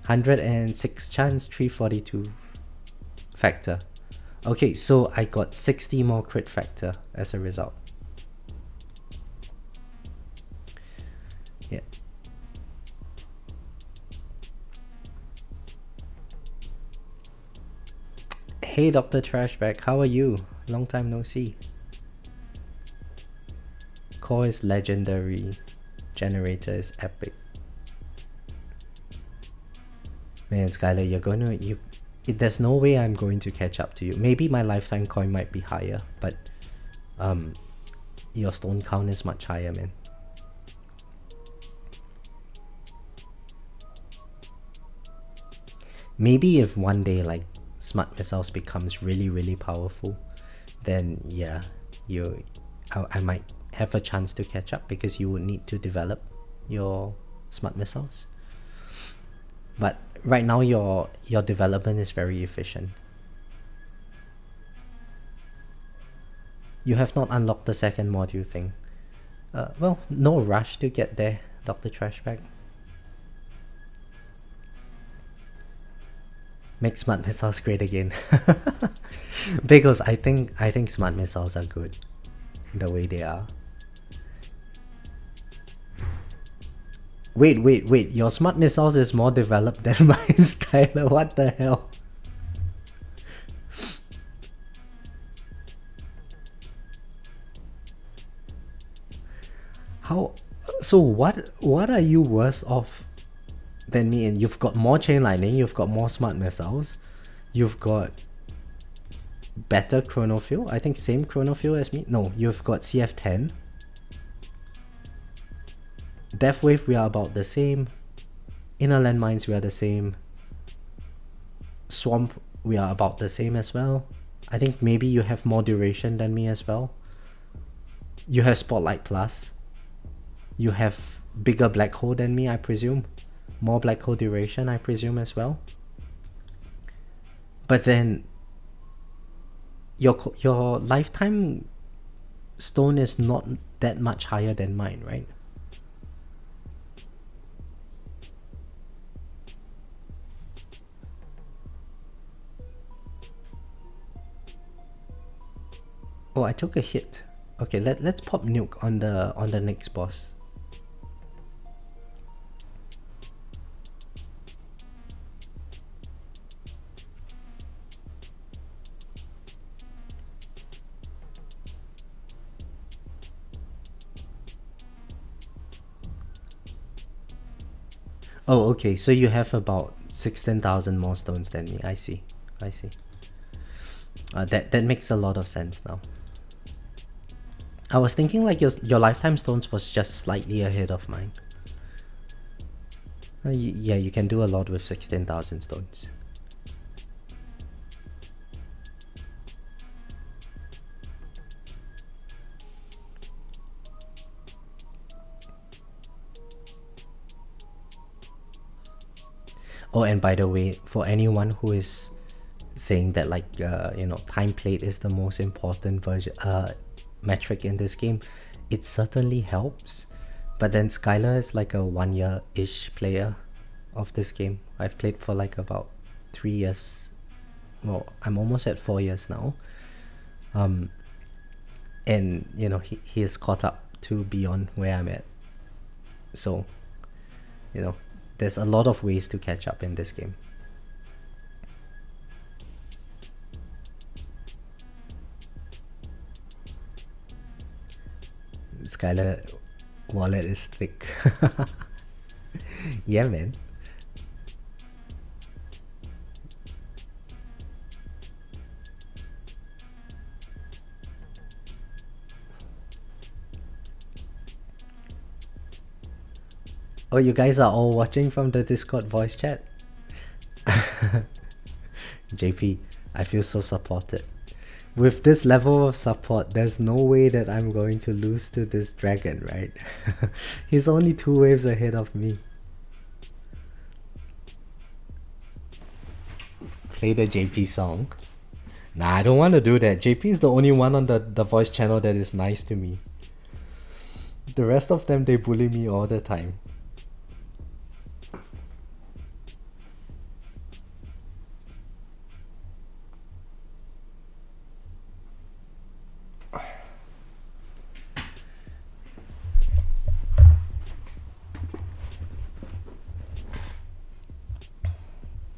106 chance, 342 factor. Okay, so I got 60 more crit factor as a result. Yeah. Hey Dr. Trashback, how are you? Long time no see. Core is legendary. Generator is epic. Man, Skylar, you're gonna there's no way I'm going to catch up to you. Maybe my lifetime coin might be higher, but your stone count is much higher, man. Maybe if one day like smart missiles becomes really powerful, then yeah, I might have a chance to catch up, because you would need to develop your smart missiles. But right now your development is very efficient. You have not unlocked the second module thing. Well, no rush to get there, Dr. Trashback. Make smart missiles great again. Because I think smart missiles are good the way they are. Wait, your smart missiles is more developed than mine, Skylar. What the hell? How? So what are you worse off than me? And you've got more chain lightning, you've got more smart missiles, you've got better chronofuel. I think same chronofuel as me. No, you've got CF10. Death Wave, we are about the same. Inner landmines, we are the same. Swamp, we are about the same as well. I think maybe you have more duration than me as well. You have Spotlight Plus. You have bigger black hole than me, I presume. More black hole duration, I presume, as well. But then your lifetime stone is not that much higher than mine, right? Oh, I took a hit. Okay, let's pop nuke on the next boss. Oh, okay. So you have about 16,000 more stones than me. I see. I see. That makes a lot of sense now. I was thinking like your lifetime stones was just slightly ahead of mine. Yeah, you can do a lot with 16,000 stones. Oh, and by the way, for anyone who is saying that like time played is the most important version metric in this game, it certainly helps. But then Skylar is like a 1 year-ish player of this game. I've played for like about 3 years. Well, I'm almost at 4 years now. And he is caught up to beyond where I'm at. So, there's a lot of ways to catch up in this game. Skylar wallet is thick. Yeah, man. Oh, you guys are all watching from the Discord voice chat? JP, I feel so supported. With this level of support, there's no way that I'm going to lose to this dragon, right? He's only 2 waves ahead of me. Play the JP song. Nah, I don't want to do that. JP is the only one on the voice channel that is nice to me. The rest of them, they bully me all the time.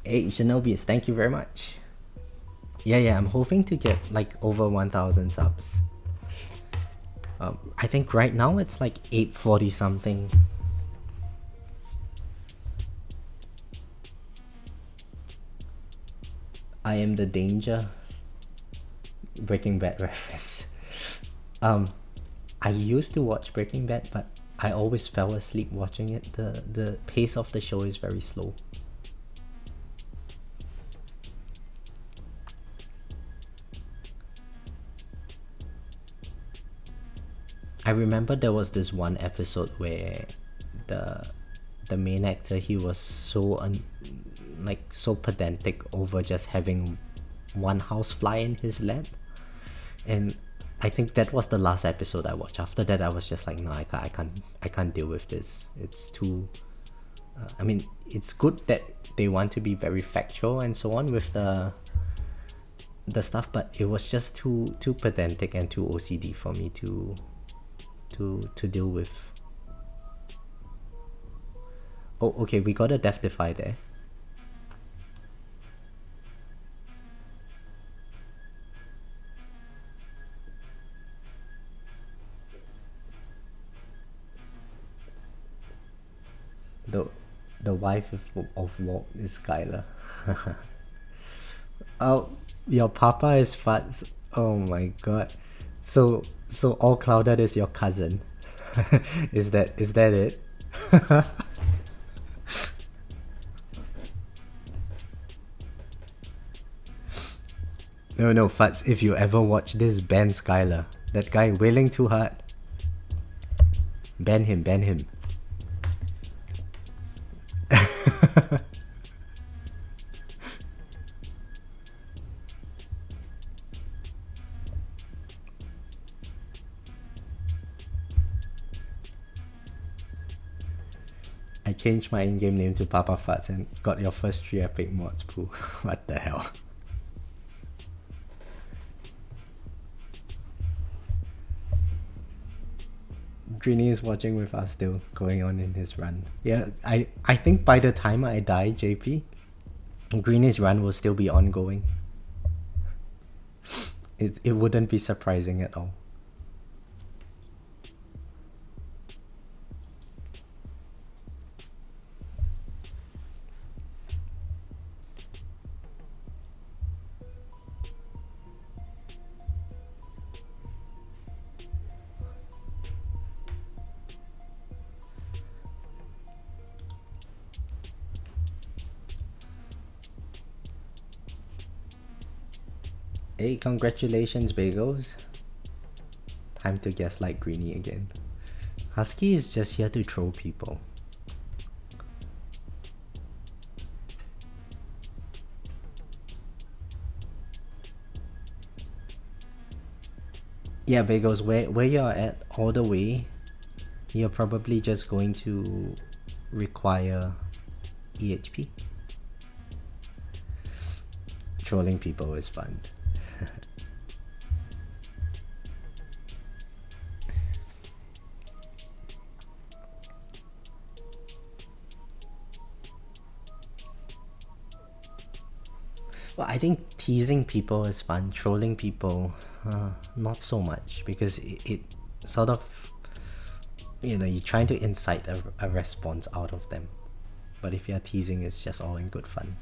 Hey, Shinobius, thank you very much. Yeah, I'm hoping to get like over 1,000 subs. I think right now it's like 840 something. I am the danger. Breaking Bad reference. I used to watch Breaking Bad, but I always fell asleep watching it. The pace of the show is very slow. I remember there was this one episode where the main actor, he was so so pedantic over just having one housefly in his lab, and I think that was the last episode I watched. After that, I was just like, no, I can't deal with this. It's too. I mean, it's good that they want to be very factual and so on with the stuff, but it was just too pedantic and too OCD for me to deal with. Oh, okay, we got a death defy there. The wife of Walt is Skylar. Oh, your papa is Fats. Oh my god. So all clouded is your cousin. Is that it? No, Fats, if you ever watch this, ban Skylar. That guy wailing too hard. Ban him. I changed my in-game name to Papa Fats and got your first 3 epic mods, Pooh. What the hell? Greenie is watching with us still, going on in his run. Yeah, I think by the time I die, JP, Greenie's run will still be ongoing. It wouldn't be surprising at all. Hey, congratulations, Bagels. Time to guess like Greenie again. Husky is just here to troll people. Yeah, Bagels, where you're at all the way, you're probably just going to require EHP. Trolling people is fun. Well, I think teasing people is fun. Trolling people, not so much, because it sort of, you know, you're trying to incite a response out of them. But if you're teasing, it's just all in good fun.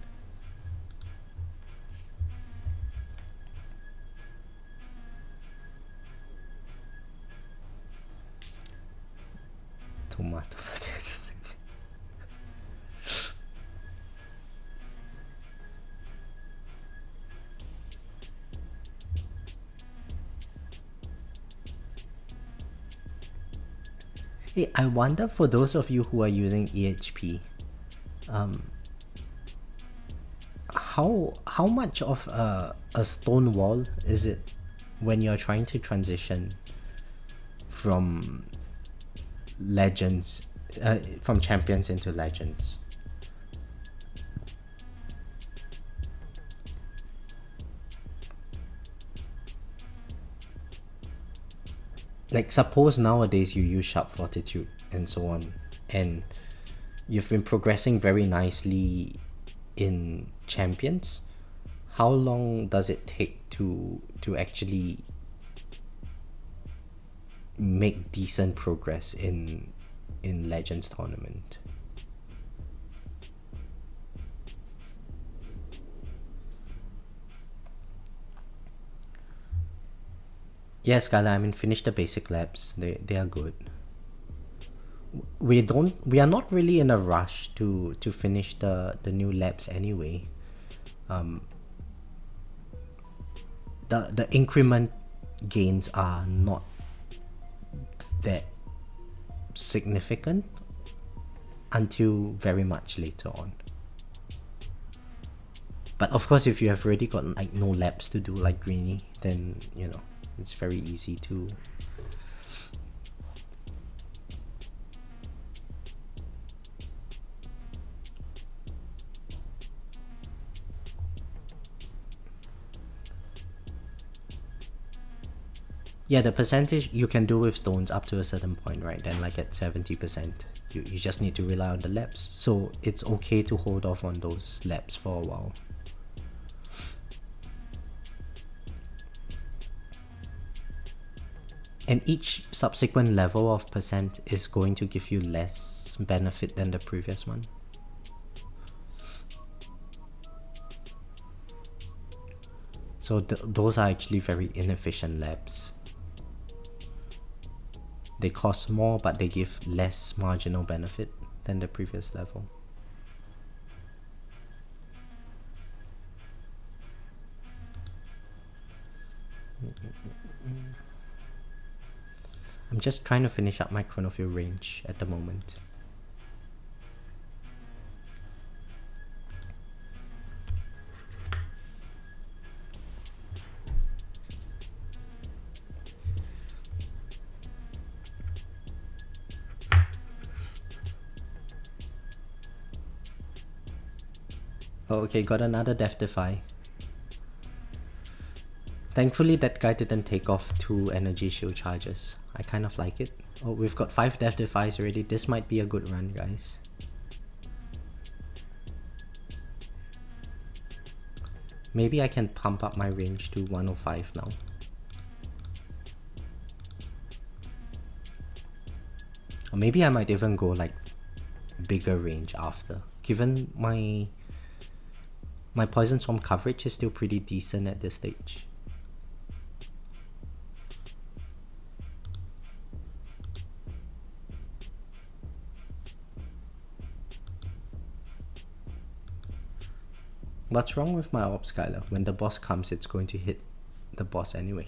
Tomato. Hey, I wonder, for those of you who are using EHP, how much of a stone wall is it when you're trying to transition from legends, from champions into legends? Like, suppose nowadays you use sharp fortitude and so on, and you've been progressing very nicely in champions. How long does it take to actually make decent progress in legends tournament? Yeah, Skylar, I mean, finish the basic labs. They are good. We are not really in a rush to finish the new labs anyway. The increment gains are not that significant until very much later on. But of course, if you have already got like no labs to do like Greenie, then you know it's very easy to. Yeah, the percentage you can do with stones up to a certain point, right? Then like at 70%, you just need to rely on the labs. So it's okay to hold off on those labs for a while. And each subsequent level of percent is going to give you less benefit than the previous one. So those are actually very inefficient labs. They cost more, but they give less marginal benefit than the previous level. I'm just trying to finish up my chronofield range at the moment. Oh, okay, got another Death Defy. Thankfully that guy didn't take off 2 energy shield charges. I kind of like it. Oh, we've got 5 Death Defies already. This might be a good run, guys. Maybe I can pump up my range to 105 now. Or maybe I might even go like bigger range after. Given my Poison Swarm coverage is still pretty decent at this stage. What's wrong with my orb, Skylar? When the boss comes, it's going to hit the boss anyway.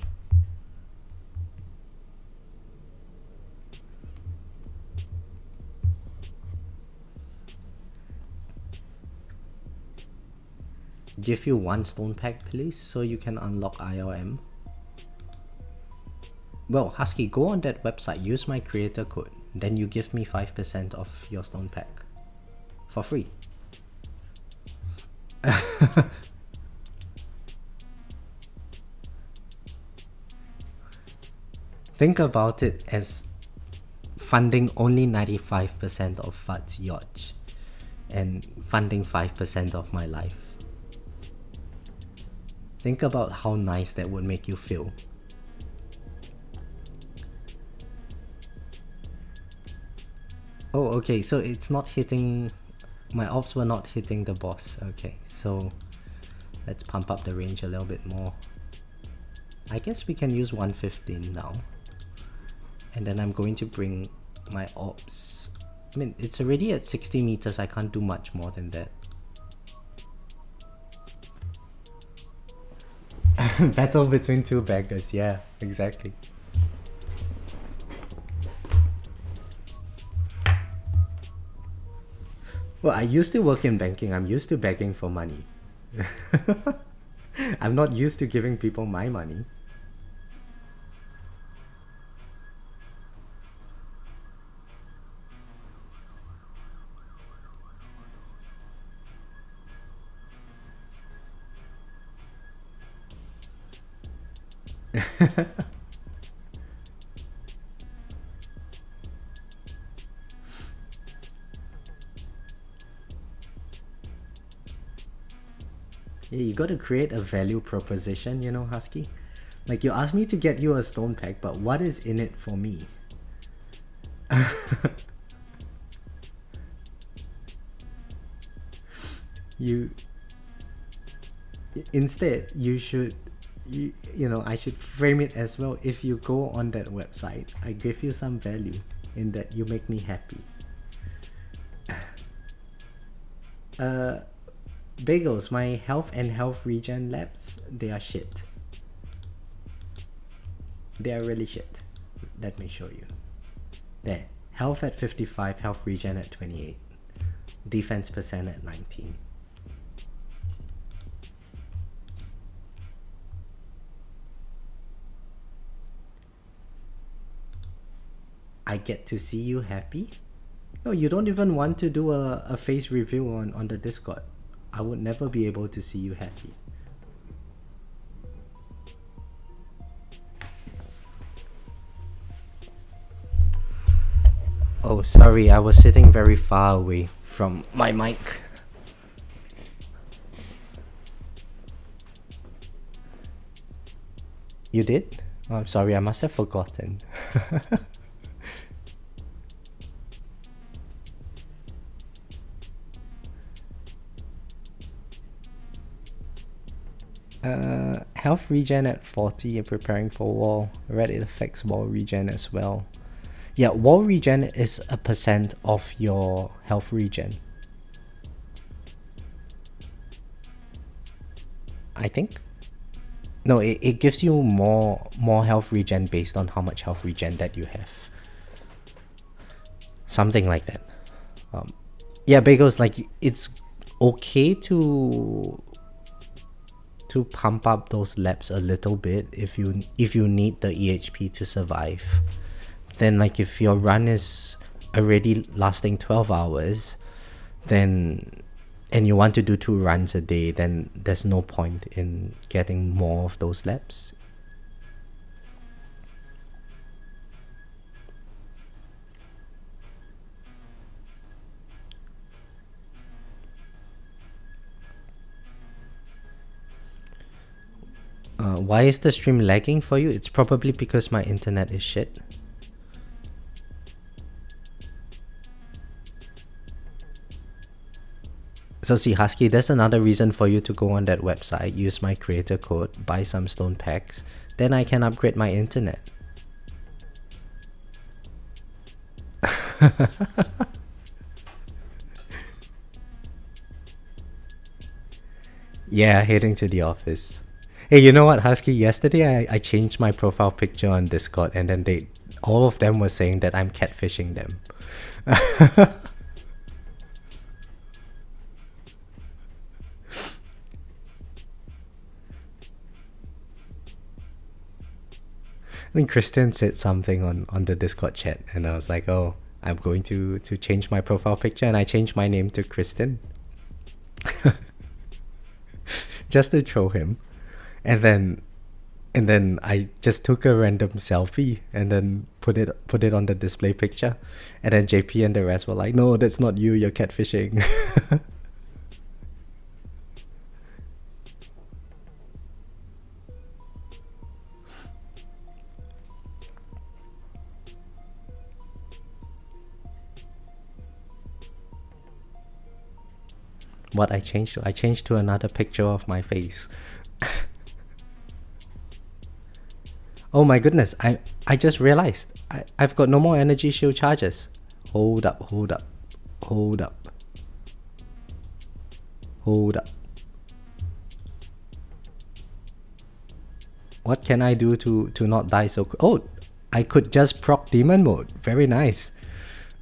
Give you 1 stone pack, please, so you can unlock ILM. Well, Husky, go on that website, use my creator code, then you give me 5% of your stone pack for free. Think about it as funding only 95% of Fud's yacht and funding 5% of my life. Think about how nice that would make you feel. Oh, okay, so it's not hitting... My ops were not hitting the boss. Okay, so let's pump up the range a little bit more. I guess we can use 115 now. And then I'm going to bring my ops... I mean, it's already at 60 meters, I can't do much more than that. Battle between two beggars, yeah, exactly. Well, I used to work in banking, I'm used to begging for money. I'm not used to giving people my money. Yeah, you gotta create a value proposition, you know, Husky? Like, you asked me to get you a stone pack, but what is in it for me? Instead, you should, you know, I should frame it as, well, if you go on that website, I give you some value in that you make me happy. Bagels, my health and health regen labs, they are shit. They are really shit. Let me show you. There. Health at 55, health regen at 28. Defense percent at 19. I get to see you happy? No, you don't even want to do a face review on the Discord. I would never be able to see you happy. Oh, sorry, I was sitting very far away from my mic. You did? Oh, I'm sorry, I must have forgotten. Health regen at 40 and preparing for wall. Read it affects wall regen as well. Yeah, wall regen is a percent of your health regen. I think. No, it gives you more health regen based on how much health regen that you have. Something like that. Yeah, Bagels, like, it's okay to pump up those labs a little bit if you need the EHP to survive. Then, like, if your run is already lasting 12 hours, then and you want to do 2 runs a day, then there's no point in getting more of those labs. Why is the stream lagging for you? It's probably because my internet is shit. So see, Husky, there's another reason for you to go on that website, use my creator code, buy some stone packs, then I can upgrade my internet. Yeah, heading to the office. Hey, you know what, Husky? Yesterday I changed my profile picture on Discord, and then all of them were saying that I'm catfishing them. I think Kristen said something on the Discord chat, and I was like, oh, I'm going to change my profile picture, and I changed my name to Kristen. Just to troll him. And then I just took a random selfie and then put it on the display picture. And then JP and the rest were like, no, that's not you, you're catfishing. What I changed to? I changed to another picture of my face. Oh my goodness, I just realized I've got no more energy shield charges. Hold up. What can I do to not die so quick? Oh, I could just proc demon mode. Very nice.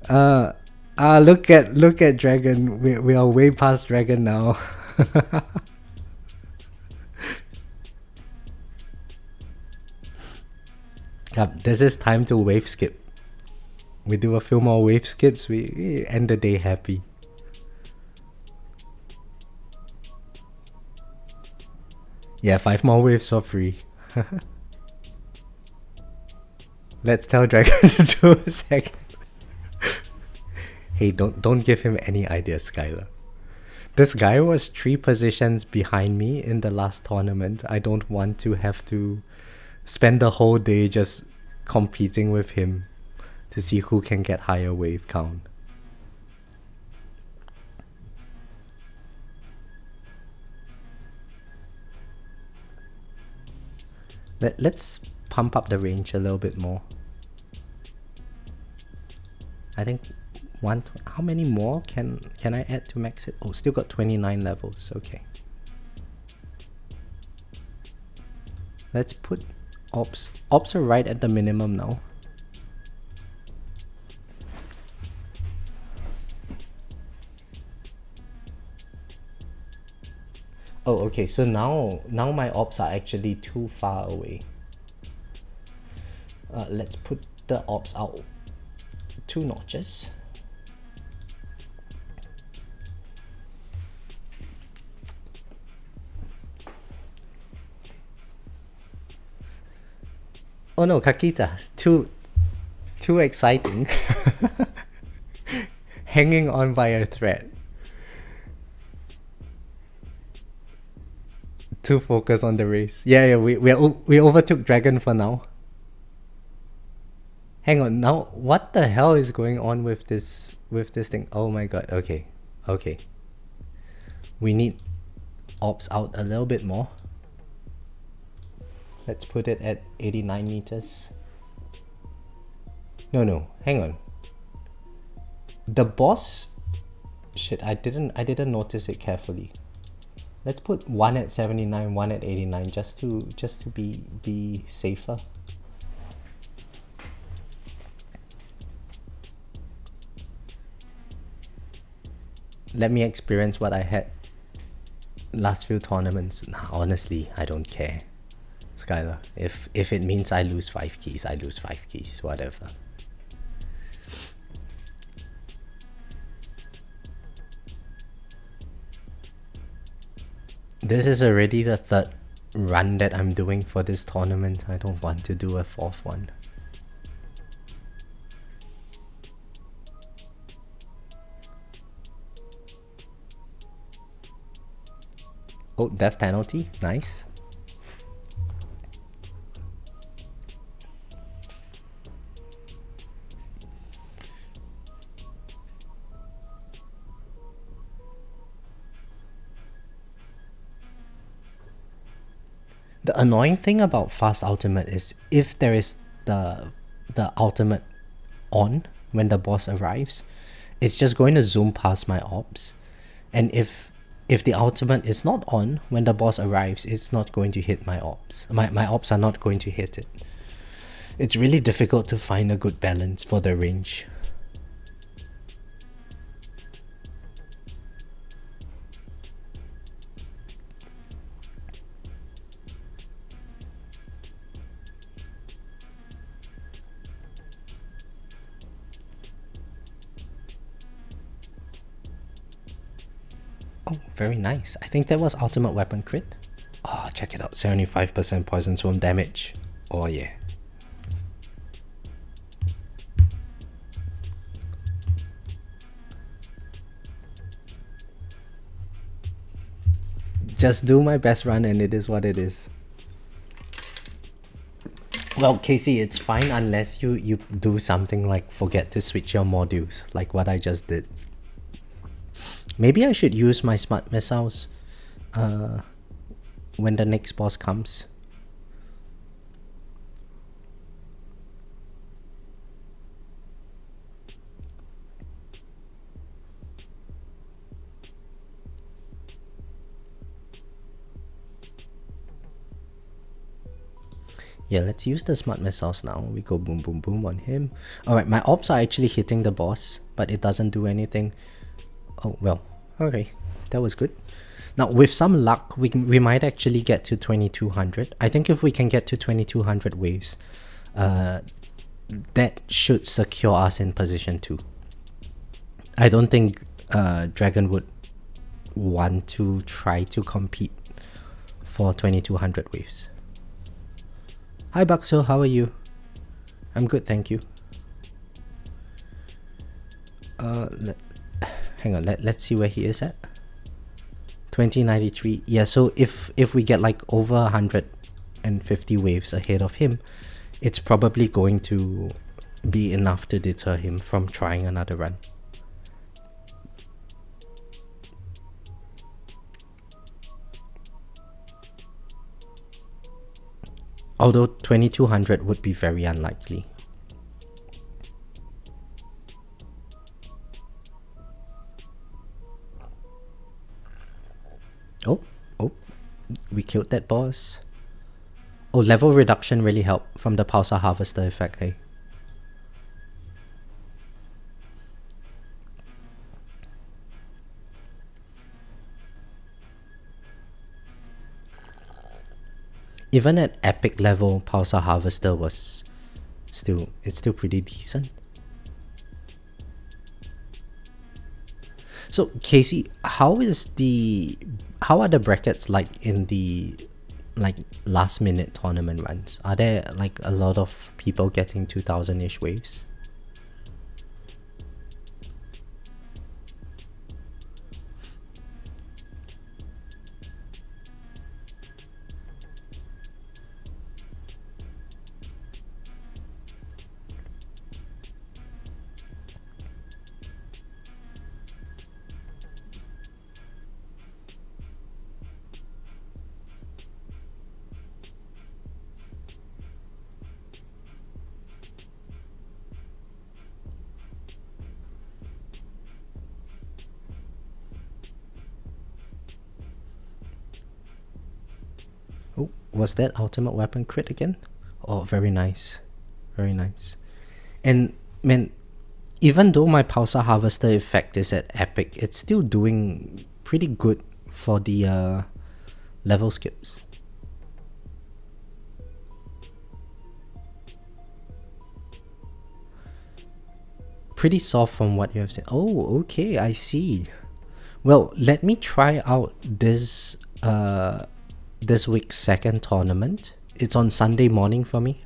Look at dragon. We are way past dragon now. This is time to wave skip. We do a few more wave skips, we end the day happy. Yeah, 5 more waves for free. Let's tell Dragon to do a second. Hey, don't give him any ideas, Skylar. This guy was 3 positions behind me in the last tournament. I don't want to have to spend the whole day just competing with him to see who can get higher wave count. Let's pump up the range a little bit more. I think how many more can I add to max it? Oh, still got 29 levels. Okay. Let's put ops. Ops are right at the minimum now. Oh, okay. So now my ops are actually too far away. Let's put the ops out 2 notches. Oh no, Kakita, too exciting. Hanging on by a thread. Too focused on the race. Yeah, we overtook Dragon for now. Hang on, now what the hell is going on with this thing? Oh my god, okay. We need ops out a little bit more. Let's put it at 89 meters. No, hang on. The boss, shit, I didn't notice it carefully. Let's put 1 at 79, 1 at 89, just to be safer. Let me experience what I had last few tournaments. Nah, honestly, I don't care. Skylar, if it means I lose 5 keys, I lose 5 keys, whatever. This is already the 3rd run that I'm doing for this tournament. I don't want to do a 4th one. Oh, death penalty, nice. The annoying thing about fast ultimate is if there is the ultimate on when the boss arrives, it's just going to zoom past my ops. And if if the ultimate is not on when the boss arrives, it's not going to hit my orbs. My orbs are not going to hit it. It's really difficult to find a good balance for the range. Oh, very nice. I think that was ultimate weapon crit. Oh, check it out. 75% poison swarm damage. Oh yeah. Just do my best run and it is what it is. Well, Casey, it's fine unless you do something like forget to switch your modules, like what I just did. Maybe I should use my smart missiles when the next boss comes. Yeah, let's use the smart missiles now. We go boom boom boom on him. Alright, my orbs are actually hitting the boss, but it doesn't do anything. Oh, well, okay, that was good. Now, with some luck, we might actually get to 2200. I think if we can get to 2200 waves, that should secure us in position 2. I don't think Dragon would want to try to compete for 2200 waves. Hi Bakso, how are you? I'm good, thank you. Hang on, let's see where he is at. 2093. Yeah, so if we get like over 150 waves ahead of him, it's probably going to be enough to deter him from trying another run. Although 2200 would be very unlikely. Oh, we killed that boss. Oh, level reduction really helped from the Pulsar Harvester effect, hey? Even at epic level, Pulsar Harvester was still pretty decent. So Casey, how are the brackets like in the last minute tournament runs? Are there like a lot of people getting 2000-ish waves? Oh, was that ultimate weapon crit again? Oh, very nice. Very nice. And man, even though my Pulsar Harvester effect is at epic, it's still doing pretty good for the level skips. Pretty soft from what you have said. Oh, okay, I see. Well, let me try out this this week's second tournament. It's on Sunday morning for me.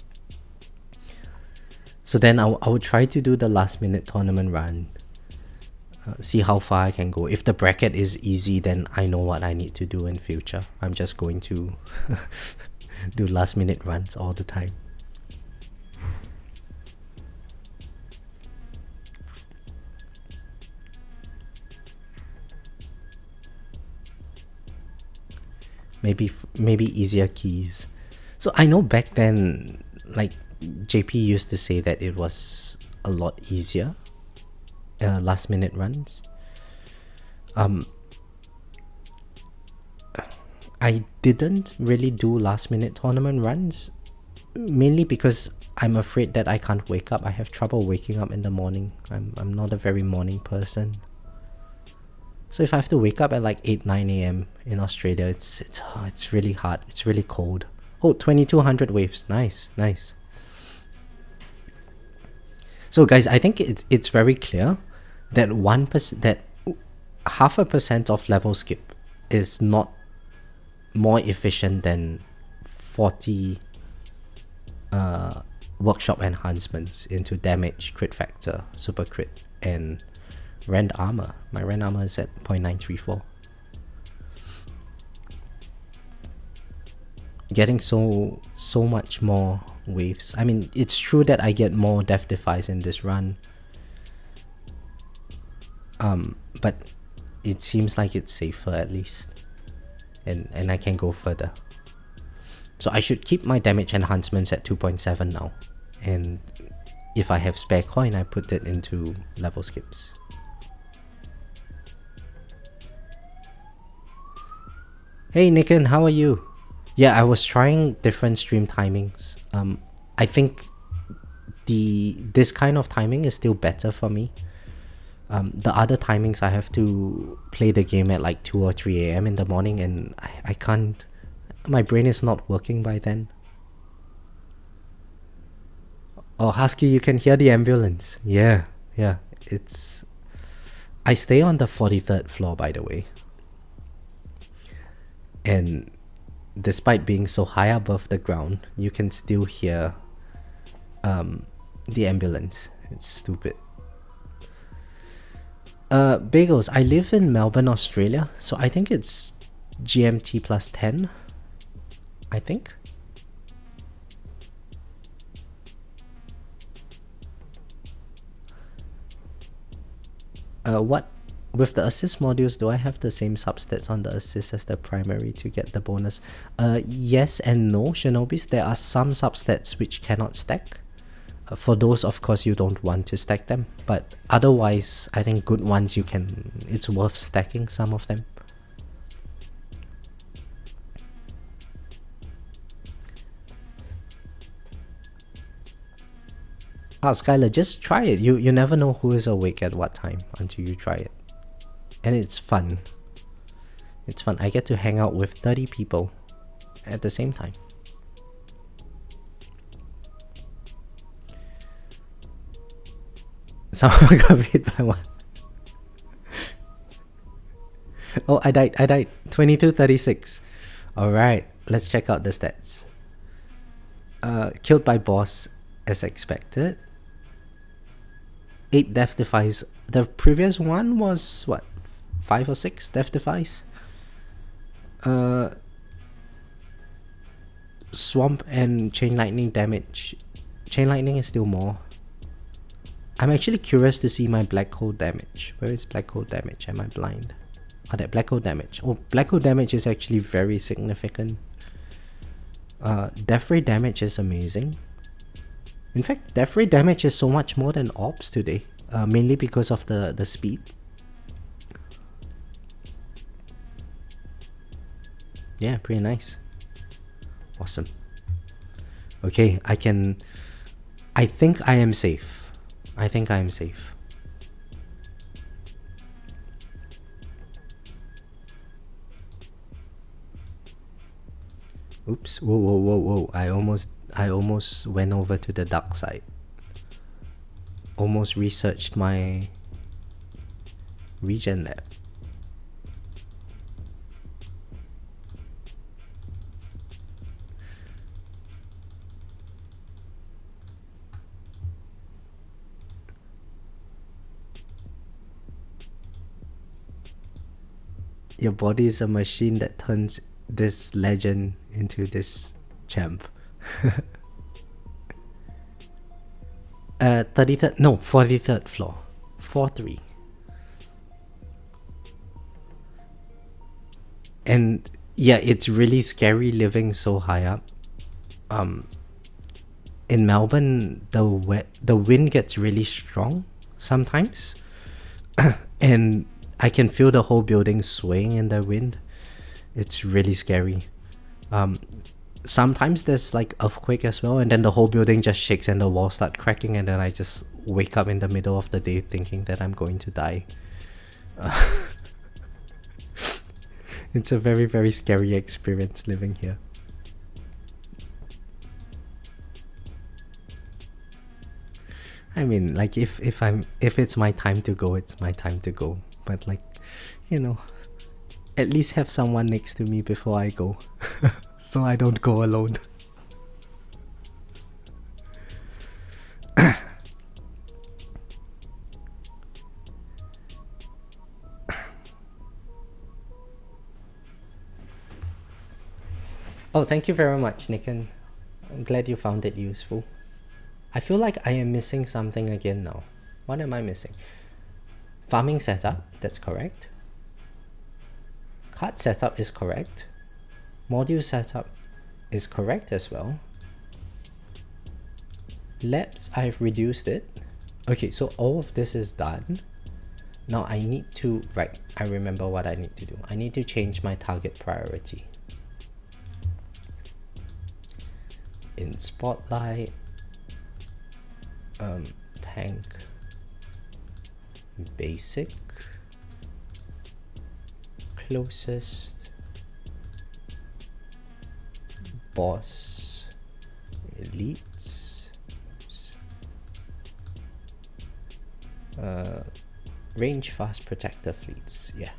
So then I will try to do the last minute tournament run. See how far I can go. If the bracket is easy, then I know what I need to do in future. I'm just going to do last minute runs all the time. Maybe easier keys. So I know back then, like JP used to say that it was a lot easier last minute runs. I didn't really do last minute tournament runs, mainly because I'm afraid that I can't wake up. I have trouble waking up in the morning. I'm not a very morning person. So if I have to wake up at like 8, 9 a.m. in Australia, it's really hard. It's really cold. Oh, 2200 waves. Nice, nice. So guys, I think it's very clear that 1%, that 0.5% of level skip is not more efficient than 40 workshop enhancements into damage, crit factor, super crit, and rend armor. My rend armor is at 0.934. Getting so much more waves. I mean, it's true that I get more death defies in this run, but it seems like it's safer at least, and I can go further. So I should keep my damage enhancements at 2.7 now, and if I have spare coin, I put it into level skips. Hey Nikin, how are you? Yeah, I was trying different stream timings. I think this kind of timing is still better for me. The other timings, I have to play the game at like 2 or 3 a.m. in the morning, and I can't. My brain is not working by then. Oh, Husky, you can hear the ambulance. Yeah. It's. I stay on the 43rd floor, by the way. And despite being so high above the ground, you can still hear the ambulance. It's stupid. Bagels, I live in Melbourne, Australia, so I think it's GMT plus 10, I think. What with the assist modules, do I have the same substats on the assist as the primary to get the bonus? Yes and no, Shinobis. There are some substats which cannot stack. For those, of course, you don't want to stack them, but otherwise, I think good ones you can. It's worth stacking some of them. Skylar, just try it. You never know who is awake at what time until you try it. And it's fun. It's fun. I get to hang out with 30 people at the same time. Someone got hit by one. Oh, I died. 2236. Alright, let's check out the stats. Killed by boss as expected. 8 death defies. The previous one was what? 5 or 6 death defies? Swamp and chain lightning damage. Chain lightning is still more. I'm actually curious to see my black hole damage. Where is black hole damage? Am I blind? Oh, that black hole damage. Oh, black hole damage is actually very significant. Death ray damage is amazing. In fact, death ray damage is so much more than orbs today. Mainly because of the speed. Yeah, pretty nice. Awesome. Okay, I think I am safe. I think I am safe. Oops. Whoa. I almost went over to the dark side. Almost researched my regen lab. Your body is a machine that turns this legend into this champ. 33rd, no, 43rd floor. 4-3. And yeah, it's really scary living so high up. In Melbourne, the wind gets really strong sometimes. And I can feel the whole building swaying in the wind. It's really scary. Sometimes there's like earthquake as well, and then the whole building just shakes and the walls start cracking, and then I just wake up in the middle of the day thinking that I'm going to die. It's a very, very scary experience living here. I mean, like if it's my time to go, it's my time to go. But like, you know, at least have someone next to me before I go, so I don't go alone. Oh, thank you very much, Nikan. I'm glad you found it useful. I feel like I am missing something again now. What am I missing? Farming setup, that's correct. Card setup is correct. Module setup is correct as well. Labs, I've reduced it. Okay, so all of this is done. Now I need to, right, I remember what I need to do. I need to change my target priority. In Spotlight, tank, basic, closest, boss, elites, range fast protector fleets, yeah.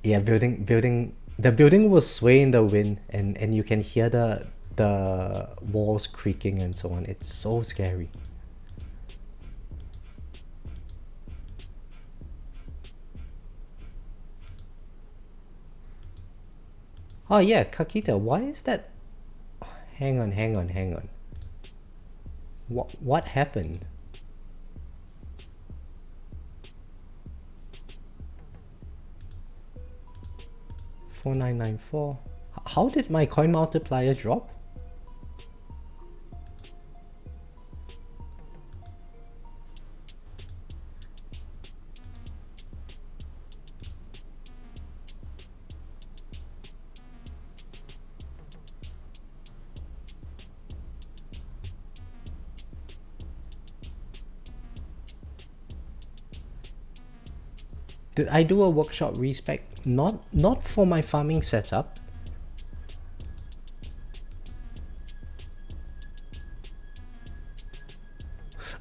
Yeah, the building will sway in the wind, and you can hear the walls creaking and so on. It's so scary. Oh yeah, Kakita, why is that? Hang on. What happened? $4,994. How did my coin multiplier drop? Did I do a workshop respec? Not for my farming setup.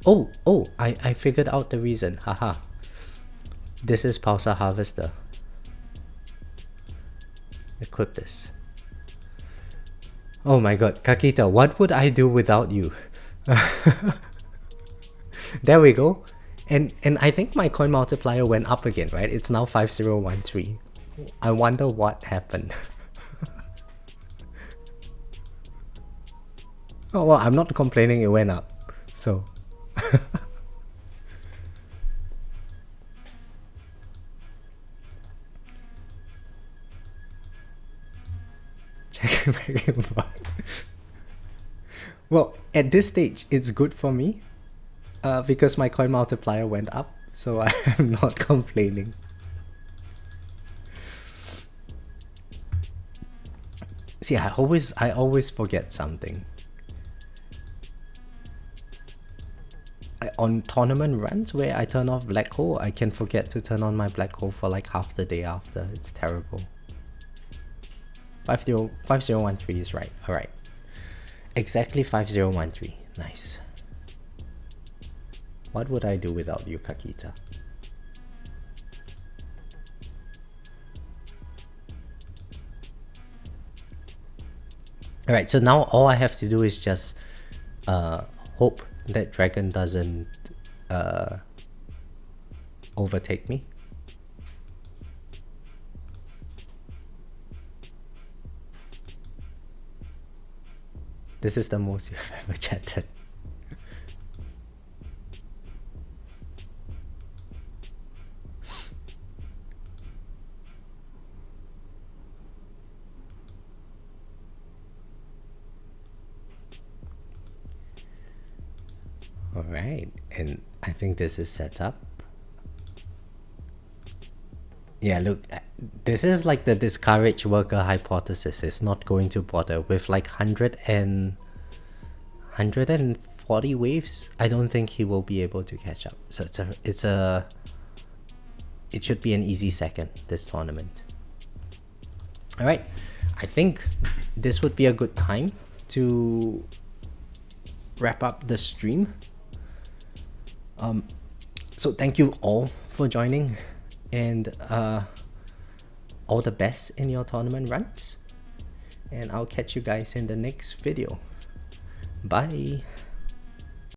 Oh, I figured out the reason. Haha. This is Pulsar Harvester. Equip this. Oh my god, Kakita, what would I do without you? There we go. And I think my coin multiplier went up again, right? It's now 5013. I wonder what happened. Oh well, I'm not complaining it went up. So check back. Well, at this stage, it's good for me. Because my coin multiplier went up, so I am not complaining. See, I always forget something. On tournament runs where I turn off black hole, I can forget to turn on my black hole for like half the day after. It's terrible. 5013 is right. Alright. Exactly 5013. Nice. What would I do without you, Kakita? Alright, so now all I have to do is just hope that dragon doesn't overtake me. This is the most you've ever chatted. Alright, and I think this is set up. Yeah, look, this is like the discouraged worker hypothesis. It's not going to bother with like 140 waves. I don't think he will be able to catch up. So it should be an easy second, this tournament. All right, I think this would be a good time to wrap up the stream. So thank you all for joining, and all the best in your tournament runs, and I'll catch you guys in the next video. Bye.